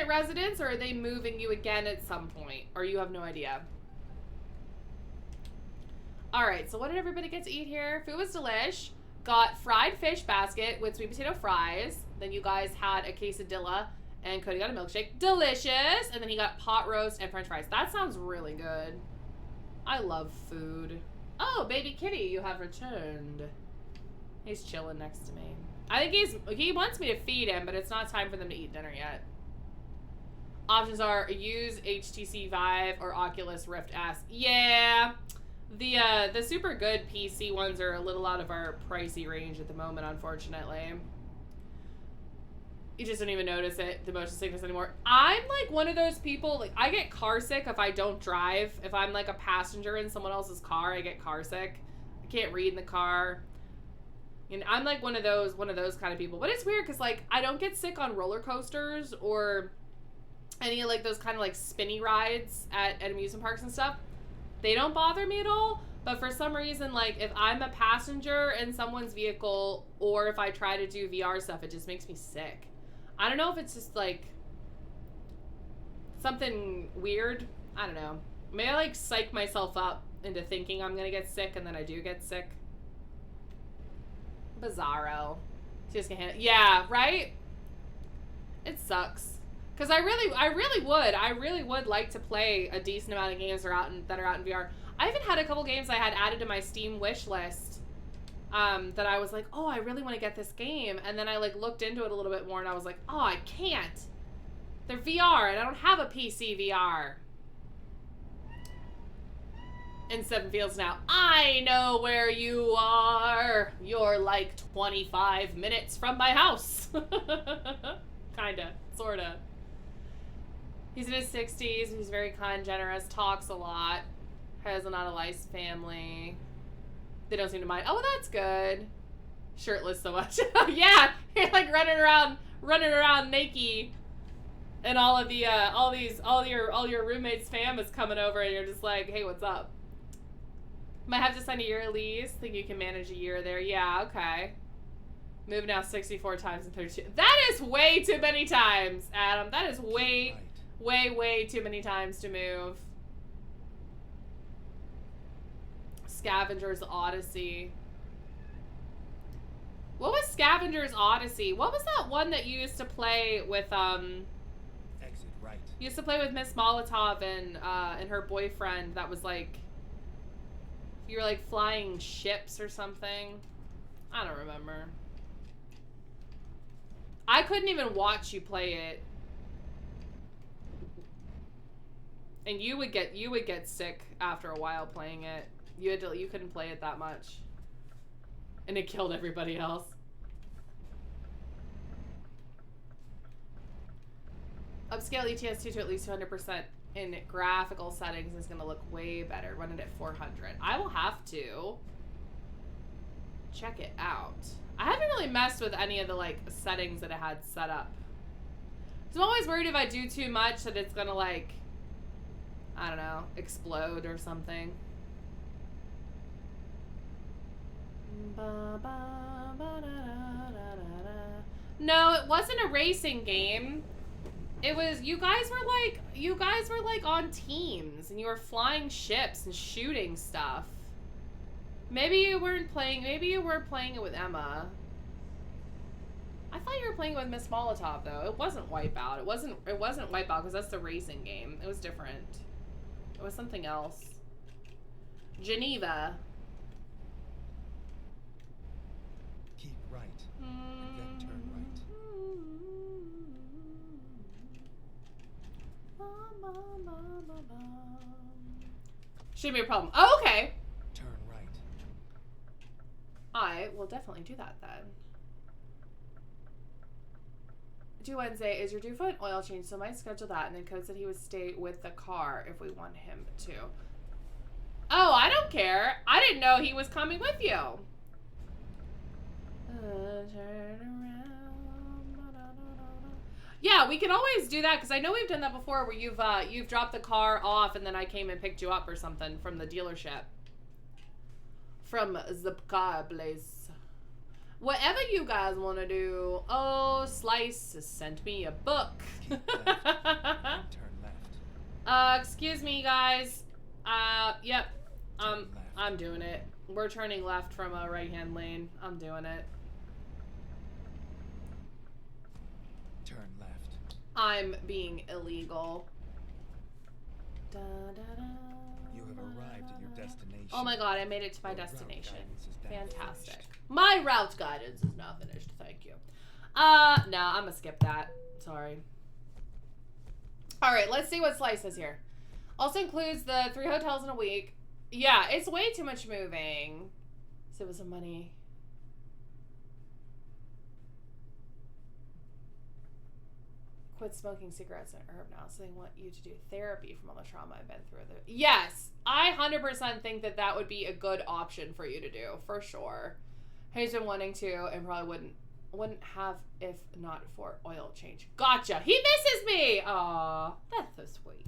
residence, or are they moving you again at some point? Or you have no idea? All right, so what did everybody get to eat here? Food was delish. Got fried fish basket with sweet potato fries. Then you guys had a quesadilla, and Cody got a milkshake. Delicious! And then he got pot roast and french fries. That sounds really good. I love food. Oh, baby kitty, you have returned. He's chilling next to me. I think he wants me to feed him, but it's not time for them to eat dinner yet. Options are use HTC Vive or Oculus Rift S. Yeah, the super good PC ones are a little out of our pricey range at the moment, unfortunately. You just don't even notice it, the motion sickness anymore. I'm like one of those people, like I get car sick if I don't drive. If I'm like a passenger in someone else's car, I get car sick. I can't read in the car. And I'm like one of those kind of people. But it's weird because like I don't get sick on roller coasters or any of like those kind of like spinny rides at amusement parks and stuff. They don't bother me at all. But for some reason, like if I'm a passenger in someone's vehicle or if I try to do VR stuff, it just makes me sick. I don't know if it's just like something weird. I don't know. Maybe I like psych myself up into thinking I'm gonna get sick and then I do get sick. Bizarro. Just gonna handle. Yeah, right? It sucks. Cause I really would like to play a decent amount of games that are out in VR. I even had a couple games I had added to my Steam wish list. That I was like, oh, I really want to get this game. And then I like looked into it a little bit more and I was like, oh, I can't. They're VR and I don't have a PC VR. In Seven Fields now. I know where you are. You're like 25 minutes from my house. Kinda. Sorta. He's in his 60s. He's very kind, generous, talks a lot. Has an idolized family. They don't seem to mind. Oh, well, that's good. Shirtless so much. Yeah, you're like running around naked, and all your roommates' fam is coming over, and you're just like, hey, what's up? Might have to sign a year lease. Think you can manage a year there? Yeah, okay. Move now 64 times in 32. That is way too many times, Adam. That is way too many times to move. Scavenger's Odyssey. What was Scavenger's Odyssey? What was that one that you used to play with, Exit right. You used to play with Miss Molotov and her boyfriend that was like, you were like flying ships or something. I don't remember. I couldn't even watch you play it. And you would get sick after a while playing it. You couldn't play it that much. And it killed everybody else. Upscale ETS2 to at least 200% in graphical settings is going to look way better. Run it at 400. I will have to check it out. I haven't really messed with any of the like settings that it had set up. So I'm always worried if I do too much that it's going to like, I don't know, explode or something. No, it wasn't a racing game. It was you guys were like on teams and you were flying ships and shooting stuff. Maybe you were playing it with Emma. I thought you were playing it with Miss Molotov though. It wasn't Wipeout. It wasn't Wipeout because that's the racing game. It was different. It was something else. Geneva. Keep right. And then turn right. Shouldn't be a problem. Oh, okay. Turn right. I will definitely do that then. Due Wednesday is your due for an oil change, so I might schedule that. And then Code said he would stay with the car if we want him to. Oh, I don't care. I didn't know he was coming with you. Turn around. Yeah, we can always do that because I know we've done that before where you've dropped the car off and then I came and picked you up or something from the dealership. From the car place. Whatever you guys want to do. Oh, Slice sent me a book. Keep left. And turn left. Excuse me, guys. Yep. Turn left. I'm doing it. We're turning left from a right-hand lane. I'm doing it. Turn left. I'm being illegal. Da, da, da, You have arrived at your destination. oh my god, I made it to my Your route destination. guidance is now Fantastic. finished. My route guidance is now finished. Thank you. No, I'm gonna skip that. Sorry. All right, let's see what Slice is here. Also includes the 3 hotels in a week. Yeah, it's way too much moving. So it was some money. Quit smoking cigarettes and herb now, so they want you to do therapy from all the trauma I've been through. Yes, I 100% think that that would be a good option for you to do, for sure. He's been wanting to, and probably wouldn't have if not for oil change. Gotcha. He misses me. Aw, that's so sweet.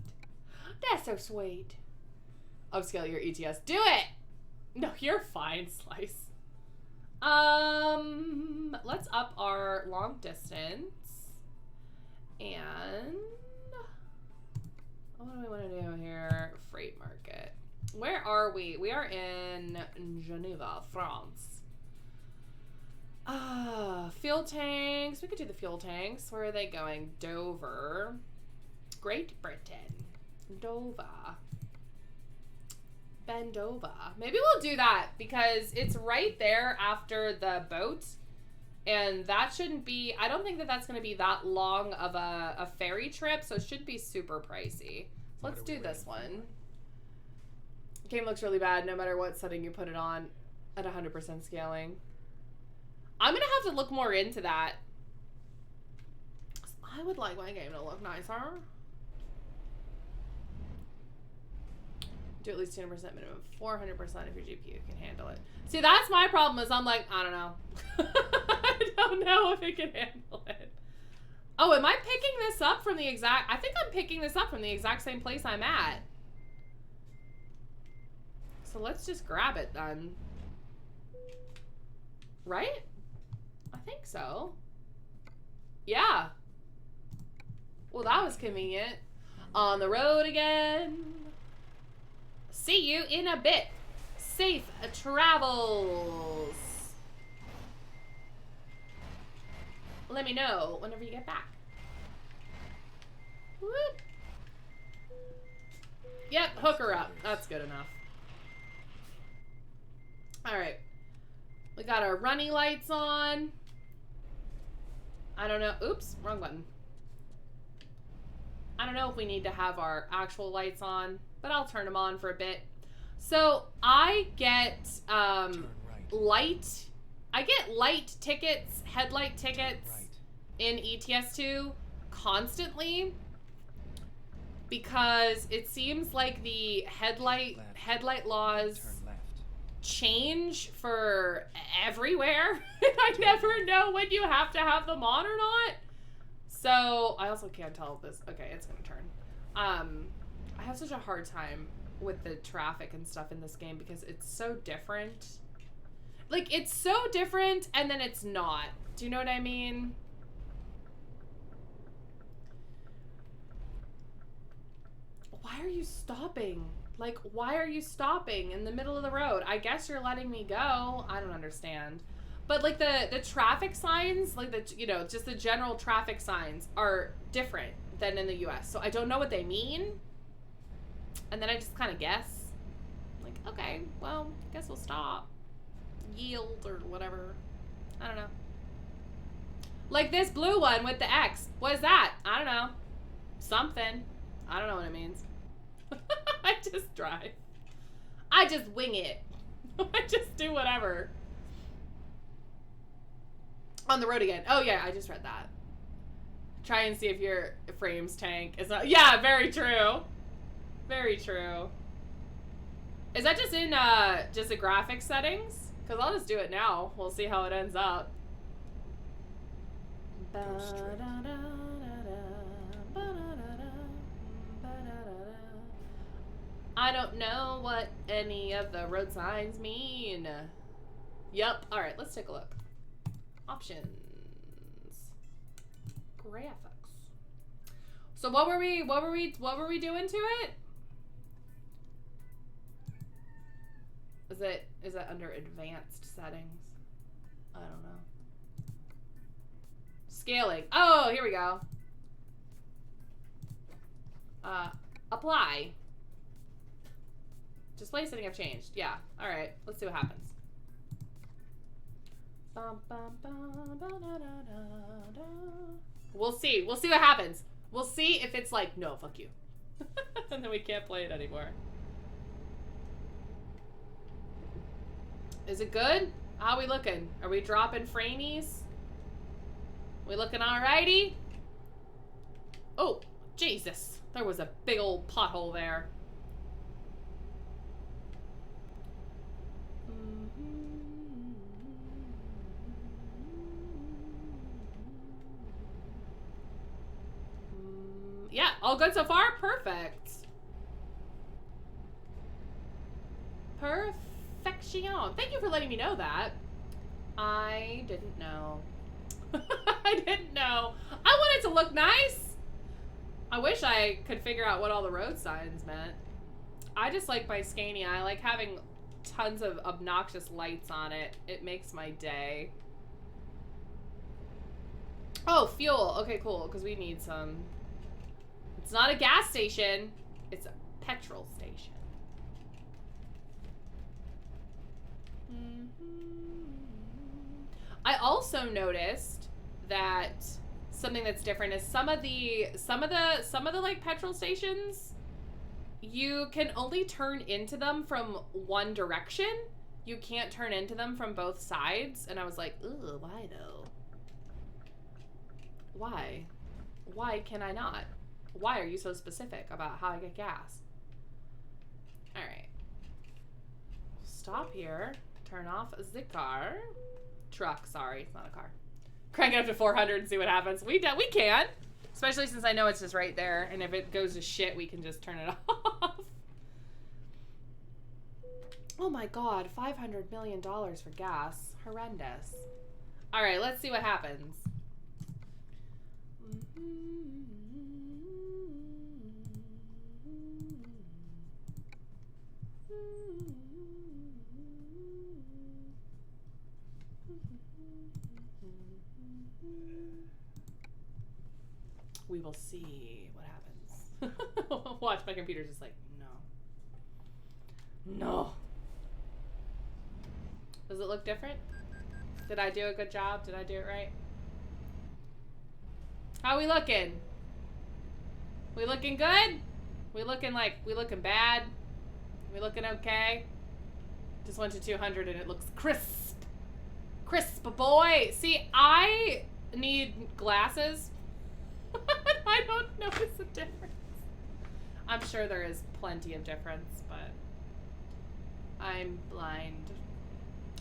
That's so sweet. Upscale your ETS. Do it. No, you're fine, Slice. Let's up our long distance. And what do we want to do here? Freight market. Where are we? We are in Geneva, France. Fuel tanks. We could do the fuel tanks. Where are they going? Dover. Great Britain. Dover. Bendova. Maybe we'll do that because it's right there after the boat. And that shouldn't be, I don't think that that's going to be that long of a ferry trip, so it shouldn't be super pricey. So let's do this one. Game looks really bad no matter what setting you put it on at 100% scaling. I'm going to have to look more into that. I would like my game to look nicer. Do at least 200% minimum, 400% if your GPU can handle it. See, that's my problem is I'm like, I don't know. I don't know if it can handle it. Oh, am I picking this up from the exact... I think I'm picking this up from the exact same place I'm at. So let's just grab it then. Right? I think so. Yeah. Well, that was convenient. On the road again. See you in a bit. Safe travels. Let me know whenever you get back. Whoop. Yep, hook her up. That's good enough. Alright. We got our runny lights on. I don't know. Oops, wrong button. I don't know if we need to have our actual lights on, but I'll turn them on for a bit. So I get light tickets, headlight tickets in ETS2 constantly because it seems like the headlight laws change for everywhere. I never know when you have to have them on or not. So I also can't tell this. Okay, it's gonna turn. I have such a hard time with the traffic and stuff in this game because it's so different. Like, it's so different and then it's not. Do you know what I mean? Why are you stopping? Like, why are you stopping in the middle of the road? I guess you're letting me go. I don't understand. But like the traffic signs, like the, you know, just the general traffic signs are different than in the US. So I don't know what they mean. And then I just kind of guess. Like, okay, well, I guess we'll stop. Yield or whatever. I don't know. Like this blue one with the X. What is that? I don't know. Something. I don't know what it means. I just drive. I just wing it. I just do whatever. On the road again. Oh yeah, I just read that. Try and see if your frames tank is not. Yeah, very true. Very true. Is that just in just the graphics settings? Because I'll just do it now. We'll see how it ends up. I don't know what any of the road signs mean. Yep. All right, let's take a look. Options. Graphics. So what were we doing to it? Is that under advanced settings? I don't know. Scaling. Oh, here we go. Apply. Display setting I've changed. Yeah. All right. Let's see what happens. We'll see. We'll see what happens. We'll see if it's like, no, fuck you. And then we can't play it anymore. Is it good? How we looking? Are we dropping frainies? We looking alrighty? Oh, Jesus. There was a big old pothole there. Yeah, all good so far? Perfect. Perfection. Thank you for letting me know that. I didn't know. I didn't know. I want it to look nice. I wish I could figure out what all the road signs meant. I just like my Scania. I like having tons of obnoxious lights on it. It makes my day. Oh, fuel. Okay, cool, because we need some. It's not a gas station. It's a petrol station. I also noticed that something that's different is some of the like petrol stations, you can only turn into them from one direction. You can't turn into them from both sides. And I was like, ugh, why though? Why? Why can I not? Why are you so specific about how I get gas? All right. Stop here. Turn off the car. Truck, sorry, it's not a car. Crank it up to 400 and see what happens. We can. Especially since I know it's just right there. And if it goes to shit, we can just turn it off. Oh my god, $500 million for gas. Horrendous. All right, let's see what happens. We will see what happens. Watch, my computer's just like, no. No. Does it look different? Did I do a good job? Did I do it right? How we looking? We looking good? We looking bad? We looking okay? Just went to 200 and it looks crisp. Crisp, boy. See, I need glasses. I don't notice a difference. I'm sure there is plenty of difference, but I'm blind.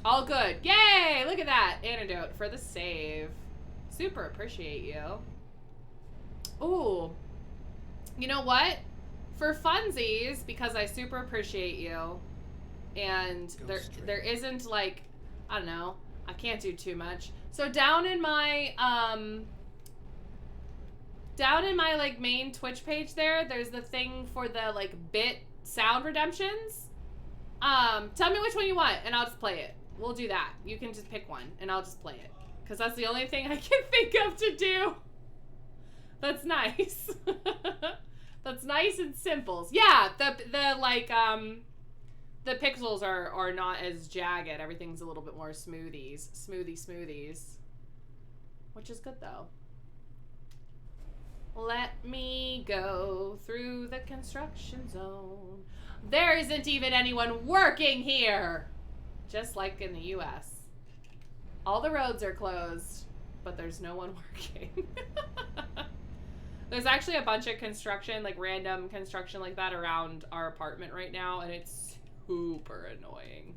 All good. Yay! Look at that. Antidote for the save. Super appreciate you. Ooh. You know what? For funsies, because I super appreciate you, and there isn't like, I don't know, I can't do too much. So down in my like main Twitch page there's the thing for the like bit sound redemptions. Tell me which one you want and I'll just play it. We'll do that. You can just pick one and I'll just play it. Because that's the only thing I can think of to do. That's nice. That's nice and simple. Yeah, the like the pixels are not as jagged. Everything's a little bit more smoothies. Which is good though. Let me go through the construction zone. There isn't even anyone working here. Just like in the US. All the roads are closed, but there's no one working. There's actually a bunch of construction, like random construction like that around our apartment right now, and it's super annoying.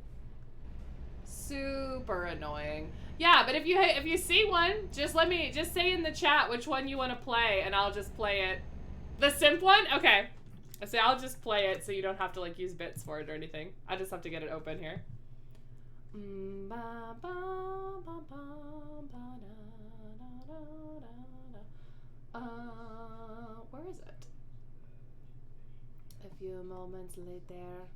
Super annoying. Yeah, but if you see one, just say in the chat which one you want to play, and I'll just play it. The simp one? Okay. So I'll just play it so you don't have to like use bits for it or anything. I just have to get it open here. Where is it? A few moments later.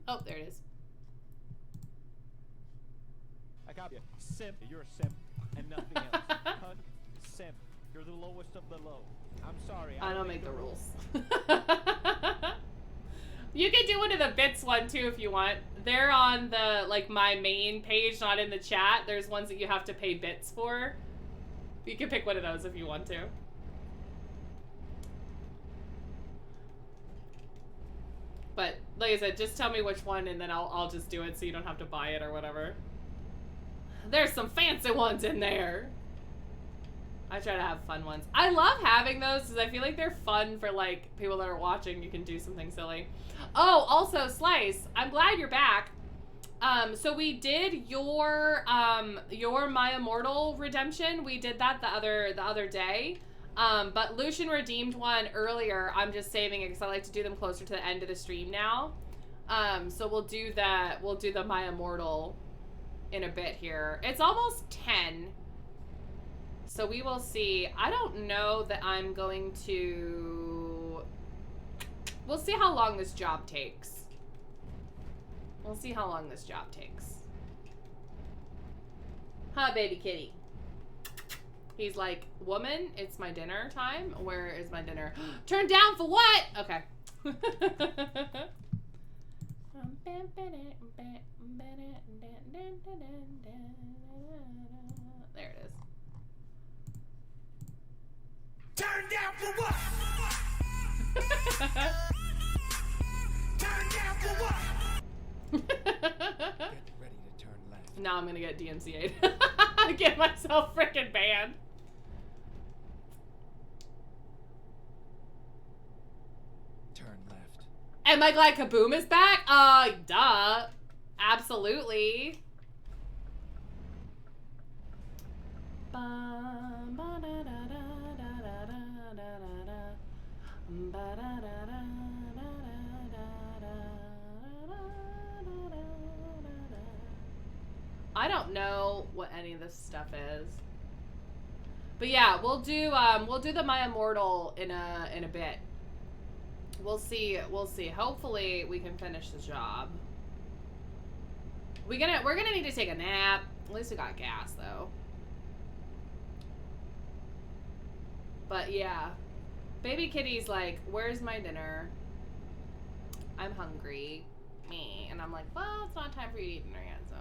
Oh, there it is. I got you. Simp. You're a simp and nothing else. Cunt. Simp. You're the lowest of the low. I'm sorry. I don't make the rules. You can do one of the bits one too if you want. They're on the, like, my main page, not in the chat. There's ones that you have to pay bits for. You can pick one of those if you want to. But like I said, just tell me which one and then I'll just do it so you don't have to buy it or whatever. There's some fancy ones in there. I try to have fun ones. I love having those because I feel like they're fun for, like, people that are watching. You can do something silly. Oh, also, Slice, I'm glad you're back. So we did your My Immortal redemption. We did that the other day. But Lucian redeemed one earlier. I'm just saving it because I like to do them closer to the end of the stream now. So we'll do the My Immortal in a bit here. It's almost 10. So we will see. I don't know that I'm going to... We'll see how long this job takes. We'll see how long this job takes. Huh, baby kitty. He's like, woman, it's my dinner time. Where is my dinner? Turned down for what? Okay. There it is. Turn down for what? Turn down for what? Get ready to turn left. Now I'm gonna get DMCA'd. Get myself freaking banned. Turn left. Am I glad Kaboom is back? Duh. Absolutely. I don't know what any of this stuff is. But yeah, we'll do the My Immortal in a bit. We'll see. Hopefully we can finish the job. We're gonna need to take a nap. At least we got gas though. But yeah. Baby kitty's like, where's my dinner? I'm hungry. Me. And I'm like, well, it's not time for you to eat dinner yet, so.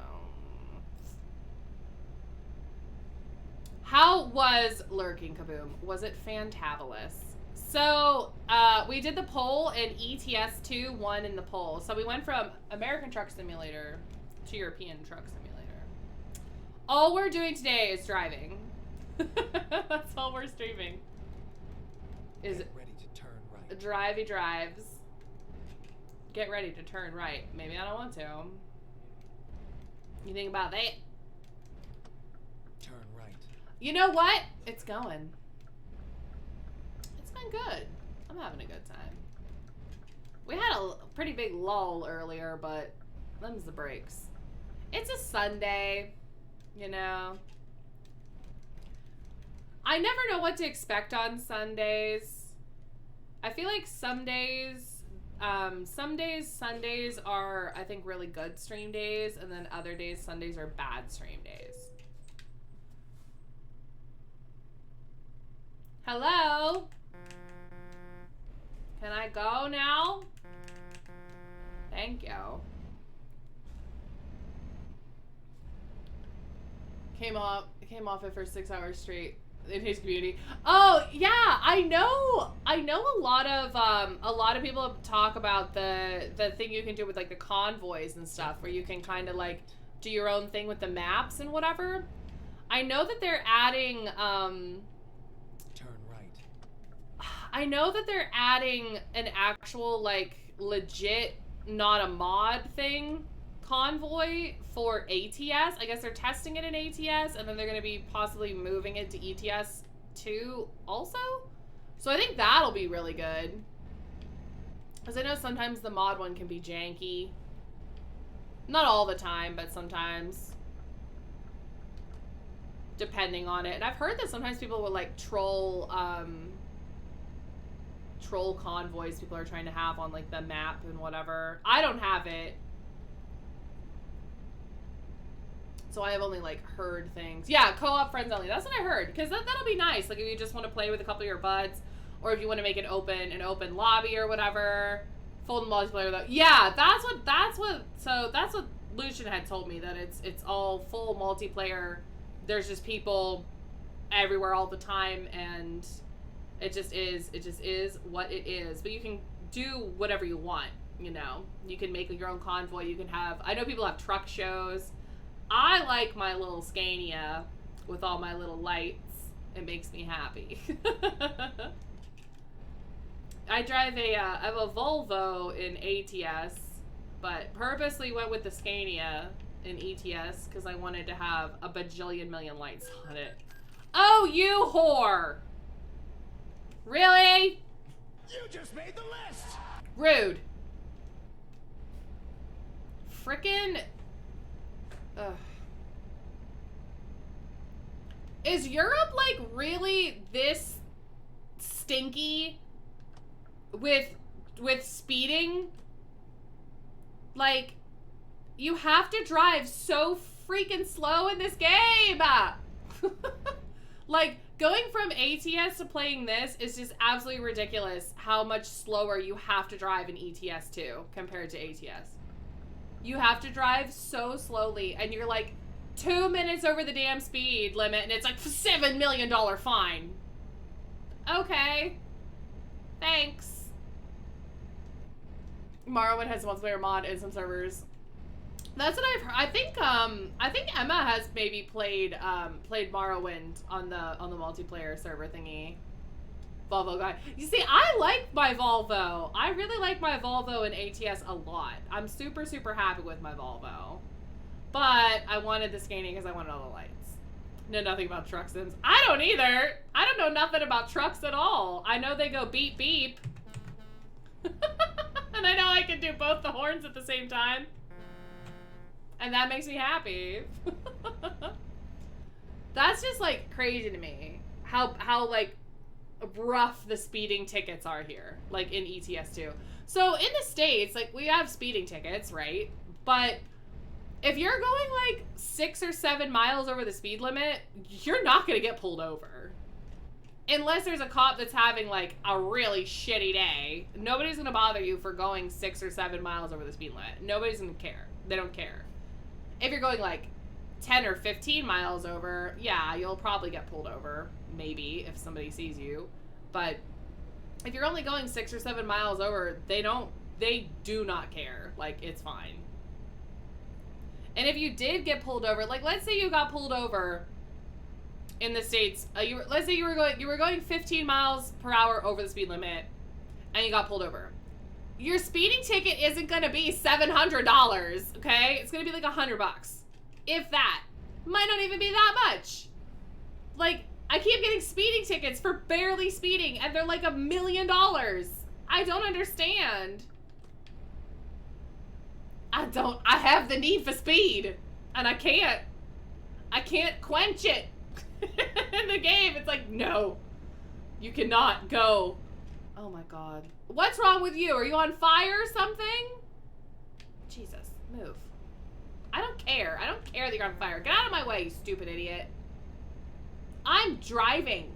How was Lurking Kaboom? Was it fantabulous? So, we did the poll and ETS2 won in the poll. So we went from American Truck Simulator to European Truck Simulator. All we're doing today is driving. That's all we're streaming. Is Get ready to turn right. drivey drives. Get ready to turn right. Maybe I don't want to. You think about that? Turn right. You know what? It's going. It's been good. I'm having a good time. We had a pretty big lull earlier, but them's the breaks. It's a Sunday, you know. I never know what to expect on Sundays. I feel like Sundays are, I think, really good stream days, and then other days, Sundays are bad stream days. Hello? Can I go now? Thank you. Came off it for 6 hours straight in his community. Oh yeah, I know a lot of people talk about the thing you can do with like the convoys and stuff, where you can kind of like do your own thing with the maps and whatever. I know that they're adding Turn right. I know that they're adding an actual, like, legit, not a mod thing, convoy for ATS. I guess they're testing it in ATS, and then they're going to be possibly moving it to ETS 2 also. So I think that'll be really good. Because I know sometimes the mod one can be janky. Not all the time, but sometimes. Depending on it. And I've heard that sometimes people will, like, troll convoys people are trying to have on, like, the map and whatever. I don't have it. So I have only like heard things. Yeah, co-op friends only. That's what I heard. Because that'll be nice. Like if you just want to play with a couple of your buds, or if you want to make an open lobby or whatever. Full multiplayer though. Yeah, that's what Lucian had told me, that it's all full multiplayer. There's just people everywhere all the time, and it just is what it is. But you can do whatever you want, you know. You can make your own convoy. You can have, I know people have truck shows. I like my little Scania with all my little lights. It makes me happy. I drive I have a Volvo in ATS, but purposely went with the Scania in ETS because I wanted to have a bajillion million lights on it. Oh, you whore! Really? You just made the list! Rude. Frickin'. Ugh. Is Europe, like, really this stinky with speeding? Like, you have to drive so freaking slow in this game! Like, going from ATS to playing this is just absolutely ridiculous how much slower you have to drive in ETS 2 compared to ATS. You have to drive so slowly, and you're like 2 minutes over the damn speed limit, and it's like $7 million fine. Okay. Thanks. Morrowind has a multiplayer mod in some servers. That's what I've heard. I think Emma has maybe played Morrowind on the multiplayer server thingy. Volvo guy. You see, I like my Volvo. I really like my Volvo in ATS a lot. I'm super, super happy with my Volvo. But I wanted the Scania because I wanted all the lights. Know nothing about truck sims. I don't either. I don't know nothing about trucks at all. I know they go beep beep. And I know I can do both the horns at the same time. And that makes me happy. That's just like crazy to me. How like rough the speeding tickets are here, like in ETS 2. So in the States, like we have speeding tickets, right? But if you're going like 6 or 7 miles over the speed limit, you're not gonna get pulled over. Unless there's a cop that's having like a really shitty day. Nobody's gonna bother you for going 6 or 7 miles over the speed limit. Nobody's gonna care. They don't care. If you're going like 10 or 15 miles over, yeah, you'll probably get pulled over. Maybe, if somebody sees you. But if you're only going 6 or 7 miles over, they do not care. Like, it's fine. And if you did get pulled over, like, let's say you got pulled over in the States. Let's say you were going 15 miles per hour over the speed limit, and you got pulled over. Your speeding ticket isn't gonna be $700, okay? It's gonna be like $100, if that. Might not even be that much. Like, I keep getting speeding tickets for barely speeding, and they're like $1 million. I don't understand. I have the need for speed, and I can't quench it. In the game, it's like, no, you cannot go. Oh my God. What's wrong with you? Are you on fire or something? Jesus, move. I don't care. I don't care that you're on fire. Get out of my way, you stupid idiot. I'm driving.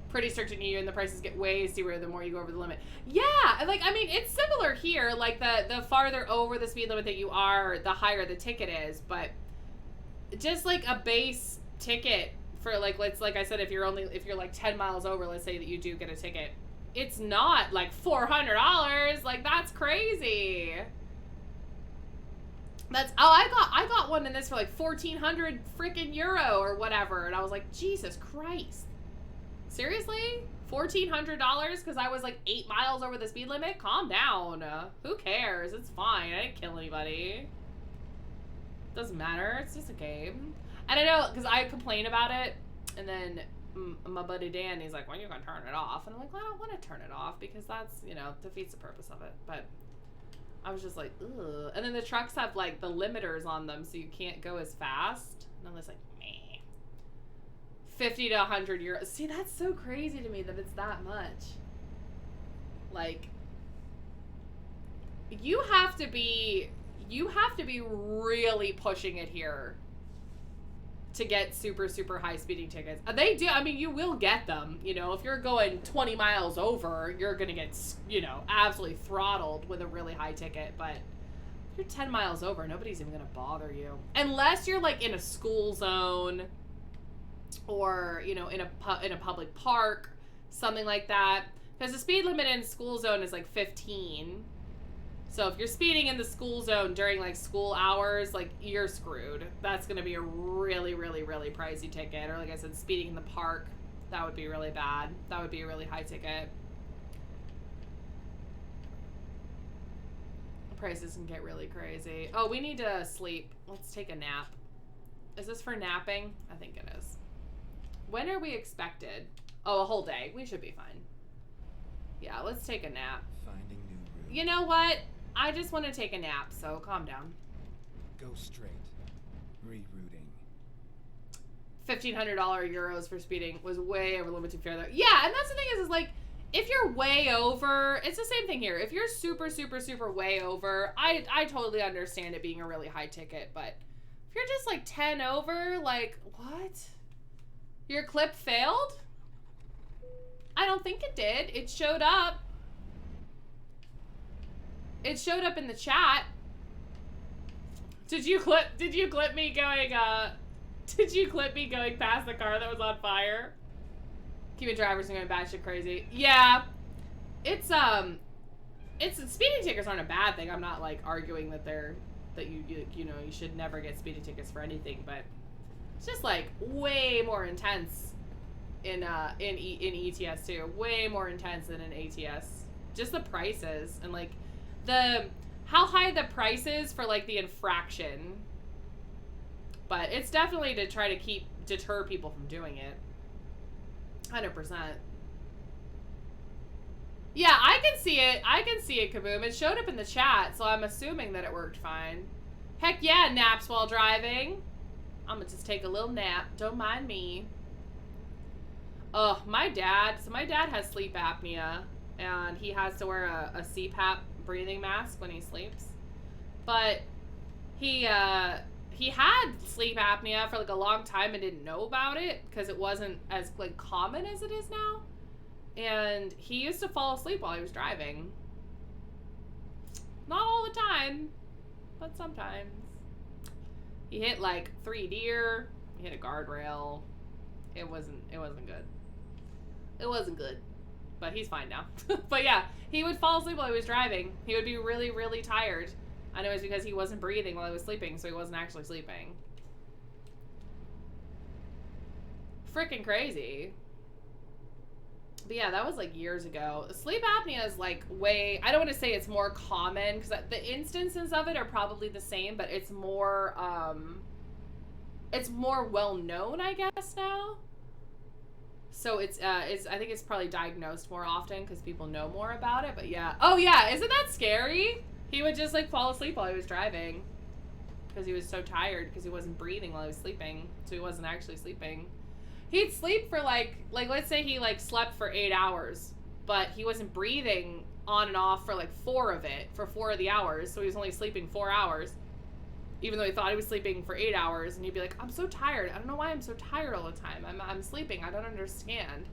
Pretty strict in EU, and the prices get way steeper the more you go over the limit. Yeah, like, I mean, it's similar here. Like, the farther over the speed limit that you are, the higher the ticket is. But just like a base ticket for like I said, if you're like 10 miles over, let's say that you do get a ticket, it's not like $400. Like, that's crazy. I got one in this for like 1,400 freaking euro or whatever, and I was like, Jesus Christ, seriously, $1,400 because I was like 8 miles over the speed limit? Calm down. Who cares? It's fine. I didn't kill anybody. Doesn't matter. It's just a game. And I know, because I complain about it, and then my buddy Dan, he's like, when are you going to turn it off? And I'm like, well, I don't want to turn it off, because that's, you know, defeats the purpose of it. But I was just like, ugh. And then the trucks have, like, the limiters on them, so you can't go as fast. And I'm just like, meh. 50 to 100 euros. See, that's so crazy to me that it's that much. Like, you have to be you have to be really pushing it here to get super, super high speeding tickets. They do, I mean, you will get them, you know, if you're going 20 miles over, you're gonna get, you know, absolutely throttled with a really high ticket, but if you're 10 miles over, nobody's even gonna bother you. Unless you're, like, in a school zone, or, you know, in a public park, something like that. Because the speed limit in school zone is, like, 15. So if you're speeding in the school zone during, like, school hours, like, you're screwed. That's going to be a really, really, really pricey ticket. Or, like I said, speeding in the park, that would be really bad. That would be a really high ticket. Prices can get really crazy. Oh, we need to sleep. Let's take a nap. Is this for napping? I think it is. When are we expected? Oh, a whole day. We should be fine. Yeah, let's take a nap. Finding new route. You know what? I just want to take a nap, so calm down. Go straight. Rerouting. $1,500 euros for speeding was way over limited fare there. Yeah, and that's the thing is like, if you're way over, it's the same thing here. If you're super, super, super way over, I totally understand it being a really high ticket, but if you're just like 10 over, like, what? Your clip failed? I don't think it did. It showed up. It showed up in the chat. Did you clip me going, did you clip me going past the car that was on fire? Keeping drivers from going batshit crazy. Yeah. It's speeding tickets aren't a bad thing. I'm not, like, arguing that you know, you should never get speeding tickets for anything, but it's just, like, way more intense in ETS too. Way more intense than in ATS. Just the prices and, like, how high the price is for, like, the infraction. But it's definitely to try to deter people from doing it. 100%. Yeah, I can see it. I can see it, Kaboom. It showed up in the chat, so I'm assuming that it worked fine. Heck yeah, naps while driving. I'm gonna just take a little nap. Don't mind me. Oh, my dad has sleep apnea, and he has to wear a CPAP breathing mask when he sleeps. But he had sleep apnea for like a long time and didn't know about it because it wasn't as like common as it is now. And he used to fall asleep while he was driving. Not all the time, but sometimes. He hit like 3 deer, he hit a guardrail. It wasn't good. It wasn't good. But he's fine now. But yeah, he would fall asleep while he was driving. He would be really, really tired. I know it's because he wasn't breathing while he was sleeping, so he wasn't actually sleeping. Freaking crazy. But yeah, that was like years ago. Sleep apnea is like way, I don't want to say it's more common, because the instances of it are probably the same, but it's more well known, I guess, now. So I think it's probably diagnosed more often because people know more about it, but yeah. Oh yeah, isn't that scary? He would just like fall asleep while he was driving because he was so tired because he wasn't breathing while he was sleeping, so he wasn't actually sleeping. He'd sleep for like let's say he like slept for 8 hours, but he wasn't breathing on and off for like 4 of the hours, so he was only sleeping 4 hours. Even though he thought he was sleeping for 8 hours, and he'd be like, I'm so tired. I don't know why I'm so tired all the time. I'm sleeping. I don't understand.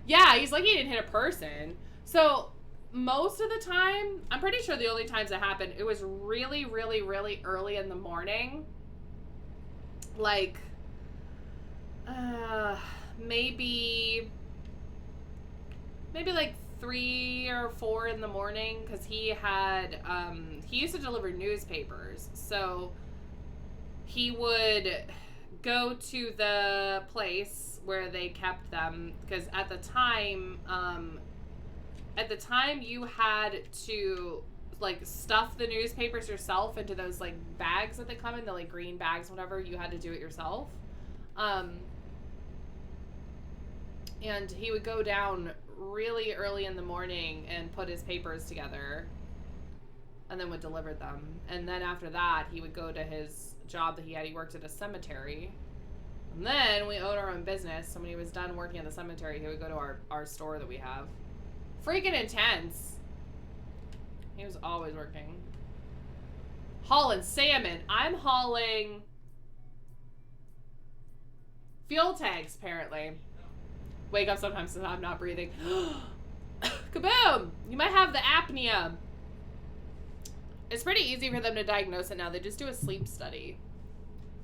Yeah, he's like, he didn't hit a person. So most of the time, I'm pretty sure the only times it happened, it was really, really, really early in the morning. Like, maybe like 3 or 4 in the morning, because he used to deliver newspapers, so he would go to the place where they kept them, because at the time you had to like stuff the newspapers yourself into those like bags that they come in, the like green bags, whatever. You had to do it yourself. And he would go down really early in the morning and put his papers together and then would deliver them. And then after that, he would go to his job that he had. He worked at a cemetery. And then we owned our own business. So when he was done working at the cemetery, he would go to our store that we have. Freaking intense. He was always working. Hauling salmon. I'm hauling fuel tanks, apparently. Wake up sometimes and I'm not breathing. Kaboom! You might have the apnea. It's pretty easy for them to diagnose it now. They just do a sleep study.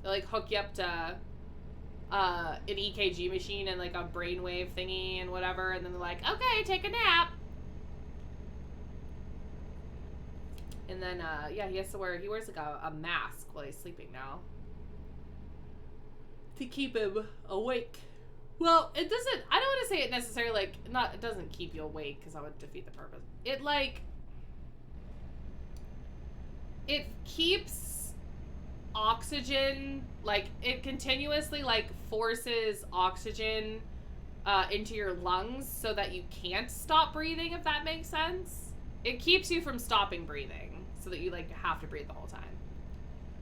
They like hook you up to an EKG machine and like a brainwave thingy and whatever, and then they're like, okay, take a nap. And then yeah, he wears like a mask while he's sleeping now to keep him awake. Well, it doesn't, I don't want to say it necessarily like, it doesn't keep you awake because that would defeat the purpose. It like, it keeps oxygen, like it continuously like forces oxygen into your lungs so that you can't stop breathing, if that makes sense. It keeps you from stopping breathing so that you like have to breathe the whole time.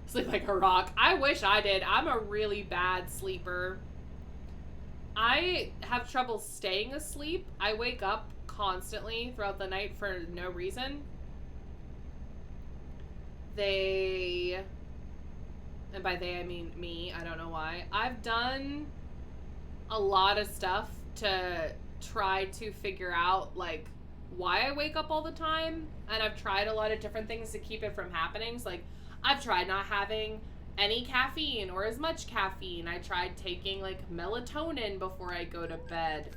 Sleep like a rock. I wish I did. I'm a really bad sleeper. I have trouble staying asleep. I wake up constantly throughout the night for no reason. And by they I mean me, I don't know why. I've done a lot of stuff to try to figure out like why I wake up all the time, and I've tried a lot of different things to keep it from happening. So like I've tried not having any caffeine or as much caffeine. I tried taking like melatonin before I go to bed.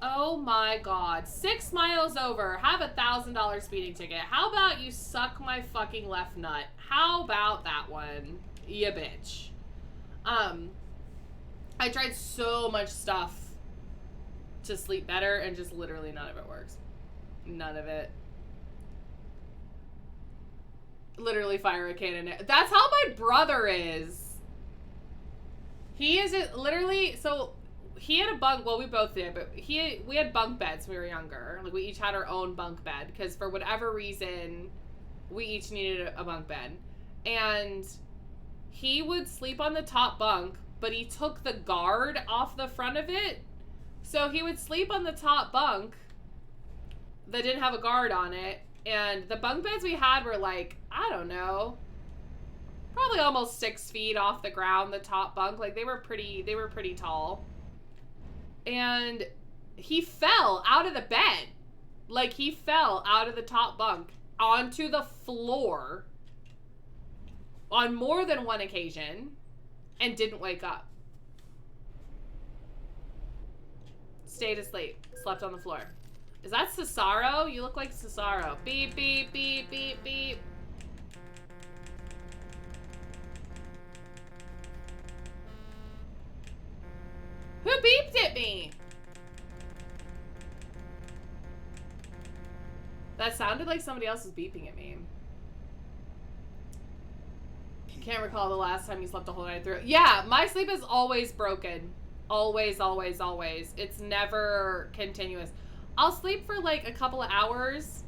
Oh my god. 6 miles over. Have $1,000 speeding ticket. How about you suck my fucking left nut? How about that one? Ya bitch. I tried so much stuff to sleep better and just literally none of it works. None of it. Literally fire a cannon. That's how my brother is. He is literally, so he had a bunk, well we both did, but we had bunk beds when we were younger. Like we each had our own bunk bed because for whatever reason we each needed a bunk bed. And he would sleep on the top bunk, but he took the guard off the front of it. So he would sleep on the top bunk that didn't have a guard on it. And the bunk beds we had were like, I don't know, probably almost 6 feet off the ground, the top bunk. Like they were pretty tall. And he fell out of the bed. Like he fell out of the top bunk onto the floor on more than one occasion and didn't wake up. Stayed asleep, slept on the floor. Is that Cesaro? You look like Cesaro. Beep, beep, beep, beep, beep. Who beeped at me? That sounded like somebody else was beeping at me. Can't recall the last time you slept the whole night through. Yeah, my sleep is always broken. Always, always, always. It's never continuous. I'll sleep for like a couple of hours,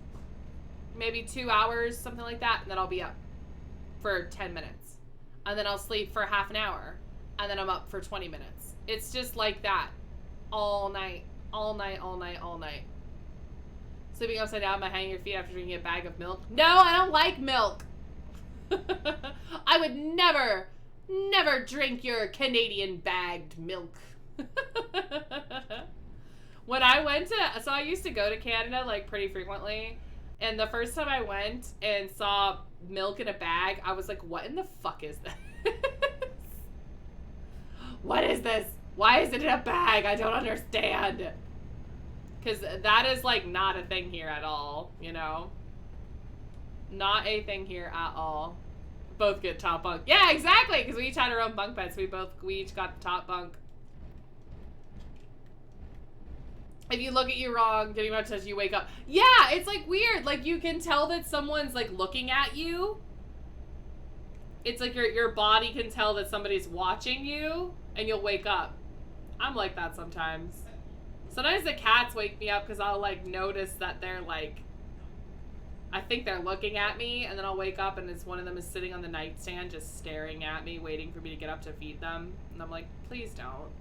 maybe 2 hours, something like that, and then I'll be up for 10 minutes. And then I'll sleep for half an hour, and then I'm up for 20 minutes. It's just like that all night, all night, all night, all night. Sleeping upside down by hanging your feet after drinking a bag of milk. No, I don't like milk. I would never, never drink your Canadian bagged milk. When I went to, so I used to go to Canada like pretty frequently, and the first time I went and saw milk in a bag, I was like, what in the fuck is this? What is this? Why is it in a bag? I don't understand. Because that is like not a thing here at all, you know? Not a thing here at all. Both get top bunk. Yeah, exactly, because we each had our own bunk beds. We each got the top bunk. If you look at you wrong, getting much as you wake up. Yeah, it's like weird. Like you can tell that someone's like looking at you. It's like your body can tell that somebody's watching you and you'll wake up. I'm like that sometimes. Sometimes the cats wake me up because I'll like notice that they're like, I think they're looking at me, and then I'll wake up and it's one of them is sitting on the nightstand just staring at me, waiting for me to get up to feed them. And I'm like, please don't.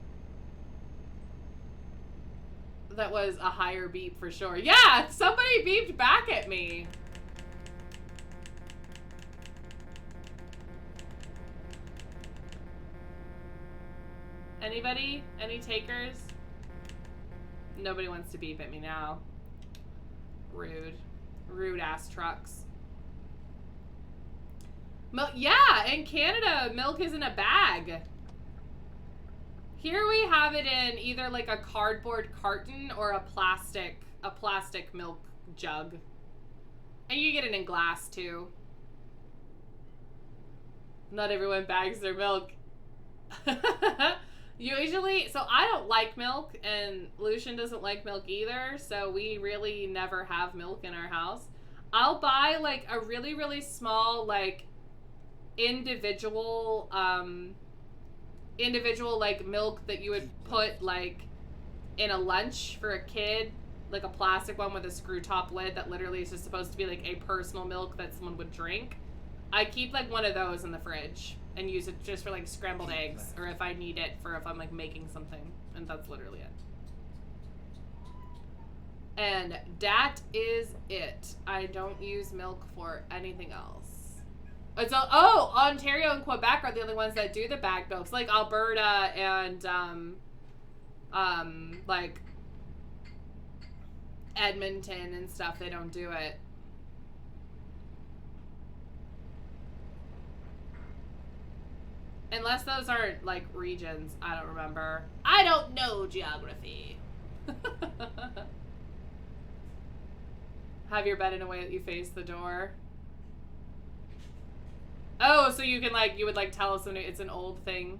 That was a higher beep for sure. Yeah, somebody beeped back at me. Anybody? Any takers? Nobody wants to beep at me now. Rude. Rude ass trucks. Yeah, in Canada, milk is in a bag. Here we have it in either like a cardboard carton or a plastic milk jug. And you get it in glass too. Not everyone bags their milk. Usually, so I don't like milk, and Lucian doesn't like milk either, so we really never have milk in our house. I'll buy like a really, really small, like individual like milk that you would put like in a lunch for a kid, like a plastic one with a screw top lid that literally is just supposed to be like a personal milk that someone would drink. I keep like one of those in the fridge and use it just for like scrambled eggs, or if I need it for if I'm like making something, and that's literally it. And that is it. I don't use milk for anything else. It's Ontario and Quebec are the only ones that do the bag milks, like Alberta and like Edmonton and stuff. They don't do it. Unless those aren't, like, regions. I don't remember. I don't know geography. Have your bed in a way that you face the door. Oh, so you can, like, you would, like, tell us when it's an old thing.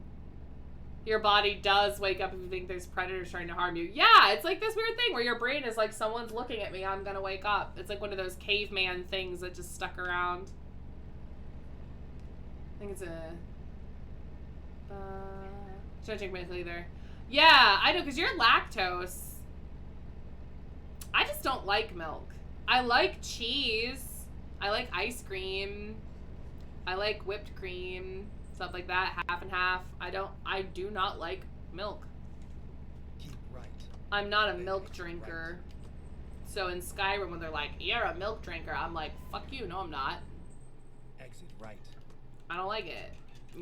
Your body does wake up if you think there's predators trying to harm you. Yeah, it's like this weird thing where your brain is like, someone's looking at me, I'm gonna wake up. It's like one of those caveman things that just stuck around. I think it's a... should I take my either? Yeah, I know, because you're lactose. I just don't like milk. I like cheese. I like ice cream. I like whipped cream. Stuff like that, half and half. I do not like milk. Keep right. I'm not a milk drinker. So in Skyrim, when they're like, you're a milk drinker, I'm like, fuck you, no I'm not. Exit right. I don't like it.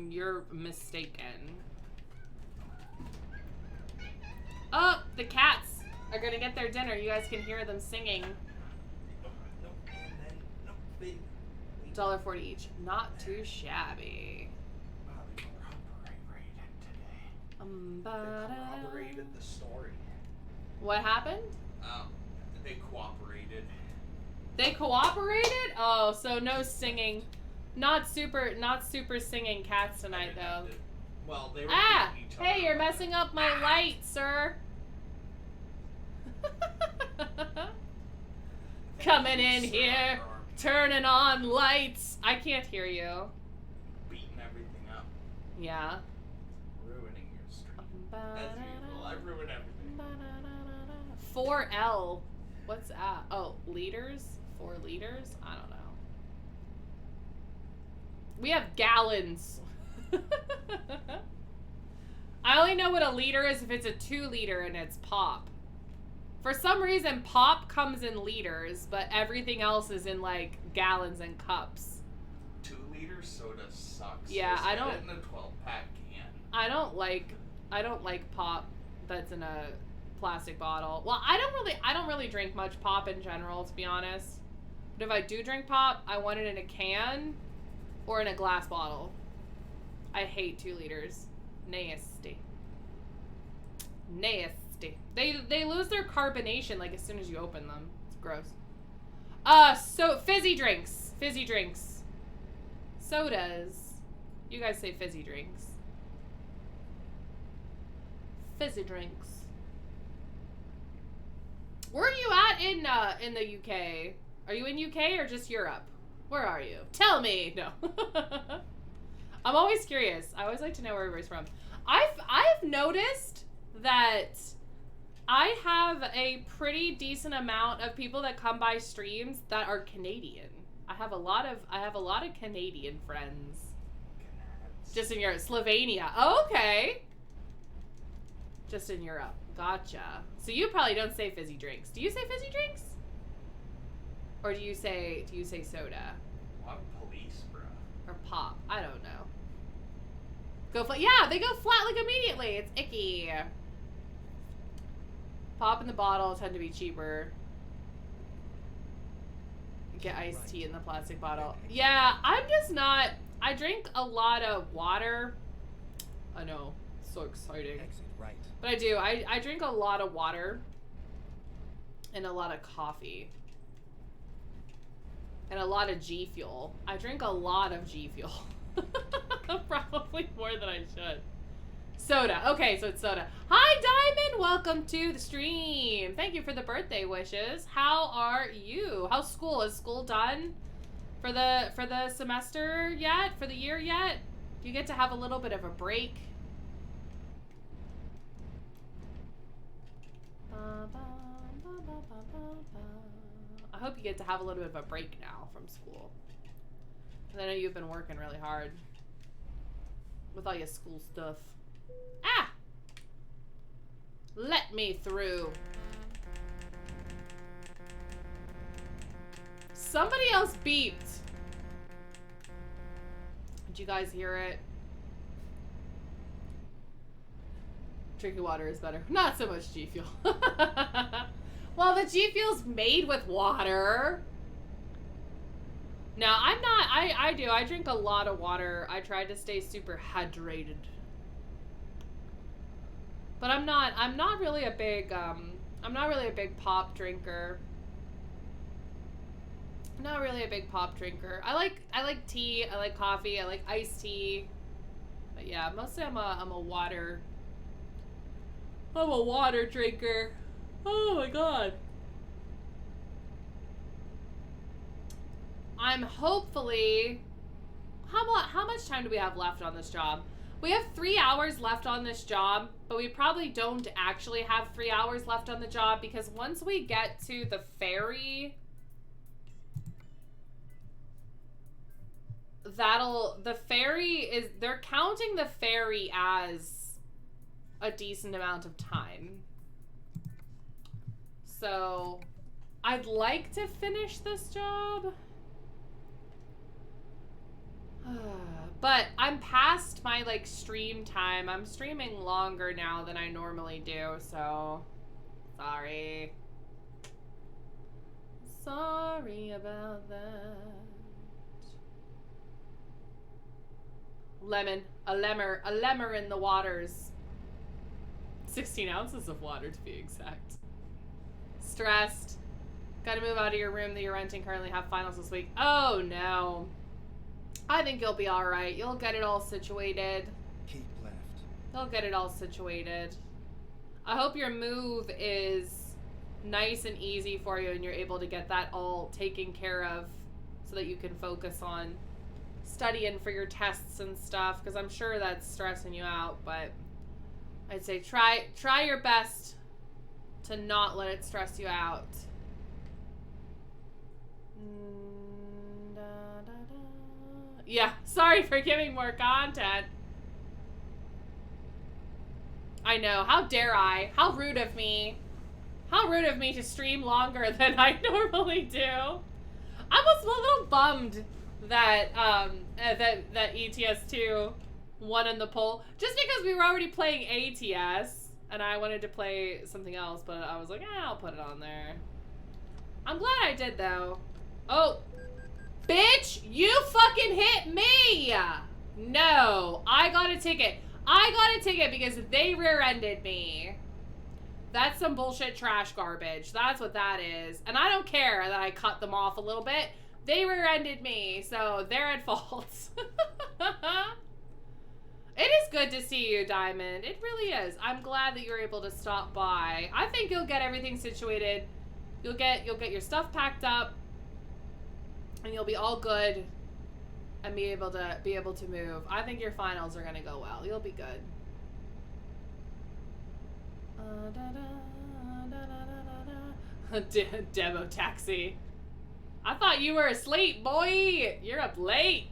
You're mistaken. Oh, the cats are gonna get their dinner. You guys can hear them singing. $1.40 each. Not too shabby. Corroborated the story. What happened? They cooperated. They cooperated? Oh, so no singing. Not super singing cats tonight, though. Well, they were each other. Hey, you're messing up my light, sir. Coming in here, turning on lights. I can't hear you. Beating everything up. Yeah. Ruining your stream. As usual, I ruin everything. 4L. What's that? Oh, liters? 4 liters? I don't know. We have gallons. I only know what a liter is if it's a 2 liter and it's pop. For some reason, pop comes in liters, but everything else is in like gallons and cups. 2 liter soda sucks. Yeah, Just I get don't. it in a 12-pack can. I don't like pop that's in a plastic bottle. Well, I don't really drink much pop in general, to be honest. But if I do drink pop, I want it in a can or in a glass bottle. I hate 2 liters. Nasty. Nasty. They lose their carbonation like as soon as you open them. It's gross. So fizzy drinks. Fizzy drinks. Sodas. You guys say fizzy drinks. Fizzy drinks. Where are you at in the UK? Are you in UK or just Europe? Where are you? Tell me. No. I'm always curious. I always like to know where everybody's from. I've noticed that I have a pretty decent amount of people that come by streams that are Canadian. I have a lot of Canadian friends. Just in Europe. Slovenia. Oh, okay. Just in Europe. Gotcha. So you probably don't say fizzy drinks. Do you say fizzy drinks? Or do you say soda? What police, bro? Or pop? I don't know. Go flat. Yeah, they go flat like immediately. It's icky. Pop in the bottle tend to be cheaper. Get iced tea in the plastic bottle. Yeah, I'm just not. I drink a lot of water. I know, so exciting. Exit right. But I do. I drink a lot of water and a lot of coffee and a lot of G Fuel. I drink a lot of G Fuel. Probably more than I should. Soda. Okay, so it's soda. Hi, Diamond. Welcome to the stream. Thank you for the birthday wishes. How are you? How's school? Is school done for the semester yet? For the year yet? Do you get to have a little bit of a break? I hope you get to have a little bit of a break now from school. I know you've been working really hard with all your school stuff. Ah! Let me through. Somebody else beeped. Did you guys hear it? Drinking water is better. Not so much G Fuel. Well, the G Fuel's made with water. No, I'm not. I do. I drink a lot of water. I try to stay super hydrated. But I'm not really a big pop drinker. Not really a big pop drinker. I like tea, I like coffee, I like iced tea. But yeah, mostly I'm a water drinker. Oh my god. I'm hopefully... How much time do we have left on this job? We have 3 hours left on this job, but we probably don't actually have 3 hours left on the job because once we get to the ferry, they're counting the ferry as a decent amount of time. So I'd like to finish this job. But I'm past my like stream time. I'm streaming longer now than I normally do, so sorry. Sorry about that. Lemon. A lemmer in the waters. 16 ounces of water to be exact. Stressed. Gotta move out of your room that you're renting. Currently have finals this week. Oh no. I think you'll be alright. You'll get it all situated. Keep left. You'll get it all situated. I hope your move is nice and easy for you and you're able to get that all taken care of so that you can focus on studying for your tests and stuff, because I'm sure that's stressing you out, but I'd say try your best to not let it stress you out. Yeah, sorry for giving more content. I know, how dare I? How rude of me. How rude of me to stream longer than I normally do. I was a little bummed that that ETS2 won in the poll, just because we were already playing ATS and I wanted to play something else, but I was like, I'll put it on there. I'm glad I did though. Oh, bitch, you fucking hit me! No, I got a ticket. I got a ticket because they rear-ended me. That's some bullshit trash garbage. That's what that is. And I don't care that I cut them off a little bit. They rear-ended me, so they're at fault. It is good to see you, Diamond. It really is. I'm glad that you're able to stop by. I think you'll get everything situated. You'll get your stuff packed up, and you'll be all good and be able to move. I think your finals are gonna go well. You'll be good. Demo taxi. I thought you were asleep, boy. You're up late.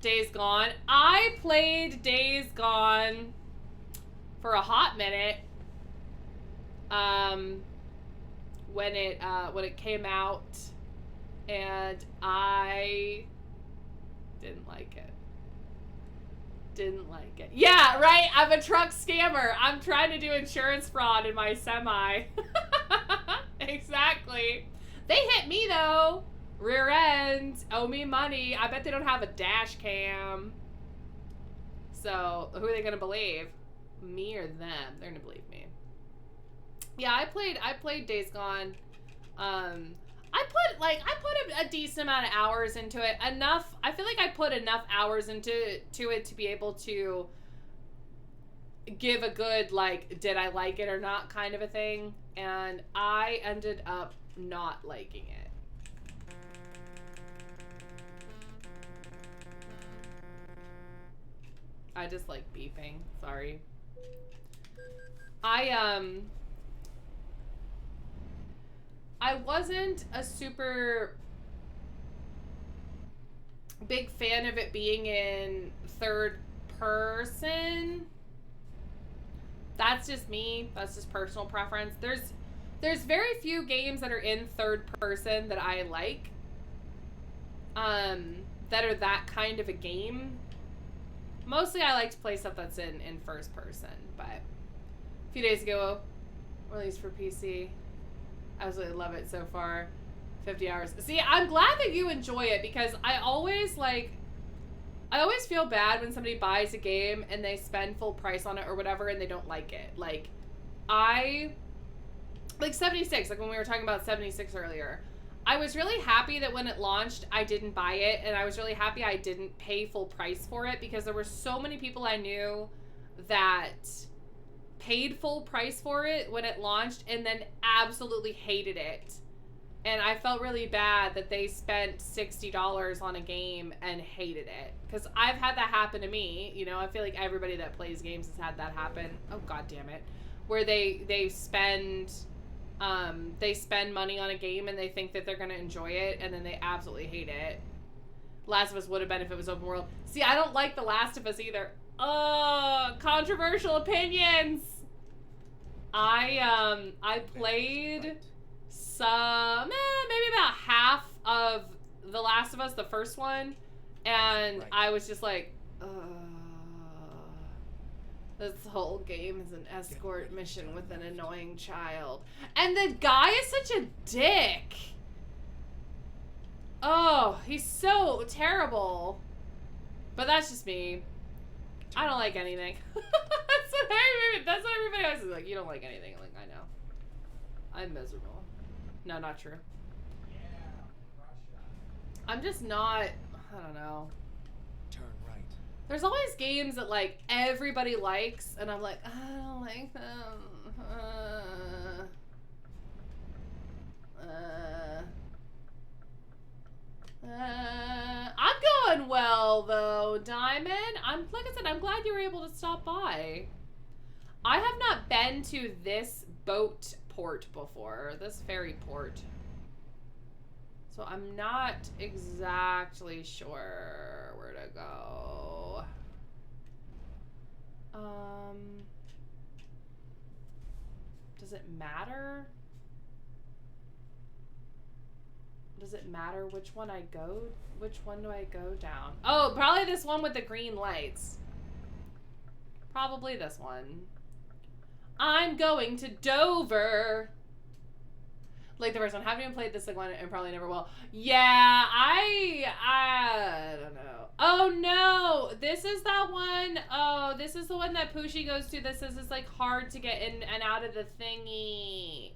Days Gone. I played Days Gone for a hot minute. When it came out, and I Didn't like it. Didn't like it. Yeah, right? I'm a truck scammer. I'm trying to do insurance fraud in my semi. Exactly. They hit me, though. Rear end. Owe me money. I bet they don't have a dash cam. So, who are they going to believe? Me or them? They're going to believe me. Yeah, I played Days Gone. I put a decent amount of hours into it. Enough. I feel like I put enough hours into it to be able to give a good, like, did I like it or not kind of a thing. And I ended up not liking it. I just like beeping. Sorry. I wasn't a super big fan of it being in third person. That's just me. That's just personal preference. There's very few games that are in third person that I like. That are that kind of a game. Mostly I like to play stuff that's in first person, but a few days ago, released for PC. Absolutely love it so far. 50 hours. See, I'm glad that you enjoy it because I always feel bad when somebody buys a game and they spend full price on it or whatever and they don't like it. Like 76, like when we were talking about 76 earlier. I was really happy that when it launched, I didn't buy it, and I was really happy I didn't pay full price for it because there were so many people I knew that paid full price for it when it launched and then absolutely hated it. And I felt really bad that they spent $60 on a game and hated it. Because I've had that happen to me. You know, I feel like everybody that plays games has had that happen. Oh, God damn it. Where they spend money on a game and they think that they're going to enjoy it and then they absolutely hate it. Last of Us would have been if it was open world. See, I don't like The Last of Us either. Controversial opinions. I played maybe about half of The Last of Us, the first one, and I was just like, this whole game is an escort mission with an annoying child. And the guy is such a dick. Oh, he's so terrible. But that's just me. I don't like anything. That's what everybody else is like. You don't like anything. Like, I know. I'm miserable. No, not true. I'm just not, I don't know. Turn right. There's always games that, like, everybody likes, and I'm like, I don't like them. I'm going well, though, Diamond. Like I said, I'm glad you were able to stop by. I have not been to this boat port before, this ferry port. So I'm not exactly sure where to go. Does it matter? Does it matter which one I go? Which one do I go down? Oh, probably this one with the green lights. Probably this one. I'm going to Dover. Like the first one. Haven't even played this one and probably never will. Yeah, I don't know. Oh no, this is that one. Oh, this is the one that Poochie goes to. This is like hard to get in and out of the thingy.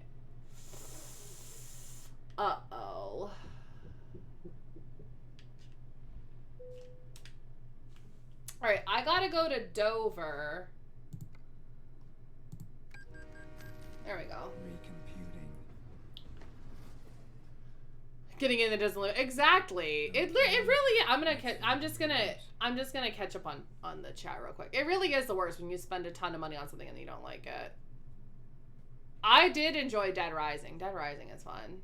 Uh-oh. Alright, I gotta go to Dover. There we go. Recomputing. Getting in that doesn't look exactly. It really. I'm just gonna catch up on the chat real quick. It really is the worst when you spend a ton of money on something and you don't like it. I did enjoy Dead Rising. Dead Rising is fun.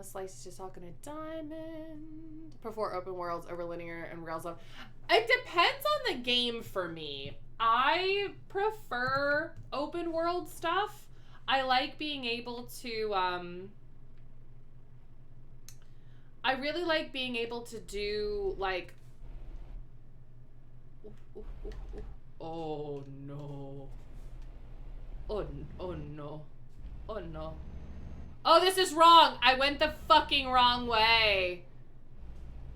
Slice is just talking to Diamond. Prefer open worlds over linear and rails of. It depends on the game for me. I prefer open world stuff. I like being able to I really like being able to do, like... Oh, no. Oh, oh, no. Oh, no. Oh, this is wrong. I went the fucking wrong way.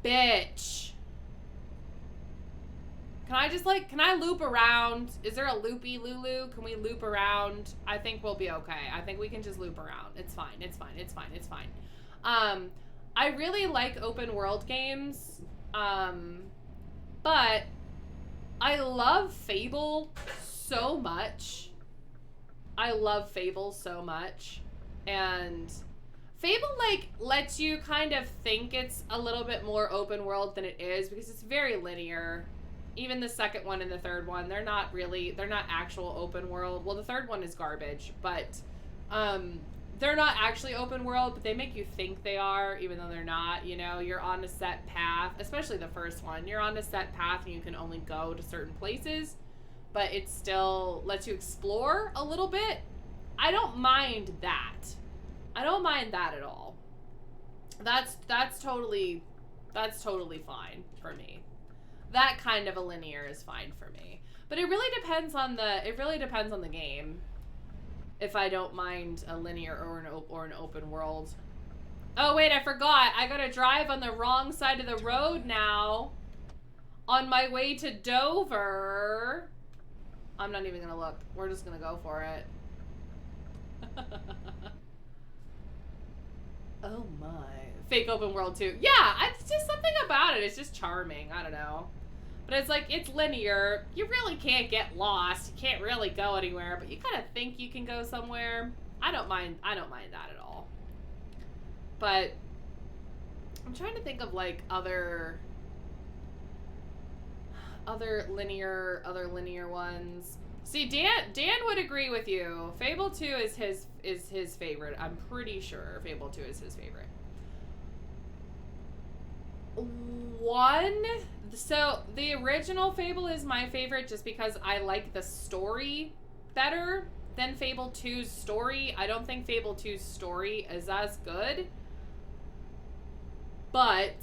Bitch. Can I just, like, can I loop around? Is there a loopy Lulu? Can we loop around? I think we'll be okay. I think we can just loop around. It's fine. It's fine. It's fine. It's fine. I really like open world games. But I love Fable so much. I love Fable so much. And Fable, like, lets you kind of think it's a little bit more open world than it is because it's very linear. Even the second one and the third one, they're not actual open world. Well, the third one is garbage, but they're not actually open world, but they make you think they are, even though they're not. You know, you're on a set path, especially the first one. You're on a set path and you can only go to certain places, but it still lets you explore a little bit. I don't mind that. I don't mind that at all. That's totally fine for me. That kind of a linear is fine for me. But it really depends on the game. If I don't mind a linear or an open world. Oh wait, I forgot. I gotta drive on the wrong side of the road now. On my way to Dover. I'm not even gonna look. We're just gonna go for it. Oh my. Fake open world too. Yeah, it's just something about it. It's just charming. I don't know. But it's like, it's linear. You really can't get lost. You can't really go anywhere, but you kind of think you can go somewhere. I don't mind that at all. But I'm trying to think of like other linear ones. See, Dan would agree with you. Fable 2 is his favorite. I'm pretty sure Fable 2 is his favorite. So the original Fable is my favorite just because I like the story better than Fable 2's story. I don't think Fable 2's story is as good, but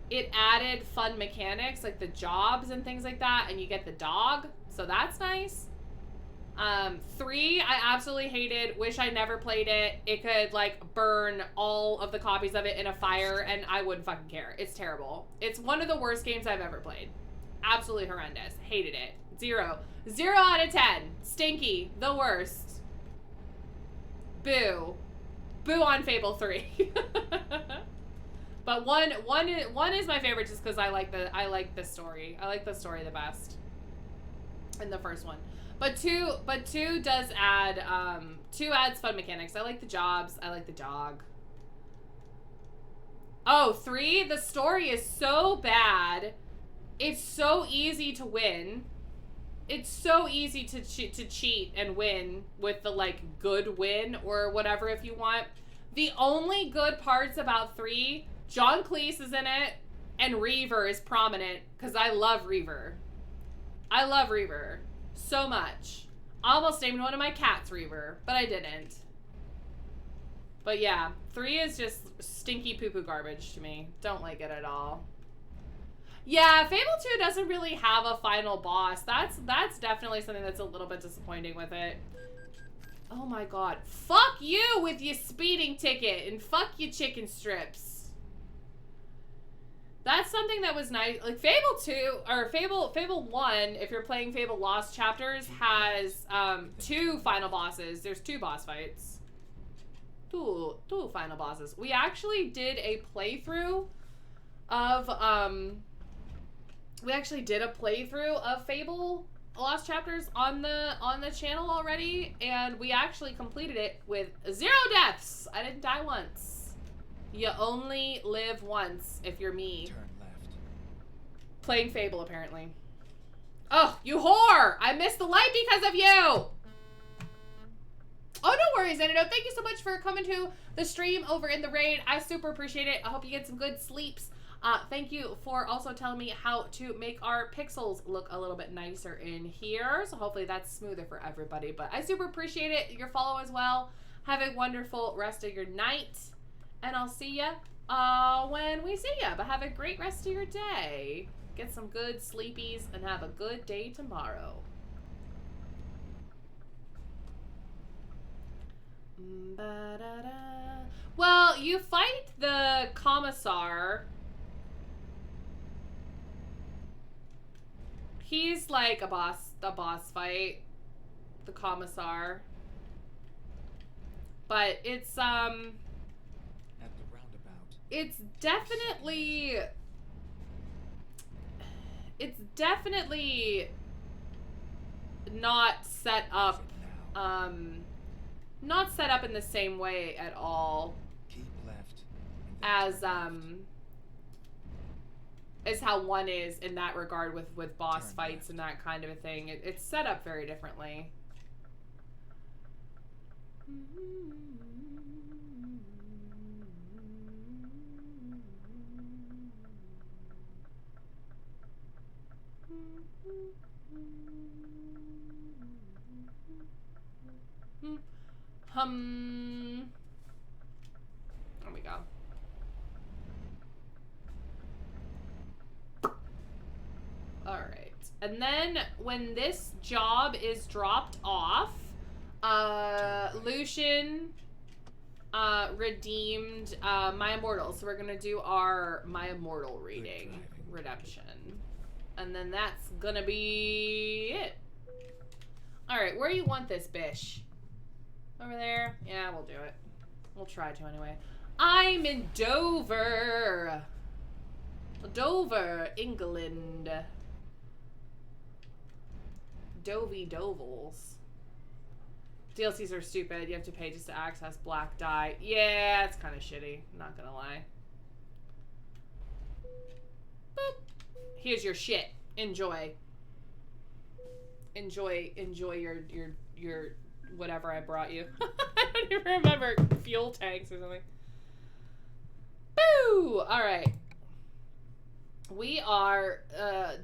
it added fun mechanics like the jobs and things like that, and you get the dog, so that's nice. 3, I absolutely hated. Wish I never played it. It could, like, burn all of the copies of it in a fire, and I wouldn't fucking care. It's terrible. It's one of the worst games I've ever played. Absolutely horrendous. Hated it. 0. 0 out of 10. Stinky. The worst. Boo. Boo on Fable 3. But one is my favorite just because I like the story. I like the story the best. In the first one. But two does add, 2 adds fun mechanics. I like the jobs. I like the dog. Oh, 3, the story is so bad. It's so easy to win. It's so easy to cheat and win with the, like, good win or whatever if you want. The only good parts about 3, John Cleese is in it, and Reaver is prominent, because I love Reaver. I love Reaver. So much. I almost named one of my cats Reaver, but I didn't. But yeah, 3 is just stinky poo-poo garbage to me. Don't like it at all. Yeah, Fable 2 doesn't really have a final boss. That's definitely something that's a little bit disappointing with it. Oh my god. Fuck you with your speeding ticket and fuck your chicken strips. That's something that was nice. Like Fable 2 or Fable 1, if you're playing Fable Lost Chapters, has 2 final bosses. There's 2 boss fights. Two final bosses. We actually did a playthrough of Fable Lost Chapters on the channel already, and we actually completed it with 0 deaths. I didn't die once. You only live once if you're me. Turn left. Playing Fable, apparently. Oh, you whore! I missed the light because of you! Oh, no worries, Antidote. Thank you so much for coming to the stream over in the raid. I super appreciate it. I hope you get some good sleeps. Thank you for also telling me how to make our pixels look a little bit nicer in here. So hopefully that's smoother for everybody. But I super appreciate it. Your follow as well. Have a wonderful rest of your night. And I'll see ya when we see ya. But have a great rest of your day. Get some good sleepies and have a good day tomorrow. Ba-da-da. Well, you fight the commissar. He's like a boss fight. The commissar. But it's At the roundabout. it's definitely not set up not set up in the same way at all Keep left. And then as how one is in that regard with boss Turn fights left. and that kind of a thing. It's set up very differently. There we go. Alright. And then when this job is dropped off, Lucian redeemed My Immortal. So we're gonna do our My Immortal reading. Redemption. And then that's gonna be it. Alright, where do you want this, bish? Over there? Yeah, we'll do it. We'll try to anyway. I'm in Dover. Dover, England. Dovey Dovels. DLCs are stupid. You have to pay just to access Black Dye. Yeah, it's kind of shitty. Not gonna lie. Boop. Here's your shit. Enjoy. Enjoy your whatever I brought you. I don't even remember. Fuel tanks or something. Boo! Alright. We are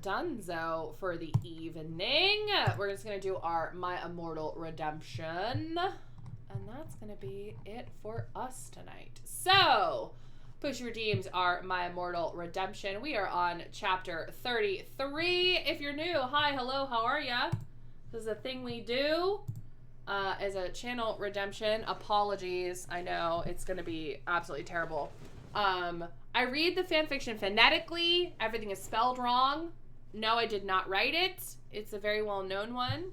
donezo for the evening. We're just going to do our My Immortal Redemption. And that's going to be it for us tonight. So, push redeems our My Immortal Redemption. We are on chapter 33. If you're new, hi, hello, how are ya? This is a thing we do as a channel redemption. Apologies. I know it's going to be absolutely terrible. I read the fanfiction phonetically. Everything is spelled wrong. No, I did not write it. It's a very well-known one.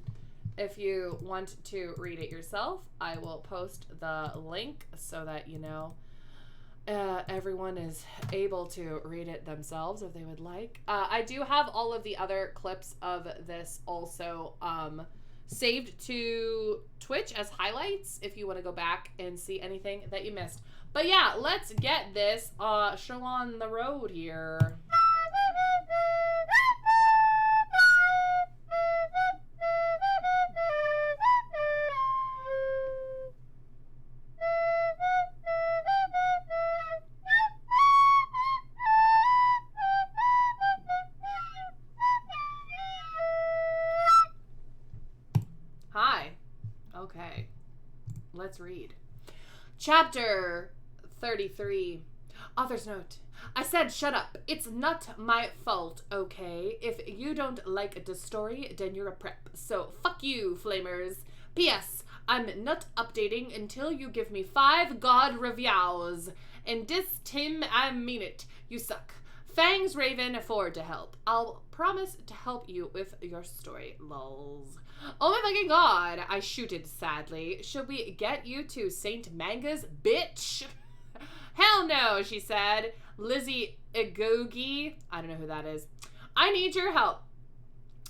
If you want to read it yourself, I will post the link so that, you know, everyone is able to read it themselves if they would like. I do have all of the other clips of this also saved to Twitch as highlights if you want to go back and see anything that you missed. But yeah, let's get this show on the road here. Hi. Okay. Let's read. Chapter 33. Author's note. I said shut up. It's not my fault, okay? If you don't like the story, then you're a prep. So fuck you, flamers. P.S. I'm not updating until you give me 5 god reviews. And this, Tim, I mean it. You suck. Fangs Raven afford to help. I'll promise to help you with your story, lols. Oh my fucking god, I shooted sadly. Should we get you to St. Manga's, bitch? Hell no, she said. Lizzie Igogi. I don't know who that is. I need your help.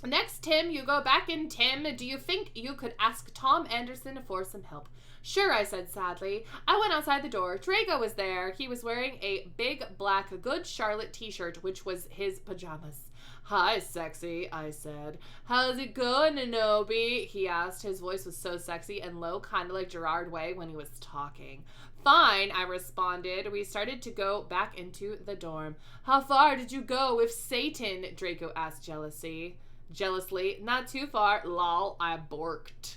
Next, Tim, you go back in. Tim, do you think you could ask Tom Anderson for some help? Sure, I said sadly. I went outside the door. Drago was there. He was wearing a big black Good Charlotte t-shirt, which was his pajamas. Hi, sexy, I said. How's it going, Nanobi? He asked. His voice was so sexy and low, kind of like Gerard Way when he was talking. Fine, I responded. We started to go back into the dorm. How far did you go with Satan? Draco asked jealously. Not too far, lol, I borked.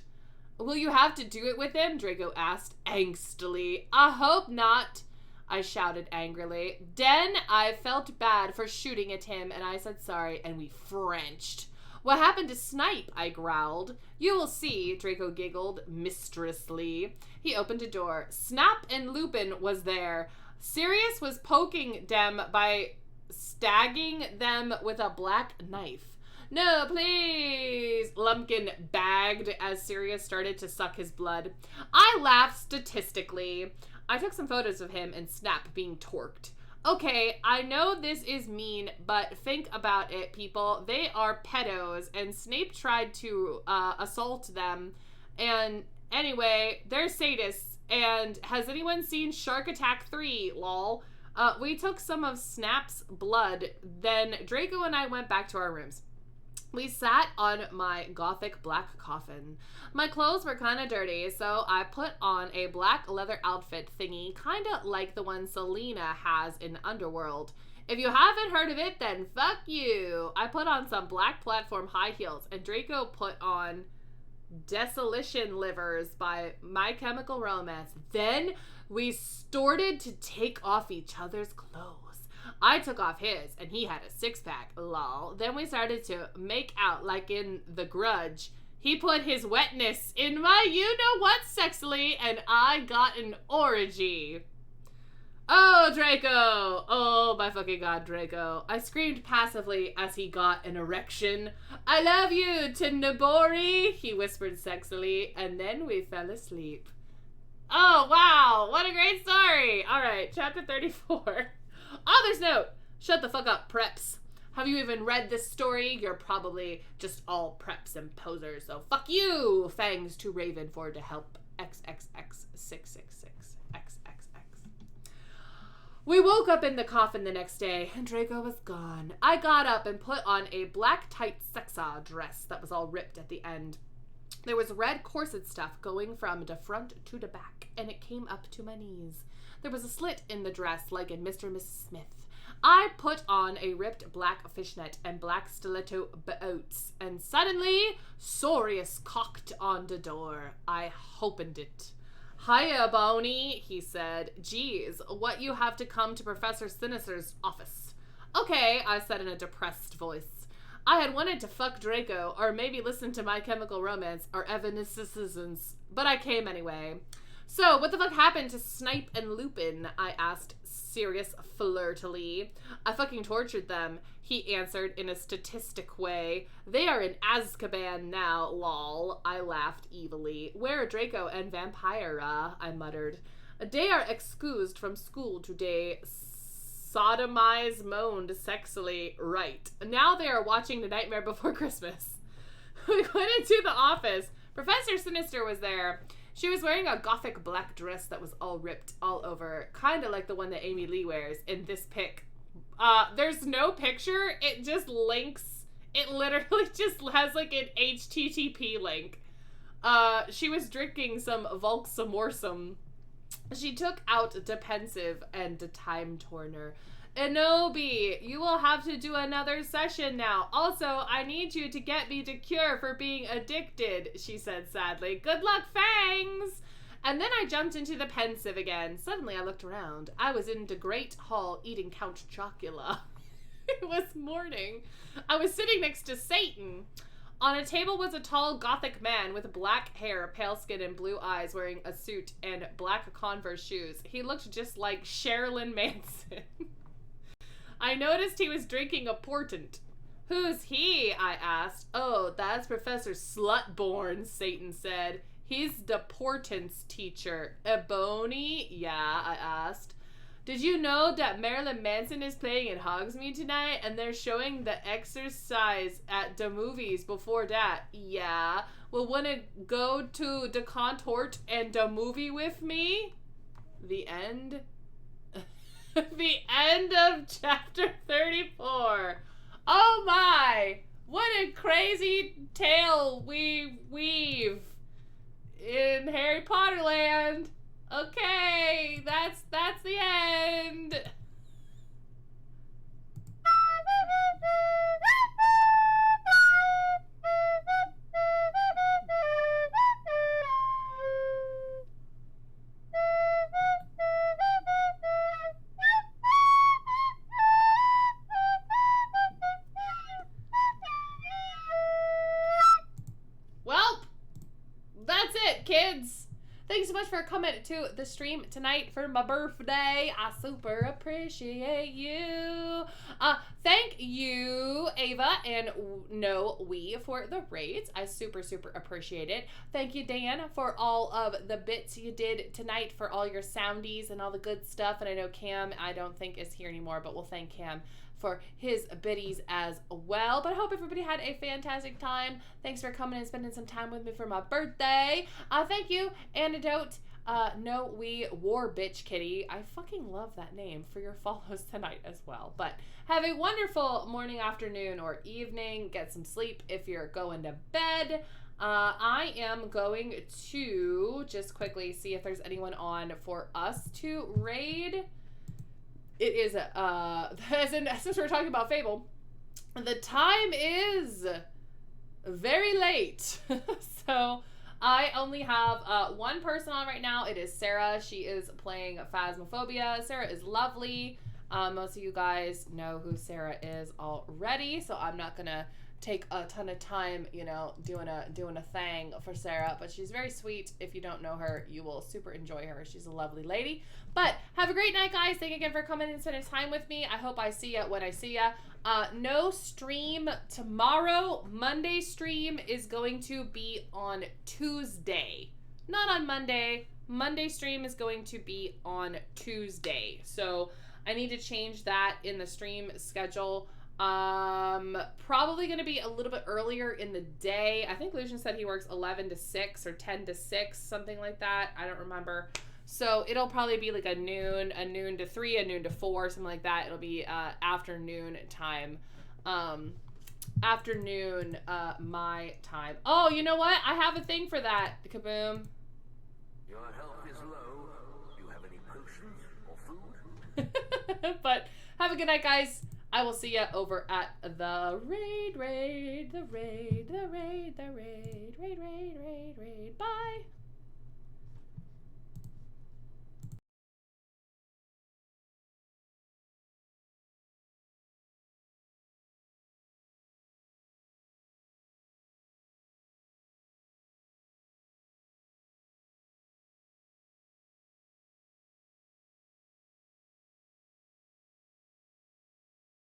Will you have to do it with him? Draco asked angstily. I hope not. I shouted angrily. Then I felt bad for shooting at him, and I said sorry, and we Frenched. What happened to Snipe? I growled. You will see, Draco giggled mistresslessly. He opened a door. Snap and Lupin was there. Sirius was poking them by stagging them with a black knife. No, please, Lumpkin bagged as Sirius started to suck his blood. I laughed statistically. I took some photos of him and Snap being torqued. Okay, I know this is mean, but think about it, people. They are pedos, and Snape tried to assault them. And anyway, they're sadists. And has anyone seen Shark Attack 3? Lol. We took some of Snap's blood. Then Draco and I went back to our rooms. We sat on my gothic black coffin. My clothes were kind of dirty, so I put on a black leather outfit thingy, kind of like the one Selena has in Underworld. If you haven't heard of it, then fuck you. I put on some black platform high heels, and Draco put on Desolation Livers by My Chemical Romance. Then we started to take off each other's clothes. I took off his, and he had a six-pack, lol. Then we started to make out like in The Grudge. He put his wetness in my you-know-what sexily, and I got an orgy. Oh, Draco! Oh, my fucking god, Draco. I screamed passively as he got an erection. I love you, Tinabori, he whispered sexily, and then we fell asleep. Oh, wow, what a great story. All right, chapter 34. Author's note, shut the fuck up, preps. Have you even read this story? You're probably just all preps and posers, so fuck you. Thanks to Raven for to help XXX666XXX. We woke up in the coffin the next day, and Draco was gone. I got up and put on a black tight sexa dress that was all ripped at the end. There was red corset stuff going from the front to the back, and it came up to my knees. There was a slit in the dress like in Mr. and Mrs. Smith. I put on a ripped black fishnet and black stiletto boots, and suddenly Sorius cocked on the door. I opened it. Hiya, Boney, he said. Geez, what you have to come to Professor Sinister's office. Okay, I said in a depressed voice. I had wanted to fuck Draco, or maybe listen to My Chemical Romance, or Evanescence, but I came anyway. So, what the fuck happened to Snipe and Lupin? I asked Sirius flirtily. I fucking tortured them, he answered in a statistic way. They are in Azkaban now, lol. I laughed evilly. Where are Draco and Vampira? I muttered. They are excused from school today. Sodomize moaned sexily. Right. Now they are watching The Nightmare Before Christmas. We went into the office. Professor Sinister was there. She was wearing a gothic black dress that was all ripped all over, kind of like the one that Amy Lee wears in this pic. There's no picture. It just links. It literally just has like an HTTP link. She was drinking some Volksamorsum. She took out the pensive and the time torner. Enobi, you will have to do another session now. Also, I need you to get me the cure for being addicted, she said sadly. Good luck, Fangs! And then I jumped into the pensive again. Suddenly I looked around. I was in the great hall eating Count Chocula. It was morning. I was sitting next to Satan. On a table was a tall gothic man with black hair, pale skin, and blue eyes, wearing a suit and black Converse shoes. He looked just like Sherilyn Manson. I noticed he was drinking a portent. Who's he? I asked. Oh, that's Professor Slutborn, Satan said. He's the portents teacher. Ebony? Yeah, I asked. Did you know that Marilyn Manson is playing in Hogsmeade tonight and they're showing The Exorcise at the movies before that? Yeah. Well, wanna go to the contort and the movie with me? The end? The end of chapter 34. Oh my! What a crazy tale we weave in Harry Potter land. Okay, that's the end. much for coming to the stream tonight for my birthday. I super appreciate you. Thank you, Ava and we for the raids. I super appreciate it. Thank you, Dan, for all of the bits you did tonight, for all your soundies and all the good stuff. And I know Cam, I don't think is here anymore, but we'll thank Cam for his biddies as well. But I hope everybody had a fantastic time. Thanks for coming and spending some time with me for my birthday. Thank you, Antidote. No, we War Bitch Kitty. I fucking love that name, for your follows tonight as well. But have a wonderful morning, afternoon, or evening. Get some sleep if you're going to bed. I am going to just quickly see if there's anyone on for us to raid. It is, since we're talking about Fable, the time is very late. So I only have one person on right now. It is Sarah. She is playing Phasmophobia. Sarah is lovely. Most of you guys know who Sarah is already, so I'm not gonna take a ton of time, you know, doing a thing for Sarah, but she's very sweet. If you don't know her, you will super enjoy her. She's a lovely lady. But have a great night, guys. Thank you again for coming and spending time with me. I hope I see ya when I see ya. No stream tomorrow. Monday stream is going to be on Tuesday, not on Monday. Monday stream is going to be on Tuesday, so I need to change that in the stream schedule. Probably gonna be a little bit earlier in the day. I think Lucian said he works 11 to 6 or 10 to 6, something like that. I don't remember. So it'll probably be like a noon to 3, a noon to 4, something like that. It'll be afternoon time. Afternoon my time. Oh, you know what? I have a thing for that. Kaboom. Your health is low. Do you have any potions or food? But have a good night, guys. I will see ya over at the raid. Bye.